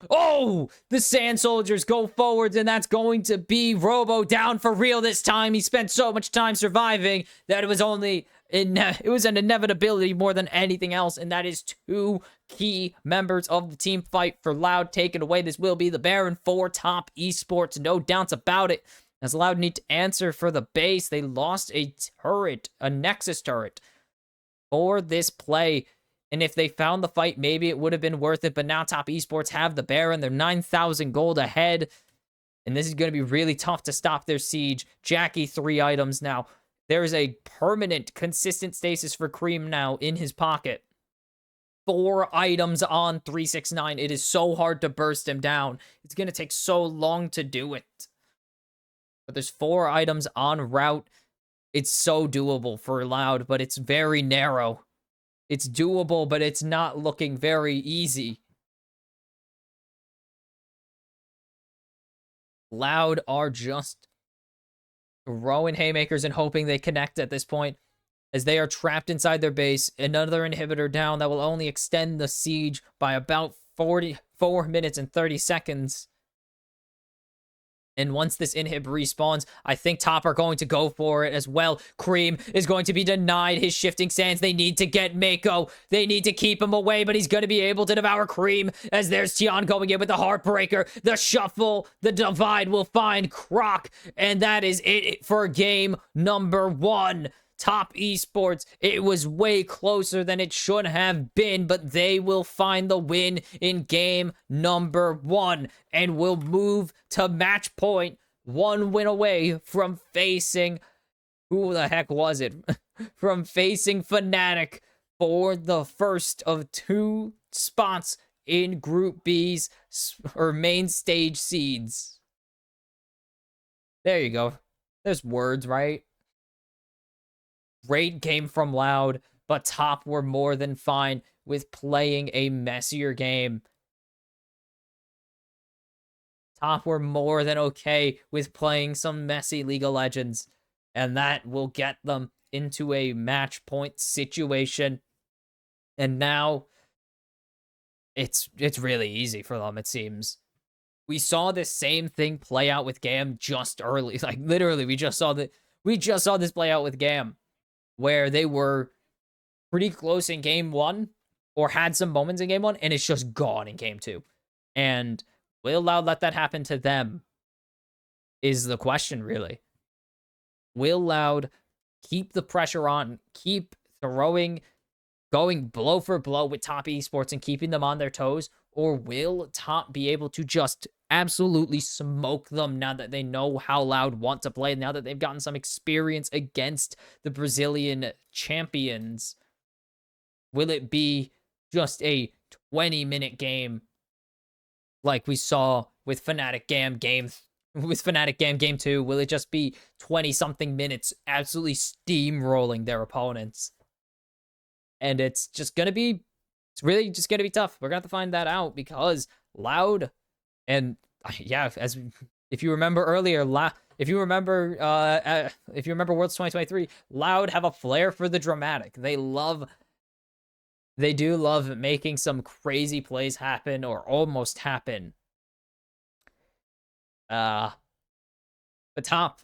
Oh, the Sand Soldiers go forwards, and that's going to be Robo down for real this time. He spent so much time surviving that it was only... It was an inevitability more than anything else, and that is two key members of the team fight for Loud taken away. This will be the Baron for Top Esports, no doubts about it. As Loud need to answer for the base, they lost a turret, a Nexus turret, for this play. And if they found the fight, maybe it would have been worth it, but now Top Esports have the Baron. They're 9,000 gold ahead, and this is going to be really tough to stop their siege. Jackie, 3 items now. There is a permanent, consistent stasis for Cream now in his pocket. 4 items on 369. It is so hard to burst him down. It's going to take so long to do it. But there's 4 items on route. It's so doable for Loud, but it's very narrow. It's doable, but it's not looking very easy. Loud are just throwing haymakers and hoping they connect at this point, as they are trapped inside their base. Another inhibitor down that will only extend the siege by about 44 minutes and 30 seconds. And once this inhib respawns, I think Top are going to go for it as well. Cream is going to be denied his shifting sands. They need to get Mako. They need to keep him away, but he's going to be able to devour Cream, as there's Tian going in with the Heartbreaker. The shuffle, the divide will find Croc, and that is it for game number 1. Top Esports, it was way closer than it should have been, but they will find the win in game number 1 and will move to match point, 1 win away from facing, who the heck was it? From facing Fnatic for the first of 2 spots in Group B's or main stage seeds. There you go. There's words, right? Great game from Loud, but Top were more than fine with playing a messier game. Top were more than okay with playing some messy League of Legends, and that will get them into a match point situation. And now it's really easy for them, it seems. We saw this same thing play out with GAM just early. Like, literally, we just saw this play out with GAM, where they were pretty close in game 1, or had some moments in game 1, and it's just gone in game 2. And will Loud let that happen to them is the question, really. Will Loud keep the pressure on, keep throwing, going blow for blow with Top Esports and keeping them on their toes, or will Top be able to just absolutely smoke them now that they know how Loud want to play, now that they've gotten some experience against the Brazilian champions? Will it be just a 20-minute game like we saw with Fnatic GAM Game 2? Will it just be 20-something minutes absolutely steamrolling their opponents? And it's really just gonna be tough. We're gonna have to find that out, because Loud, and yeah, if you remember earlier, if you remember Worlds 2023, Loud have a flair for the dramatic. They do love making some crazy plays happen, or almost happen. But top,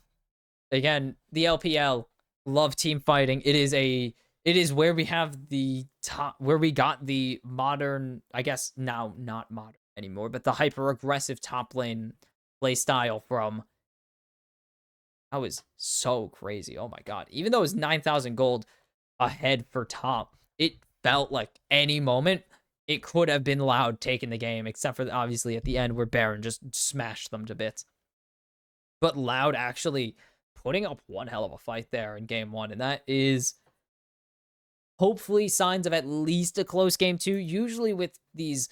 again, the LPL, love team fighting. It is where we have the top, where we got the modern, I guess now not modern anymore, but the hyper aggressive top lane play style from. That was so crazy. Oh my god. Even though it was 9,000 gold ahead for top, it felt like any moment it could have been Loud taking the game, except for obviously at the end where Baron just smashed them to bits. But Loud actually putting up one hell of a fight there in game 1, and that is hopefully signs of at least a close game 2. Usually with these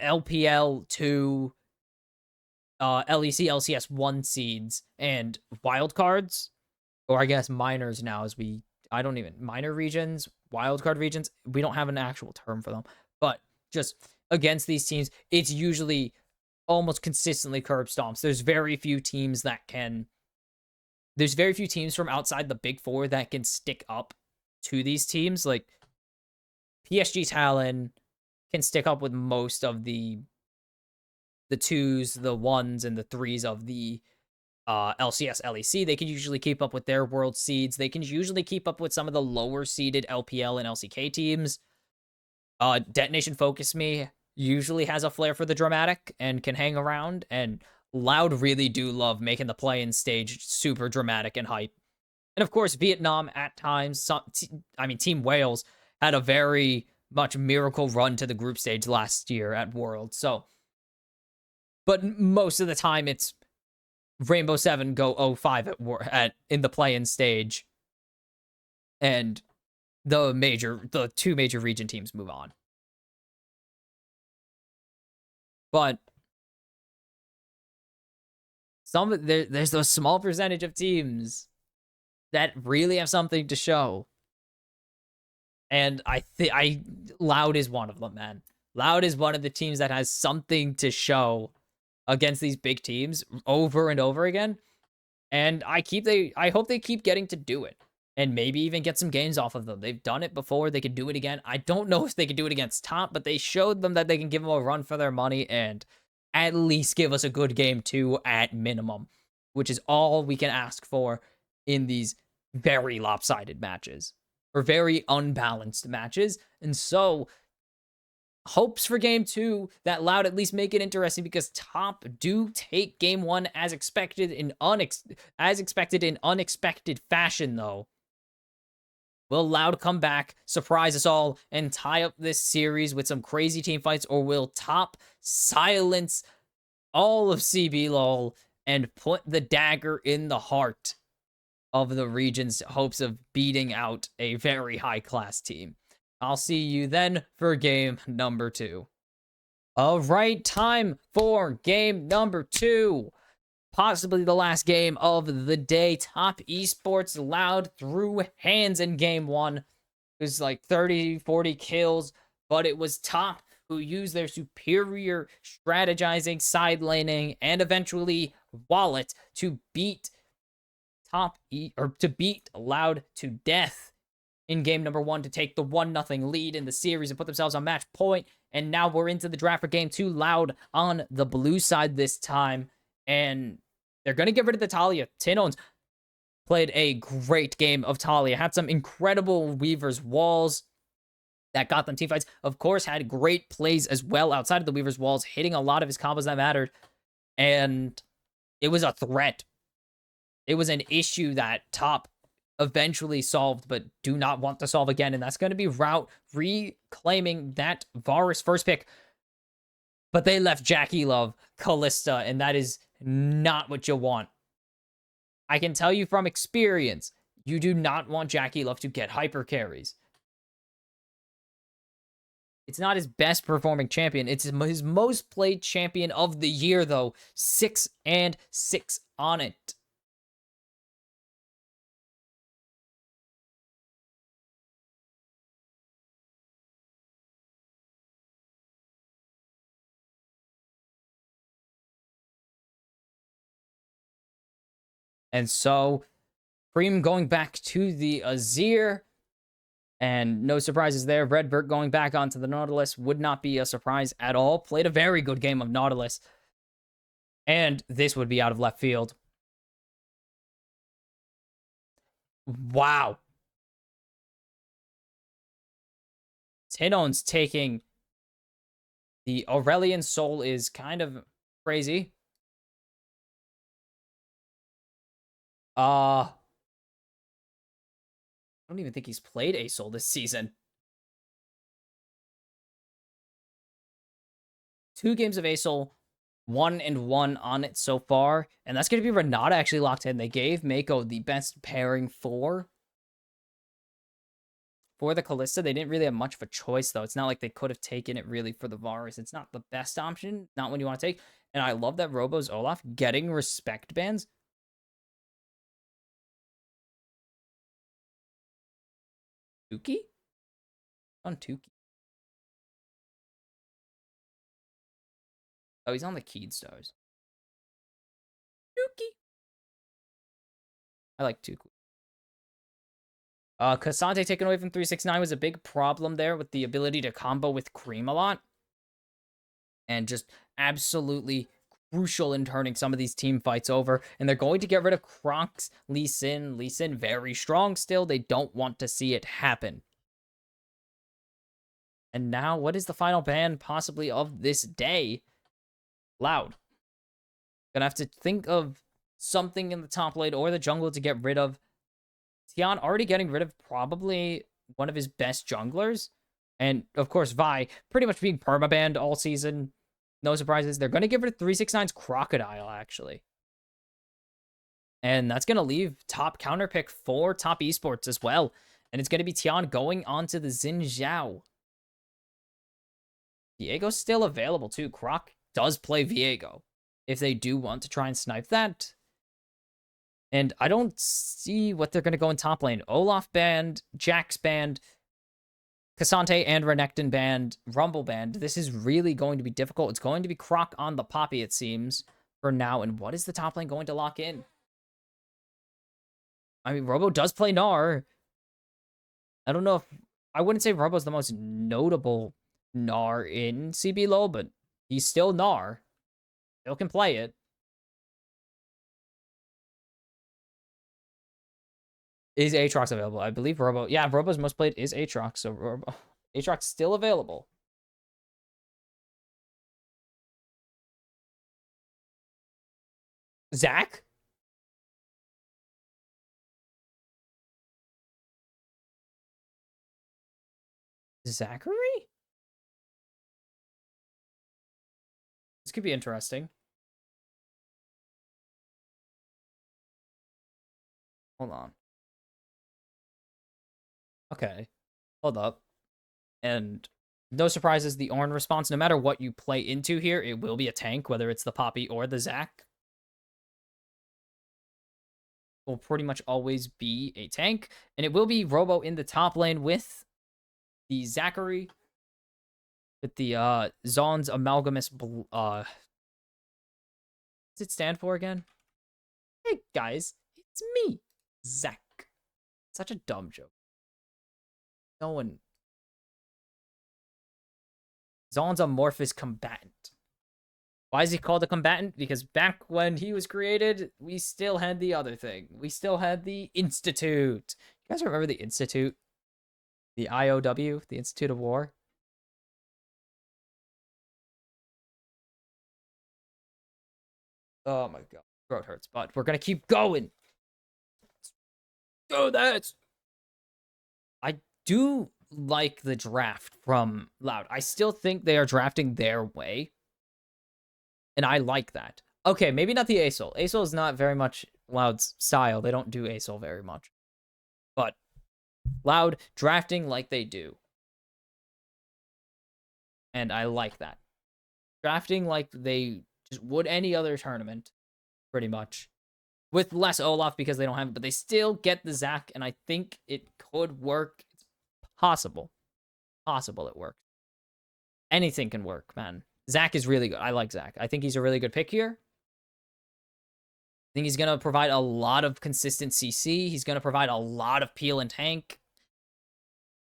LPL 2, LEC, LCS 1 seeds and wildcards, or I guess minors now, minor regions, wildcard regions, we don't have an actual term for them, but just against these teams, it's usually almost consistently curb stomps. There's very few teams from outside the big four that can stick up to these teams. Like PSG Talon can stick up with most of the 2s, the 1s, and the 3s of the LCS, LEC. They can usually keep up with their world seeds. They can usually keep up with some of the lower seeded LPL and LCK teams. Detonation Focus Me usually has a flair for the dramatic and can hang around, and Loud really do love making the play-in stage super dramatic and hype. And of course, Vietnam at times, Team Wales had a very much miracle run to the group stage last year at Worlds. So, but most of the time it's Rainbow Seven go 0-5 in the play-in stage, and the 2 major region teams move on. But there's those small percentage of teams that really have something to show, and Loud is one of them, man. Loud is one of the teams that has something to show against these big teams over and over again, and I hope they keep getting to do it, and maybe even get some games off of them. They've done it before. They could do it again. I don't know if they could do it against top, but they showed them that they can give them a run for their money and at least give us a good game 2 at minimum, which is all we can ask for in these very lopsided matches, or very unbalanced matches. And so hopes for game 2 that Loud at least make it interesting, because top do take game 1 as expected in unexpected fashion, though. Will Loud come back, surprise us all, and tie up this series with some crazy team fights, or will top silence all of CBLOL and put the dagger in the heart of the region's hopes of beating out a very high-class team? I'll see you then for game number 2. All right, time for game number 2. Possibly the last game of the day. Top Esports Loud threw hands in game 1. It was like 30, 40 kills, but it was top who used their superior strategizing, side laning, and eventually wallet to beat Loud to death in game number 1 to take the 1-0 lead in the series and put themselves on match point. And now we're into the draft for game 2. Loud on the blue side this time, and they're going to get rid of the Talia. Tinones played a great game of Talia. Had some incredible Weaver's walls that got them team fights. Of course, had great plays as well outside of the Weaver's walls, hitting a lot of his combos that mattered. And it was a threat. It was an issue that top eventually solved, but do not want to solve again. And that's going to be Route reclaiming that Varus first pick. But they left Jackie Love, Callista, and that is not what you want. I can tell you from experience, you do not want Jackie Love to get hyper carries. It's not his best performing champion. It's his most played champion of the year, though. 6-6 on it. And so, Preem going back to the Azir. And no surprises there. Redbird going back onto the Nautilus would not be a surprise at all. Played a very good game of Nautilus. And this would be out of left field. Wow. Tinon's taking the Aurelion Soul is kind of crazy. I don't even think he's played a Soul this season. 2 games of Soul, 1-1 on it so far. And that's going to be Renata actually locked in. They gave Mako the best pairing for the Kalista. They didn't really have much of a choice, though. It's not like they could have taken it really for the Varus. It's not the best option, not when you want to take. And I love that Robo's Olaf getting respect bans. Tuki? On Tuki. Oh, he's on the Keyed Stars. Tuki. I like Tuki. Cassante taken away from 369 was a big problem there with the ability to combo with Cream a lot. And just absolutely crucial in turning some of these team fights over. And they're going to get rid of Crocs, Lee Sin. Lee Sin very strong still. They don't want to see it happen. And now, what is the final ban possibly of this day? Loud. Gonna have to think of something in the top lane or the jungle to get rid of. Tian already getting rid of probably one of his best junglers. And, of course, Vi pretty much being permabanned all season. No surprises. They're going to get rid of 369's Crocodile, actually. And that's going to leave top counter pick for Top Esports as well. And it's going to be Tian going on to the Xin Zhao. Viego's still available, too. Croc does play Viego if they do want to try and snipe that. And I don't see what they're going to go in top lane. Olaf banned, Jax banned, Cassante and Renekton banned, Rumble banned. This is really going to be difficult. It's going to be Croc on the Poppy, it seems, for now. And what is the top lane going to lock in? I mean, Robo does play Gnar. I don't know if... I wouldn't say Robo's the most notable Gnar in CBLOL, but he's still Gnar. Still can play it. Is Aatrox available? I believe Robo... Yeah, Robo's most played is Aatrox, so Robo... Aatrox still available. Zach? Zachary? This could be interesting. Hold on. Okay. Hold up. And no surprises, the Ornn response, no matter what you play into here, it will be a tank, whether it's the Poppy or the Zac. Will pretty much always be a tank. And it will be Robo in the top lane with the Zachary. With the Zon's Amalgamous... what's it stand for again? Hey, guys. It's me, Zac. Such a dumb joke. No one... Zon's Amorphous Combatant. Why is he called a combatant? Because back when he was created, we still had the other thing. We still had the Institute. You guys remember the Institute? The IOW, the Institute of War? Oh my god. Throat hurts, but we're gonna keep going. Do that! I do like the draft from Loud. I still think they are drafting their way. And I like that. Okay, maybe not the ASOL. ASOL is not very much Loud's style. They don't do ASOL very much. But Loud drafting like they do. And I like that. Drafting like they just would any other tournament, pretty much. With less Olaf because they don't have it, but they still get the Zac, and I think it could work. It's possible. Possible it works. Anything can work, man. Zac is really good. I like Zac. I think he's a really good pick here. I think he's going to provide a lot of consistent CC. He's going to provide a lot of peel and tank.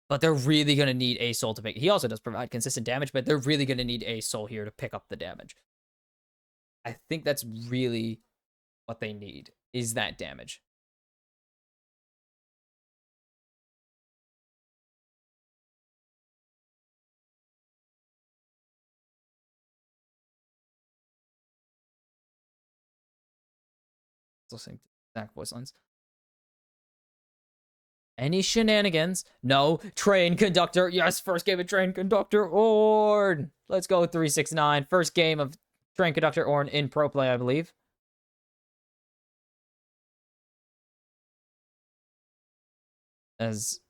But they're really going to need a soul to pick. He also does provide consistent damage, but they're really going to need a soul here to pick up the damage. I think that's really what they need, is that damage. Listening to Zac voice lines. Any shenanigans? No. Train Conductor. Yes, first game of Train Conductor Ornn. Let's go 369. First game of Train Conductor Ornn in pro play, I believe. As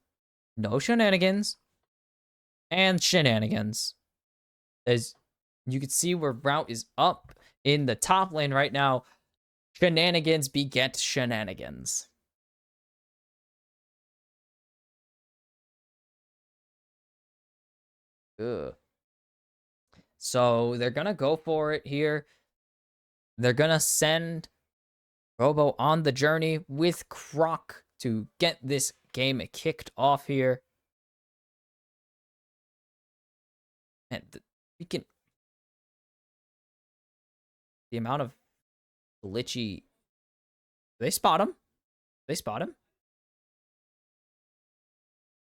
no shenanigans and shenanigans. As you can see where Route is up in the top lane right now. Shenanigans beget shenanigans. Ugh. So they're going to go for it here. They're going to send Robo on the journey with Croc to get this game kicked off here. And we can... The amount of glitchy... They spot him. They spot him.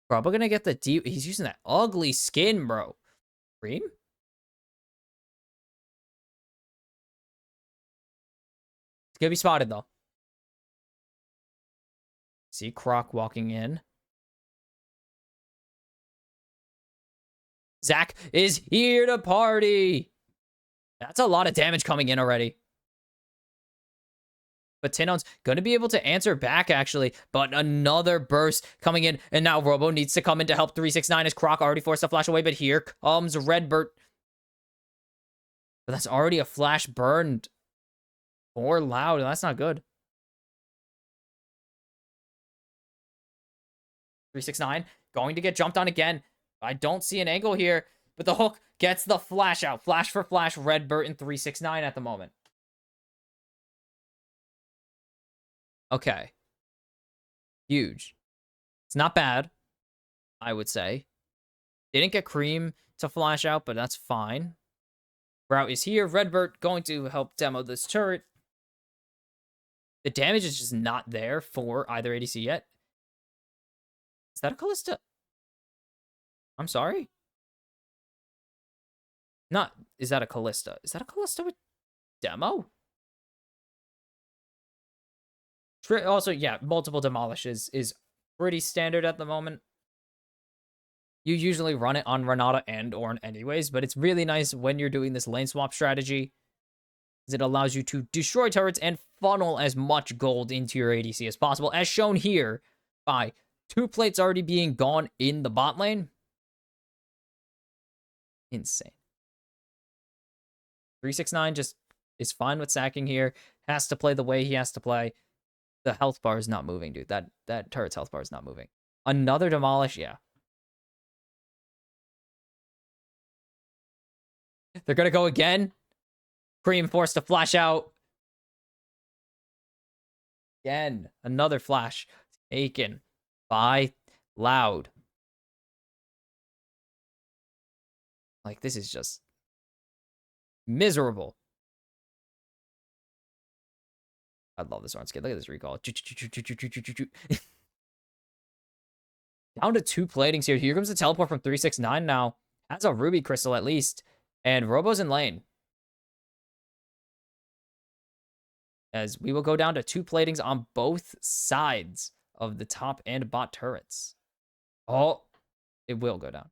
Probably gonna get the deep... He's using that ugly skin, bro. Cream? It's gonna be spotted, though. See Croc walking in. Zac is here to party. That's a lot of damage coming in already. But Tinon's going to be able to answer back, actually. But another burst coming in. And now Robo needs to come in to help 369 as Croc already forced a flash away. But here comes Redbird. But that's already a flash burned for Loud. And that's not good. 369 going to get jumped on again. I don't see an angle here. But the hook gets the flash out. Flash for flash. Redbird and 369 at the moment. Okay. Huge. It's not bad, I would say. Didn't get Cream to flash out, but that's fine. Route is here. Redbird going to help demo this turret. The damage is just not there for either ADC yet. Is that a Kalista? I'm sorry? Not, is that a Kalista? Is that a Kalista with demo? Also, yeah, multiple demolishes is pretty standard at the moment. You usually run it on Renata and Ornn anyways, but it's really nice when you're doing this lane swap strategy, as it allows you to destroy turrets and funnel as much gold into your ADC as possible, as shown here by 2 plates already being gone in the bot lane. Insane. 369 just is fine with sacking here, has to play the way he has to play. The health bar is not moving, dude. That turret's health bar is not moving. Another demolish, yeah. They're gonna go again. Cream forced to flash out. Again, another flash taken by Loud. Like, this is just miserable. I love this Ornn skin. Look at this recall. Down to 2 platings here. Here comes the teleport from 369 now. That's a ruby crystal at least. And Robo's in lane. As we will go down to 2 platings on both sides of the top and bot turrets. Oh, it will go down.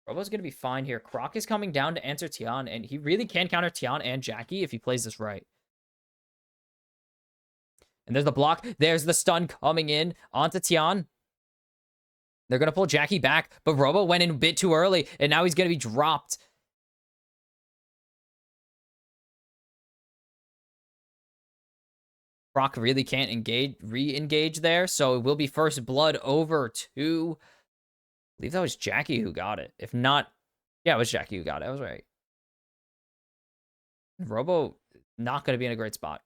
Robo's going to be fine here. Croc is coming down to answer Tian, and he really can counter Tian and Jackie if he plays this right. And there's the block. There's the stun coming in onto Tian. They're going to pull Jackie back, but Robo went in a bit too early, and now he's going to be dropped. Brock really can't re-engage there, so it will be first blood over to, I believe that was Jackie who got it. If not, yeah, it was Jackie who got it. I was right. Robo not going to be in a great spot.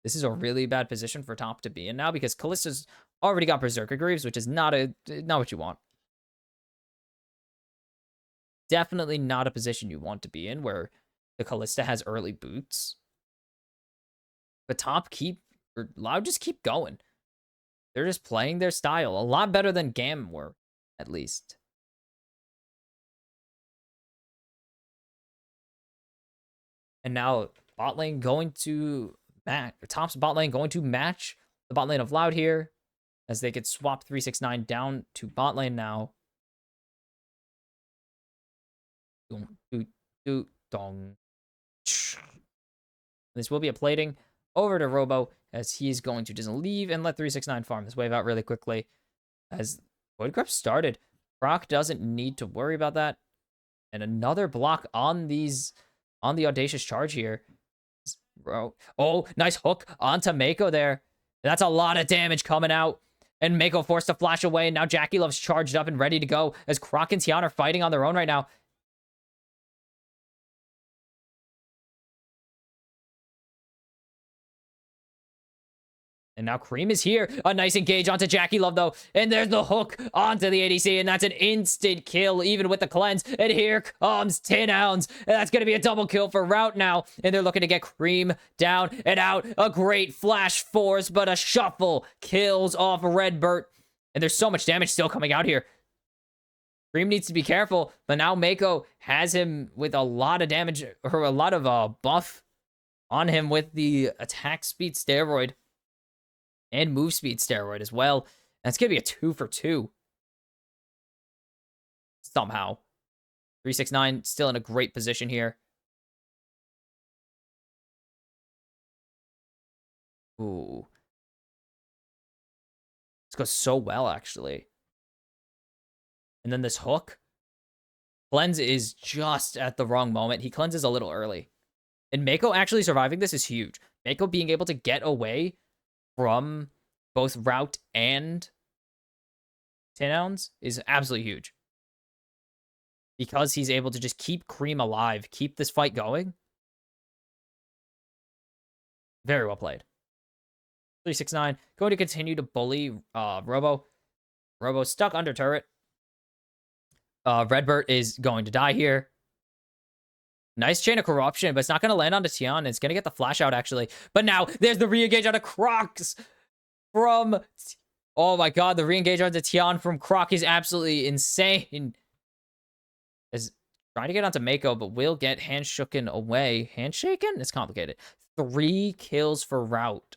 This is a really bad position for top to be in now because Kallista's already got Berserker Greaves, which is not what you want. Definitely not a position you want to be in where the Kallista has early boots. But top Loud just keep going. They're just playing their style a lot better than GAM were, at least. And now bot lane going to top's bot lane going to match the bot lane of Loud here as they get swapped 369 down to bot lane now. Dong. This will be a plating over to Robo as he's going to just leave and let 369 farm this wave out really quickly. As Void Grub started, Brock doesn't need to worry about that. And another block on the Audacious Charge here. Bro. Oh, nice hook onto Mako there. That's a lot of damage coming out. And Mako forced to flash away. Now Jackie Love's charged up and ready to go as Croc and Tian are fighting on their own right now. And now Cream is here. A nice engage onto Jackie Love, though. And there's the hook onto the ADC. And that's an instant kill, even with the cleanse. And here comes 10 ounds. And that's going to be a double kill for Route now. And they're looking to get Cream down and out. A great flash force, but a shuffle kills off Redbert. And there's so much damage still coming out here. Cream needs to be careful. But now Mako has him with a lot of damage, or a lot of buff on him with the attack speed steroid. And move speed steroid as well. And it's going to be a 2 for 2. Somehow. 369 still in a great position here. Ooh. This goes so well, actually. And then this hook. Cleanse is just at the wrong moment. He cleanses a little early. And Mako actually surviving this is huge. Mako being able to get away from both Route and 10 ounds is absolutely huge. Because he's able to just keep Cream alive, keep this fight going. Very well played. 369 going to continue to bully Robo. Robo stuck under turret. Redbert is going to die here. Nice chain of corruption, but it's not going to land onto Tian. It's going to get the flash out, actually. But now, there's the re-engage onto Crocs from... Oh my god, the re-engage onto Tian from Croc is absolutely insane. Is trying to get onto Mako, but will get handshaken away. Handshaken? It's complicated. 3 kills for Route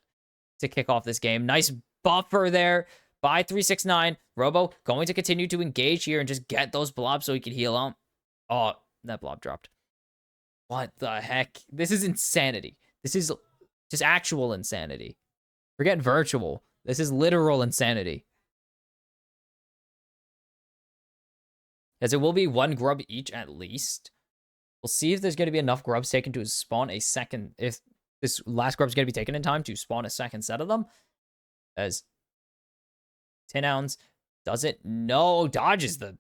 to kick off this game. Nice buffer there by 369. Robo going to continue to engage here and just get those blobs so he can heal on. Oh, that blob dropped. What the heck? This is insanity. This is just actual insanity. Forget virtual. This is literal insanity. As it will be 1 grub each at least. We'll see if there's going to be enough grubs taken to spawn a second. If this last grub's going to be taken in time to spawn a second set of them. As 10 ounds doesn't. No, dodges the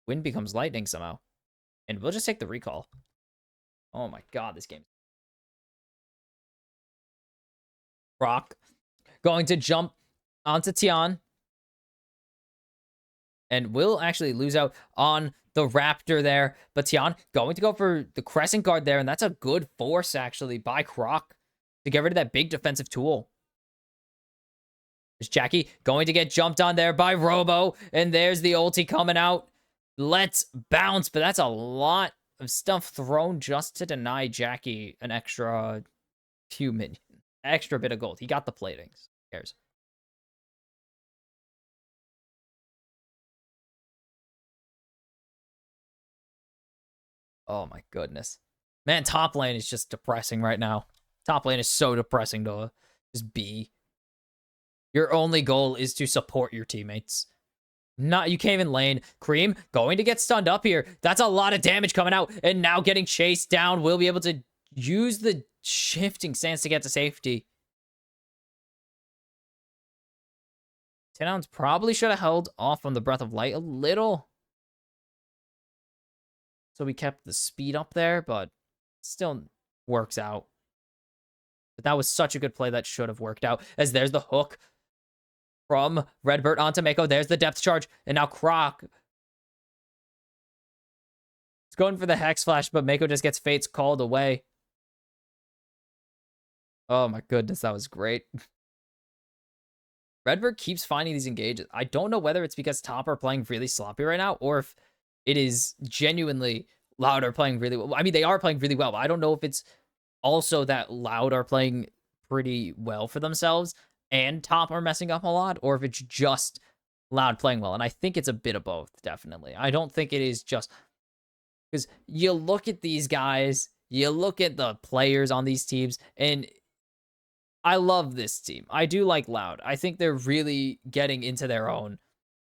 wind becomes lightning somehow. And we'll just take the recall. Oh my god, this game. Brock going to jump onto Tian. And will actually lose out on the Raptor there. But Tian going to go for the Crescent Guard there. And that's a good force, actually, by Croc to get rid of that big defensive tool. There's Jackie going to get jumped on there by Robo. And there's the ulti coming out. Let's bounce. But that's a lot of stuff thrown just to deny Jackie an extra few minions. Extra bit of gold. He got the platings. Who cares? Oh my goodness. Man, top lane is just depressing right now. Top lane is so depressing to just be. Your only goal is to support your teammates. You can't even lane. Cream going to get stunned up here. That's a lot of damage coming out. And now getting chased down. Will be able to use the shifting stance to get to safety. 10 ounce probably should have held off on the Breath of Light a little. So we kept the speed up there, but still works out. But that was such a good play that should have worked out. As there's the hook from Redbird onto Mako. There's the depth charge. And now Croc. It's going for the Hex Flash, but Mako just gets Fates called away. Oh my goodness, that was great. Redbird keeps finding these engages. I don't know whether it's because top are playing really sloppy right now, or if it is genuinely Loud are playing really well. I mean, they are playing really well, but I don't know if it's also that Loud are playing pretty well for themselves and top are messing up a lot, or if it's just Loud playing well. And I think it's a bit of both, definitely. I don't think it is just... Because you look at these guys, you look at the players on these teams, and I love this team. I do like Loud. I think they're really getting into their own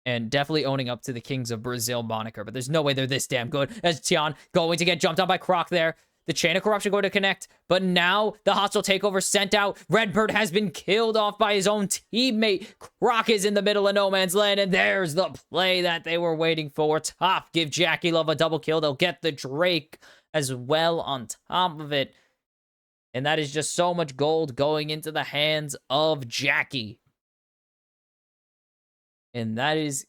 and definitely owning up to the Kings of Brazil moniker, but there's no way they're this damn good. As Tian going to get jumped on by Croc there. The Chain of Corruption going to connect, but now the hostile takeover sent out. Redbird has been killed off by his own teammate. Croc is in the middle of no man's land, and there's the play that they were waiting for. Top give Jackie Love a double kill. They'll get the Drake as well on top of it. And that is just so much gold going into the hands of Jackie. And that is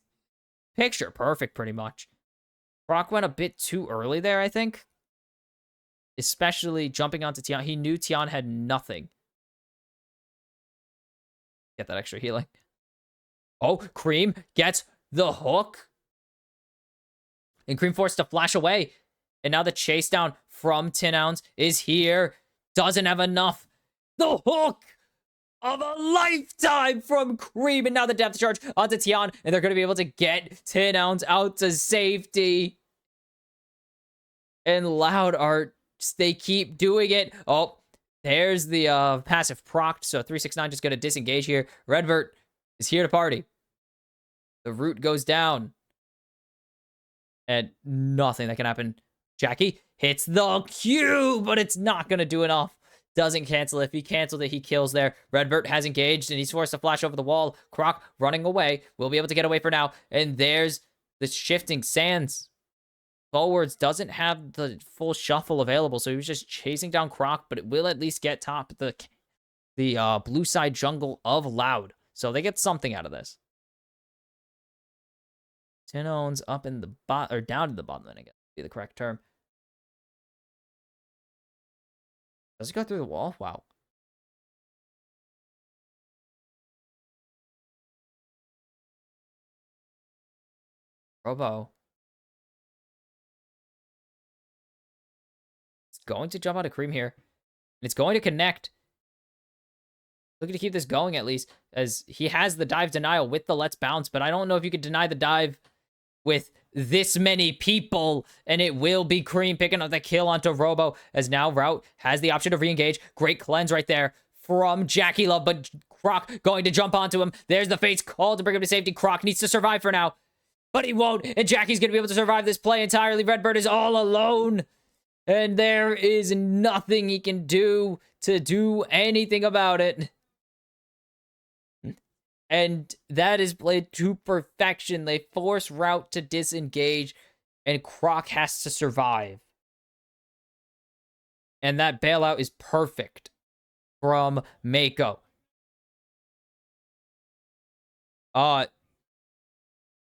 picture perfect, pretty much. Croc went a bit too early there, I think. Especially jumping onto Tian. He knew Tian had nothing. Get that extra healing. Oh, Cream gets the hook. And Cream forced to flash away. And now the chase down from 10 ounce is here. Doesn't have enough. The hook of a lifetime from Cream. And now the depth charge onto Tian. And they're going to be able to get 10 ounce out to safety. And Loud are... They keep doing it. Oh, there's the passive proc. So 369 just going to disengage here. Redbird is here to party. The root goes down. And nothing that can happen. Jackie hits the Q, but it's not going to do enough. Doesn't cancel. If he canceled it, he kills there. Redbird has engaged, and he's forced to flash over the wall. Croc running away. Will be able to get away for now. And there's the shifting sands. Forwards doesn't have the full shuffle available, so he was just chasing down Croc, but it will at least get top the blue side jungle of Loud. So they get something out of this. Tinone's up in the bot, or down to the bottom lane, I guess would be the correct term. Does it go through the wall? Wow. Robo. Going to jump out of Cream here. And it's going to connect. Looking to keep this going at least, as he has the dive denial with the let's bounce, but I don't know if you could deny the dive with this many people, and it will be Cream picking up the kill onto Robo, as now Route has the option to re-engage. Great cleanse right there from Jackie Love, but Croc going to jump onto him. There's the Fates call to bring him to safety. Croc needs to survive for now, but he won't, and Jackie's going to be able to survive this play entirely. Redbird is all alone. And there is nothing he can do to do anything about it. And that is played to perfection. They force Route to disengage, and Croc has to survive. And that bailout is perfect from Mako.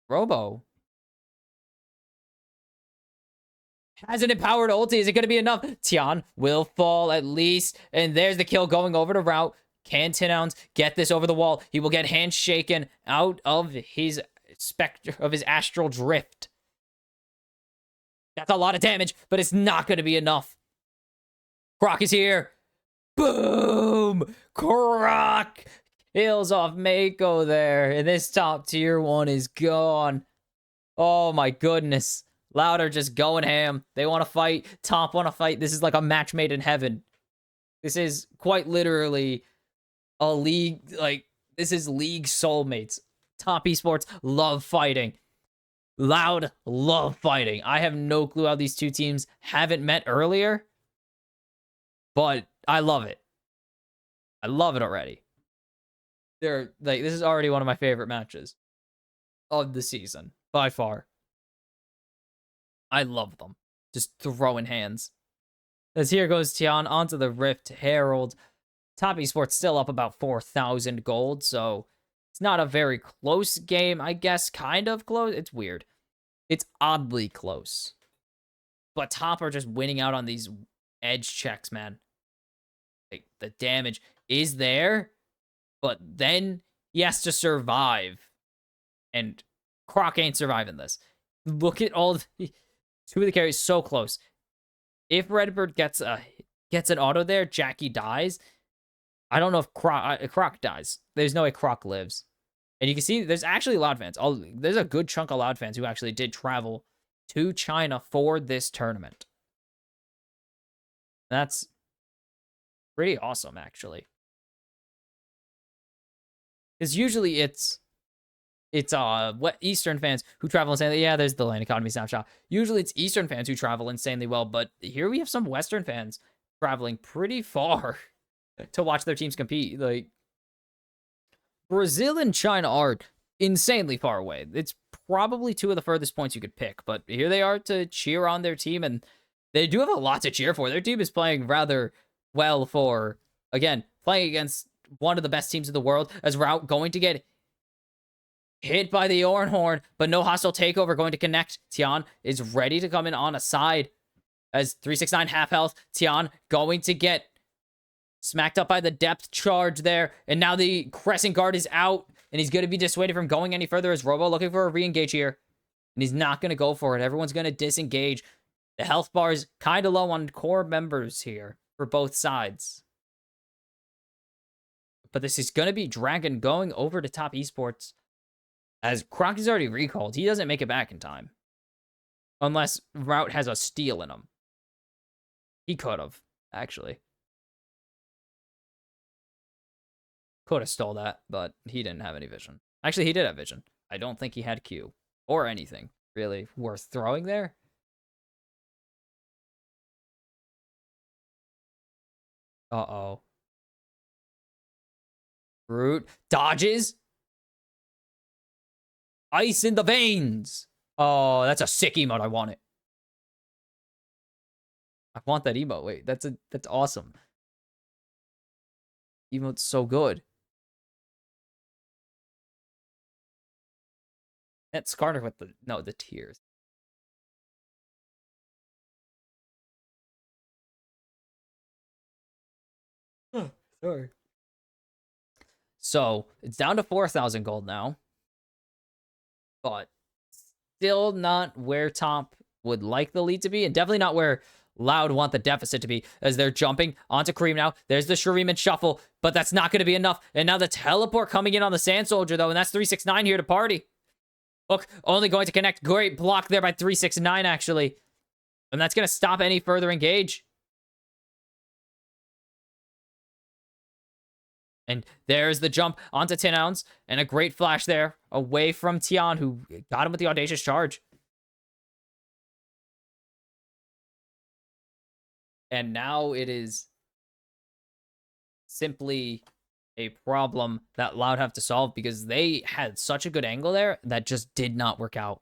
Robo has an empowered ulti. Is it going to be enough? Tian will fall at least. And there's the kill going over to Route. Can 10 ounce get this over the wall? He will get handshaken out of his spectre, of his astral drift. That's a lot of damage, but it's not going to be enough. Croc is here. Boom! Croc kills off Mako there. And this top tier 1 is gone. Oh my goodness. Loud are just going ham. They want to fight. Top want to fight. This is like a match made in heaven. This is quite literally a league. Like, This is League soulmates. Top Esports love fighting. Loud love fighting. I have no clue how these two teams haven't met earlier, but I love it. I love it already. They're like, this is already one of my favorite matches of the season by far. I love them. Just throwing hands. As here goes Tian onto the Rift Herald. Top Esports still up about 4,000 gold, so it's not a very close game, I guess. Kind of close. It's weird. It's oddly close. But Top are just winning out on these edge checks, man. Like, the damage is there, but then he has to survive. And Croc ain't surviving this. Look at all the... Two of the carries so close. If Redbird gets an auto there, Jackie dies. I don't know if Croc dies. There's no way Croc lives. And you can see there's actually Loud fans. There's a good chunk of Loud fans who actually did travel to China for this tournament. That's pretty awesome, actually. Because usually it's what Eastern fans who travel insanely. Yeah, there's the Land Economy snapshot. Usually it's Eastern fans who travel insanely well, but here we have some Western fans traveling pretty far to watch their teams compete. Like, Brazil and China are insanely far away. It's probably two of the furthest points you could pick, but here they are to cheer on their team, and they do have a lot to cheer for. Their team is playing rather well for, again, playing against one of the best teams in the world, as Route going to get hit by the Horn, but no hostile takeover going to connect. Tian is ready to come in on a side as 369 half health. Tian going to get smacked up by the depth charge there, and now the Crescent Guard is out, and he's going to be dissuaded from going any further as Robo looking for a re-engage here, and he's not going to go for it. Everyone's going to disengage. The health bar is kind of low on core members here for both sides. But this is going to be Dragon going over to Top Esports, as Croc is already recalled. He doesn't make it back in time. Unless Route has a steal in him. He could have, actually. Could have stole that, but he didn't have any vision. Actually, he did have vision. I don't think he had Q. Or anything really worth throwing there. Uh-oh. Brute dodges. Ice in the veins. Oh, that's a sick emote. I want it. I want that emote. Wait, that's awesome. Emote's so good. That's Skarner with the tears. Sorry. So it's down to 4,000 gold now, but still not where Top would like the lead to be, and definitely not where Loud want the deficit to be, as they're jumping onto Kareem now. There's the Shuriman shuffle, but that's not going to be enough. And now the teleport coming in on the Sand Soldier, though, and that's 369 here to party. Look, only going to connect. Great block there by 369, actually. And that's going to stop any further engage. And there's the jump onto Tin Ounce, and a great flash there away from Tian, who got him with the audacious charge. And now it is simply a problem that Loud have to solve, because they had such a good angle there that just did not work out.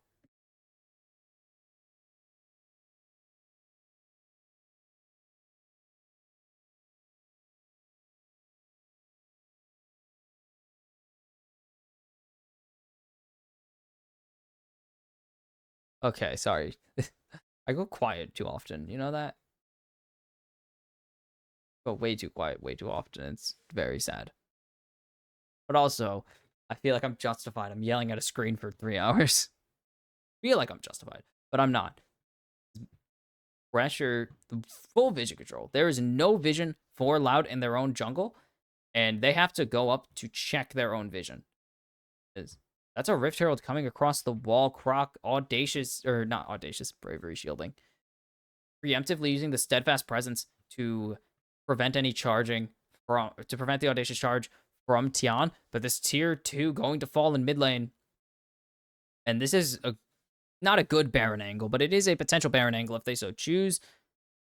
Okay, sorry. I go quiet too often. You know that? Go way too quiet way too often. It's very sad. But also, I feel like I'm justified. I'm yelling at a screen for 3 hours. I feel like I'm justified, but I'm not. Pressure, the full vision control. There is no vision for Loud in their own jungle, and they have to go up to check their own vision. That's a Rift Herald coming across the wall. Croc, audacious, or not audacious, bravery shielding. Preemptively using the steadfast presence to prevent any charging, to prevent the audacious charge from Tian, but this tier 2 going to fall in mid lane. And this is not a good Baron angle, but it is a potential Baron angle if they so choose.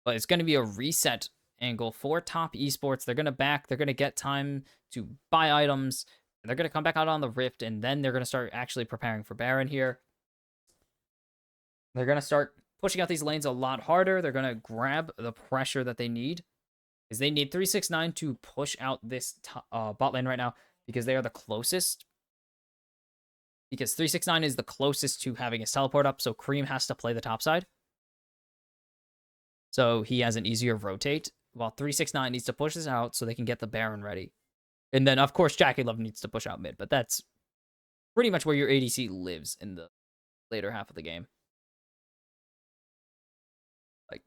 But it's going to be a reset angle for top esports. They're going to back. They're going to get time to buy items. And they're going to come back out on the Rift, and then they're going to start actually preparing for Baron here. They're going to start pushing out these lanes a lot harder. They're going to grab the pressure that they need. Because they need 369 to push out this bot lane right now. Because they are the closest. Because 369 is the closest to having his teleport up. So Cream has to play the top side. So he has an easier rotate. While 369 needs to push this out so they can get the Baron ready. And then, of course, Jackie Love needs to push out mid. But that's pretty much where your ADC lives in the later half of the game. Like,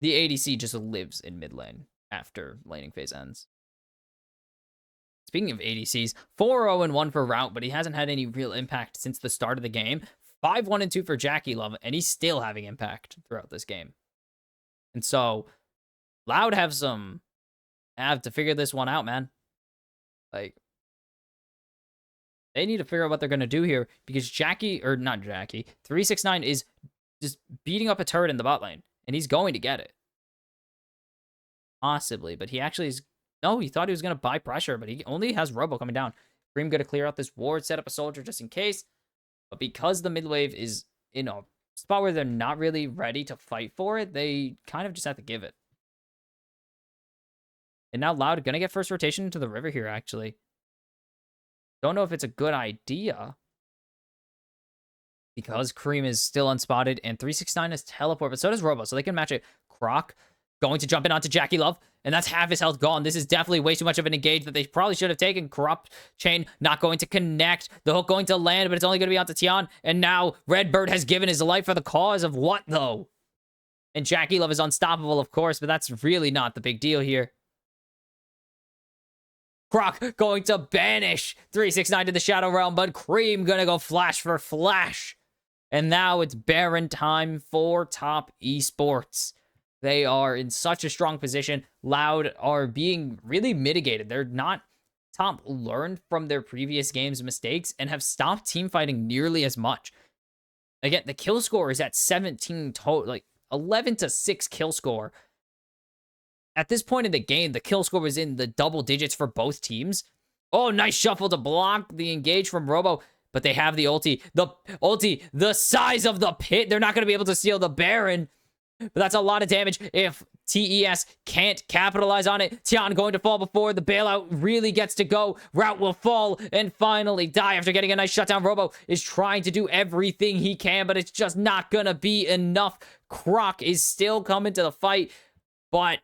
the ADC just lives in mid lane after laning phase ends. Speaking of ADCs, 4-0-1 for Route, but he hasn't had any real impact since the start of the game. 5-1-2 for Jackie Love, and he's still having impact throughout this game. And so, Loud have to figure this one out, man. Like, they need to figure out what they're going to do here, because 369 is just beating up a turret in the bot lane, and he's going to get it. Possibly, but he actually is... No, he thought he was going to buy pressure, but he only has Robo coming down. Cream going to clear out this ward, set up a soldier just in case. But because the mid wave is in a spot where they're not really ready to fight for it, they kind of just have to give it. And now Loud going to get first rotation into the river here, actually. Don't know if it's a good idea. Because Cream is still unspotted, and 369 has teleport, but so does Robo, so they can match it. Croc going to jump in onto Jackie Love, and that's half his health gone. This is definitely way too much of an engage that they probably should have taken. Corrupt Chain not going to connect. The hook going to land, but it's only going to be onto Tian. And now Redbird has given his life for the cause of what, though? And Jackie Love is unstoppable, of course, but that's really not the big deal here. Croc going to banish 369 to the Shadow Realm, but Cream going to go flash for flash. And now it's Baron time for top esports. They are in such a strong position. Loud are being really mitigated. They're not top learned from their previous game's mistakes and have stopped team fighting nearly as much. Again, the kill score is at 17 total, like 11-6 kill score. At this point in the game, the kill score was in the double digits for both teams. Oh, nice shuffle to block the engage from Robo. But they have the ulti. The ulti, the size of the pit. They're not going to be able to steal the Baron. But that's a lot of damage if TES can't capitalize on it. Tian going to fall before the bailout really gets to go. Route will fall and finally die after getting a nice shutdown. Robo is trying to do everything he can, but it's just not going to be enough. Croc is still coming to the fight, but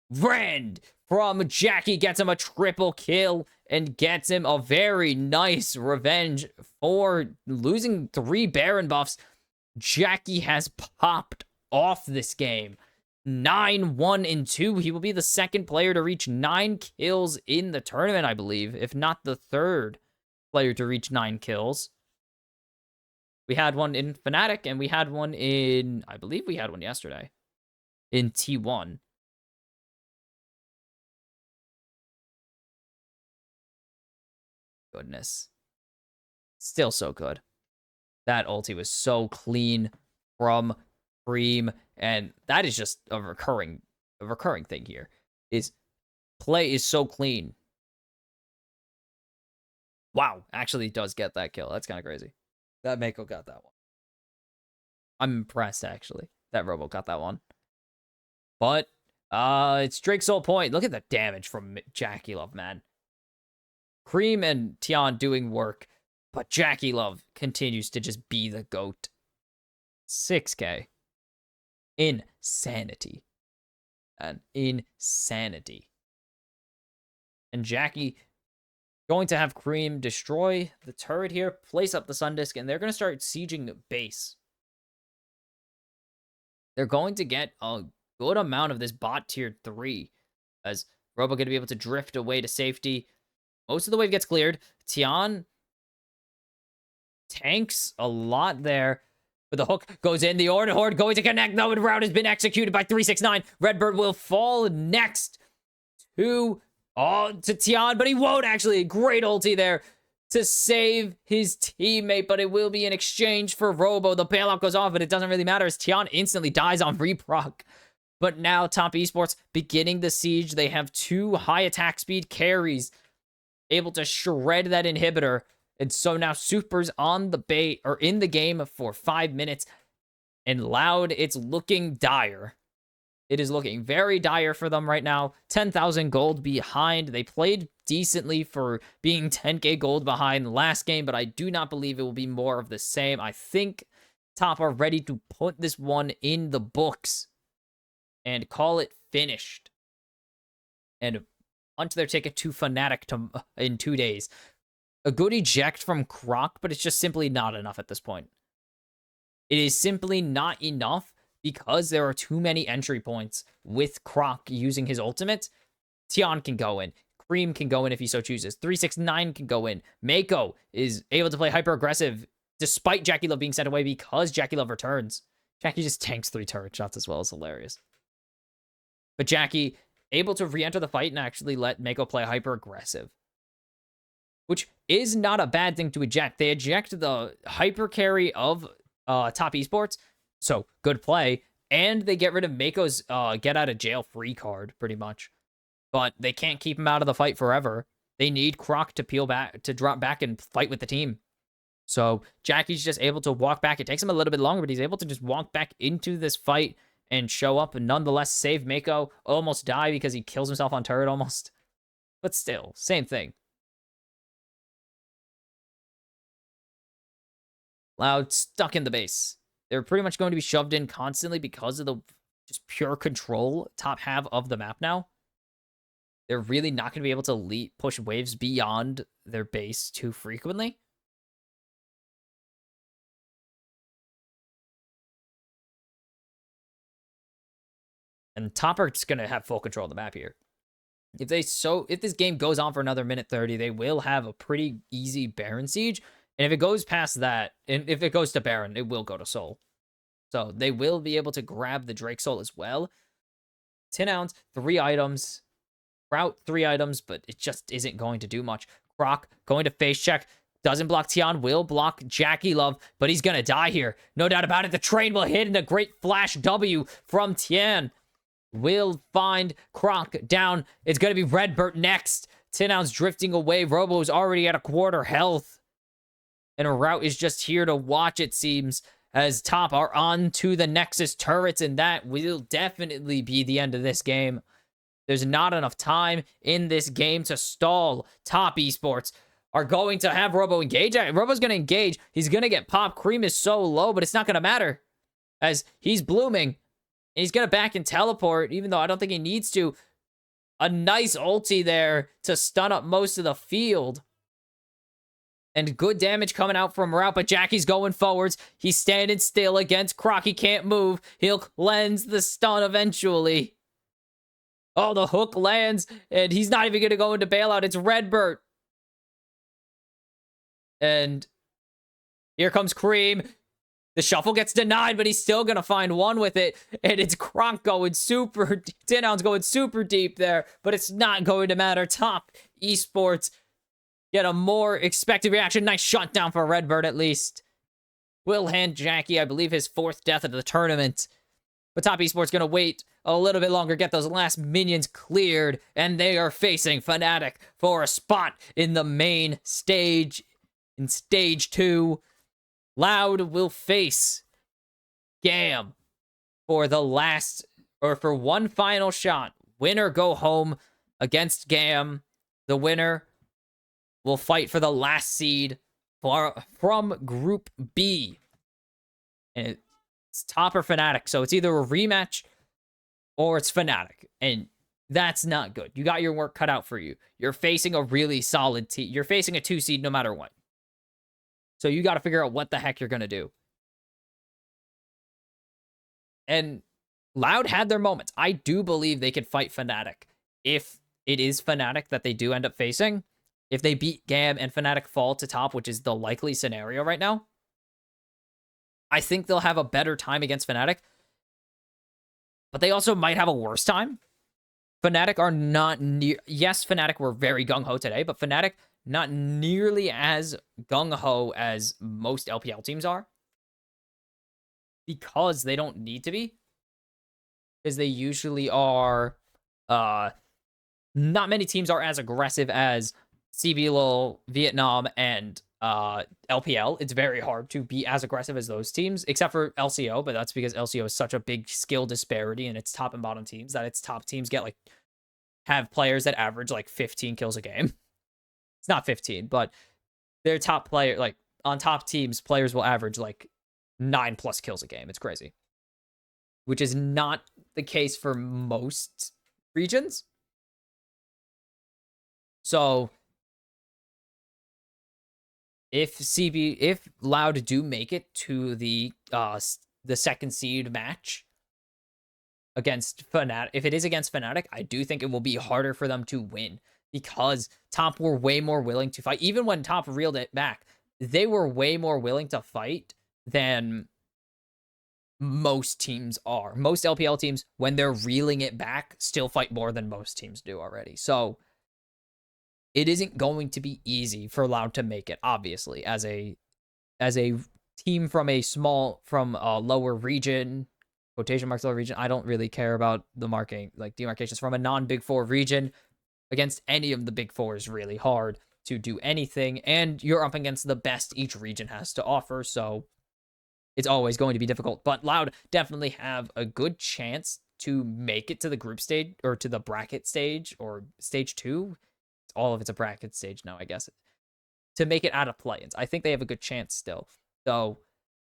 Rand from Jackie gets him a triple kill and gets him a very nice revenge for losing 3 Baron buffs. Jackie has popped off this game. 9-1-2. He will be the second player to reach 9 kills in the tournament, I believe, if not the third player to reach 9 kills. We had one in Fnatic, and we had one in... I believe we had one yesterday. In T1. Goodness. Still so good. That ulti was so clean from Cream, and that is just a recurring thing here. Is play is so clean. Wow, actually does get that kill. That's kind of crazy. That Mako got that one. I'm impressed, actually, that Robo got that one. But it's Drake's sole point. Look at the damage from Jackie Love, man. Cream and Tian doing work, but Jackie Love continues to just be the GOAT. 6K. Insanity. And insanity. And Jackie going to have Cream destroy the turret here, place up the Sun Disk, and they're going to start sieging base. They're going to get a good amount of this bot tier 3, as Robo going to be able to drift away to safety. Most of the wave gets cleared. Tian tanks a lot there. But the hook goes in. The Horde going to connect. No, and route has been executed by 369. Redbird will fall next to Oh, to Tian, but he won't actually. Great ulti there to save his teammate, but it will be in exchange for Robo. The bailout goes off, but it doesn't really matter as Tian instantly dies on reproc. But now Top Esports beginning the siege. They have 2 high attack speed carries able to shred that inhibitor. And so now Super's on the bait or in the game for 5 minutes. And Loud, it's looking dire. It is looking very dire for them right now. 10,000 gold behind. They played decently for being 10k gold behind last game, but I do not believe it will be more of the same. I think Top are ready to put this one in the books and call it finished. And punch their ticket to Fnatic in 2 days. A good eject from Croc, but it's just simply not enough at this point. It is simply not enough because there are too many entry points with Croc using his ultimate. Tian can go in. Cream can go in if he so chooses. 369 can go in. Mako is able to play hyper-aggressive despite Jackie Love being sent away because Jackie Love returns. Jackie just tanks 3 turret shots as well. It's hilarious. But Jackie able to re-enter the fight and actually let Mako play hyper-aggressive, which is not a bad thing to eject. They eject the hyper carry of Top Esports, so good play, and they get rid of Mako's get out of jail free card pretty much. But they can't keep him out of the fight forever. They need Croc to peel back, to drop back and fight with the team. So Jackie's just able to walk back. It takes him a little bit longer, but he's able to just walk back into this fight and show up and nonetheless save Mako. Almost die because he kills himself on turret almost. But still, same thing. Loud stuck in the base. They're pretty much going to be shoved in constantly because of the just pure control Top have of the map now. They're really not going to be able to push waves beyond their base too frequently. And Top are just going to have full control of the map here. If this game goes on for another minute 30, they will have a pretty easy Baron siege. And if it goes past that, and if it goes to Baron, it will go to Soul. So they will be able to grab the Drake Soul as well. 10 ounce, 3 items. Route 3 items, but it just isn't going to do much. Croc going to face check. Doesn't block Tian, will block Jackie Love, but he's going to die here. No doubt about it. The train will hit and a great flash W from Tian. Will find Croc down. It's going to be Redbird next. 10 ounce drifting away. Robo's already at a quarter health. And a Route is just here to watch, it seems, as Top are on to the Nexus turrets, and that will definitely be the end of this game. There's not enough time in this game to stall. Top Esports are going to have Robo engage. Robo's going to engage. He's going to get popped. Cream is so low, but it's not going to matter as he's blooming. And he's going to back and teleport, even though I don't think he needs to. A nice ulti there to stun up most of the field. And good damage coming out from Route, but Jackie's going forwards. He's standing still against Croc. He can't move. He'll cleanse the stun eventually. Oh, the hook lands, and he's not even going to go into bailout. It's Redbird. And here comes Cream. The shuffle gets denied, but he's still going to find one with it. And it's Croc going super... 10 ounce going super deep there, but it's not going to matter. Top Esports get a more expected reaction. Nice shutdown for Redbird, at least. Will hand Jackie, I believe, his 4th death of the tournament. But Top Esports going to wait a little bit longer, get those last minions cleared, and they are facing Fnatic for a spot in the main stage. In stage 2, Loud will face GAM for the last, or for one final shot. Winner go home against GAM. The winner will fight for the last seed from Group B. And it's Top or Fnatic, so it's either a rematch or it's Fnatic, and that's not good. You got your work cut out for you. You're facing a really solid team. You're facing a 2 seed no matter what. So you got to figure out what the heck you're going to do. And Loud had their moments. I do believe they could fight Fnatic. If it is Fnatic that they do end up facing, if they beat GAM and Fnatic fall to Top, which is the likely scenario right now, I think they'll have a better time against Fnatic. But they also might have a worse time. Fnatic are not near. Yes, Fnatic were very gung-ho today, but Fnatic not nearly as gung-ho as most LPL teams are. Because they don't need to be. Because they usually are... not many teams are as aggressive as CBLOL, Vietnam, and LPL. It's very hard to be as aggressive as those teams, except for LCO, but that's because LCO is such a big skill disparity in its top and bottom teams that its top teams get like have players that average like 15 kills a game. It's not 15, but their top player, like on top teams, players will average like 9+ kills a game. It's crazy. Which is not the case for most regions. So if Loud do make it to the second seed match against Fnatic, if it is against Fnatic, I do think it will be harder for them to win because Top were way more willing to fight. Even when Top reeled it back, they were way more willing to fight than most teams are. Most LPL teams, when they're reeling it back, still fight more than most teams do already. So it isn't going to be easy for Loud to make it, obviously, as a team from a lower region, quotation marks lower region. I don't really care about the marking, like demarcations, from a non-Big Four region. Against any of the Big Four is really hard to do anything, and you're up against the best each region has to offer, so it's always going to be difficult. But Loud definitely have a good chance to make it to the group stage, or to the bracket stage, or stage 2. All of it's a bracket stage now, I guess, to make it out of play-ins. I think they have a good chance still, so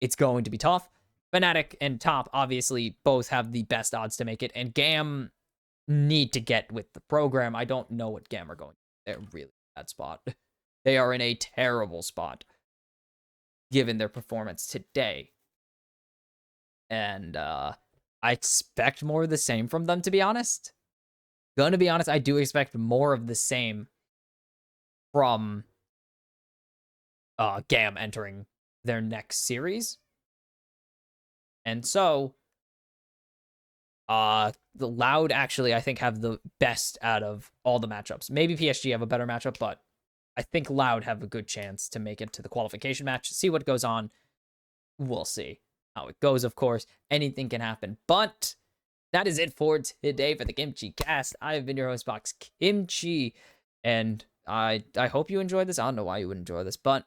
it's going to be tough. Fnatic and Top obviously both have the best odds to make it, and GAM need to get with the program. I don't know what GAM are going. They're really bad spot. They are in a terrible spot given their performance today, and I expect more of the same from them, to be honest. Gonna be honest, I do expect more of the same from GAM entering their next series. And so, the Loud actually, I think, have the best out of all the matchups. Maybe PSG have a better matchup, but I think Loud have a good chance to make it to the qualification match. See what goes on. We'll see how it goes, of course. Anything can happen. But that is it for today for the kimchicast. I have been your host, Box Kimchi, and I hope you enjoyed this. I don't know why you would enjoy this, but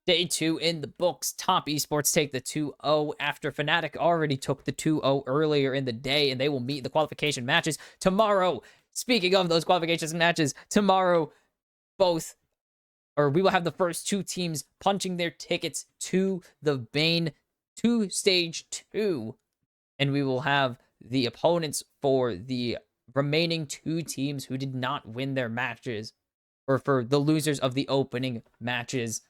day 2 in the books. Top Esports take the 2-0 after Fnatic already took the 2-0 earlier in the day, and they will meet in the qualification matches tomorrow. Speaking of those qualification matches, tomorrow we will have the first 2 teams punching their tickets to the main stage 2, and we will have the opponents for the remaining 2 teams who did not win their matches, or for the losers of the opening matches.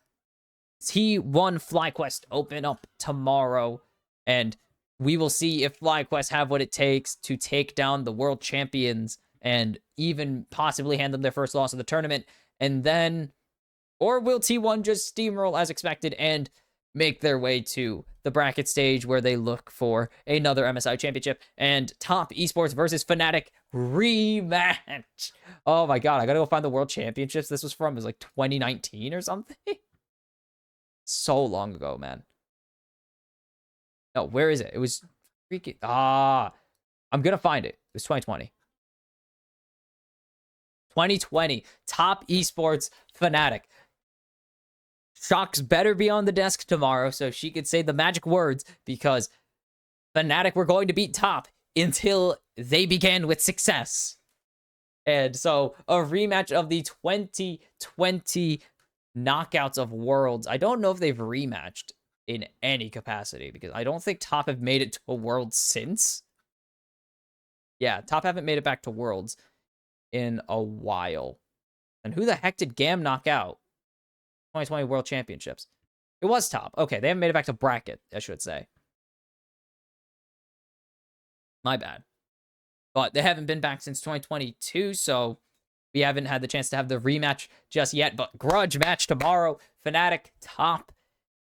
T1 FlyQuest open up tomorrow, and we will see if FlyQuest have what it takes to take down the world champions and even possibly hand them their first loss of the tournament. And then, or will T1 just steamroll as expected and make their way to the bracket stage where they look for another MSI championship and Top Esports versus Fnatic rematch. Oh my god, I gotta go find the world championships this was from. It was like 2019 or something. So long ago, man. No, where is it? It was freaking... I'm gonna find it. It was 2020. 2020. Top Esports Fnatic. Shox better be on the desk tomorrow so she could say the magic words, because Fnatic were going to beat Top until they began with success. And so a rematch of the 2020 knockouts of Worlds. I don't know if they've rematched in any capacity, because I don't think Top have made it to a Worlds since. Yeah, Top haven't made it back to Worlds in a while. And who the heck did GAM knock out? 2020 World Championships. It was Top. Okay, they haven't made it back to bracket, I should say. My bad. But they haven't been back since 2022, so we haven't had the chance to have the rematch just yet. But grudge match tomorrow. Fnatic Top.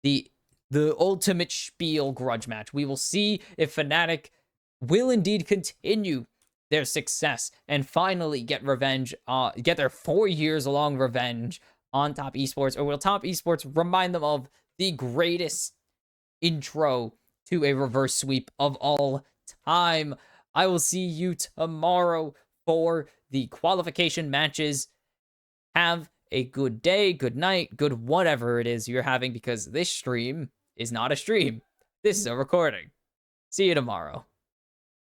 The ultimate spiel grudge match. We will see if Fnatic will indeed continue their success and finally get revenge, get their 4 years long revenge on Top Esports? Or will Top Esports remind them of the greatest intro to a reverse sweep of all time? I will see you tomorrow for the qualification matches. Have a good day, good night, good whatever it is you're having, because this stream is not a stream. This is a recording. See you tomorrow.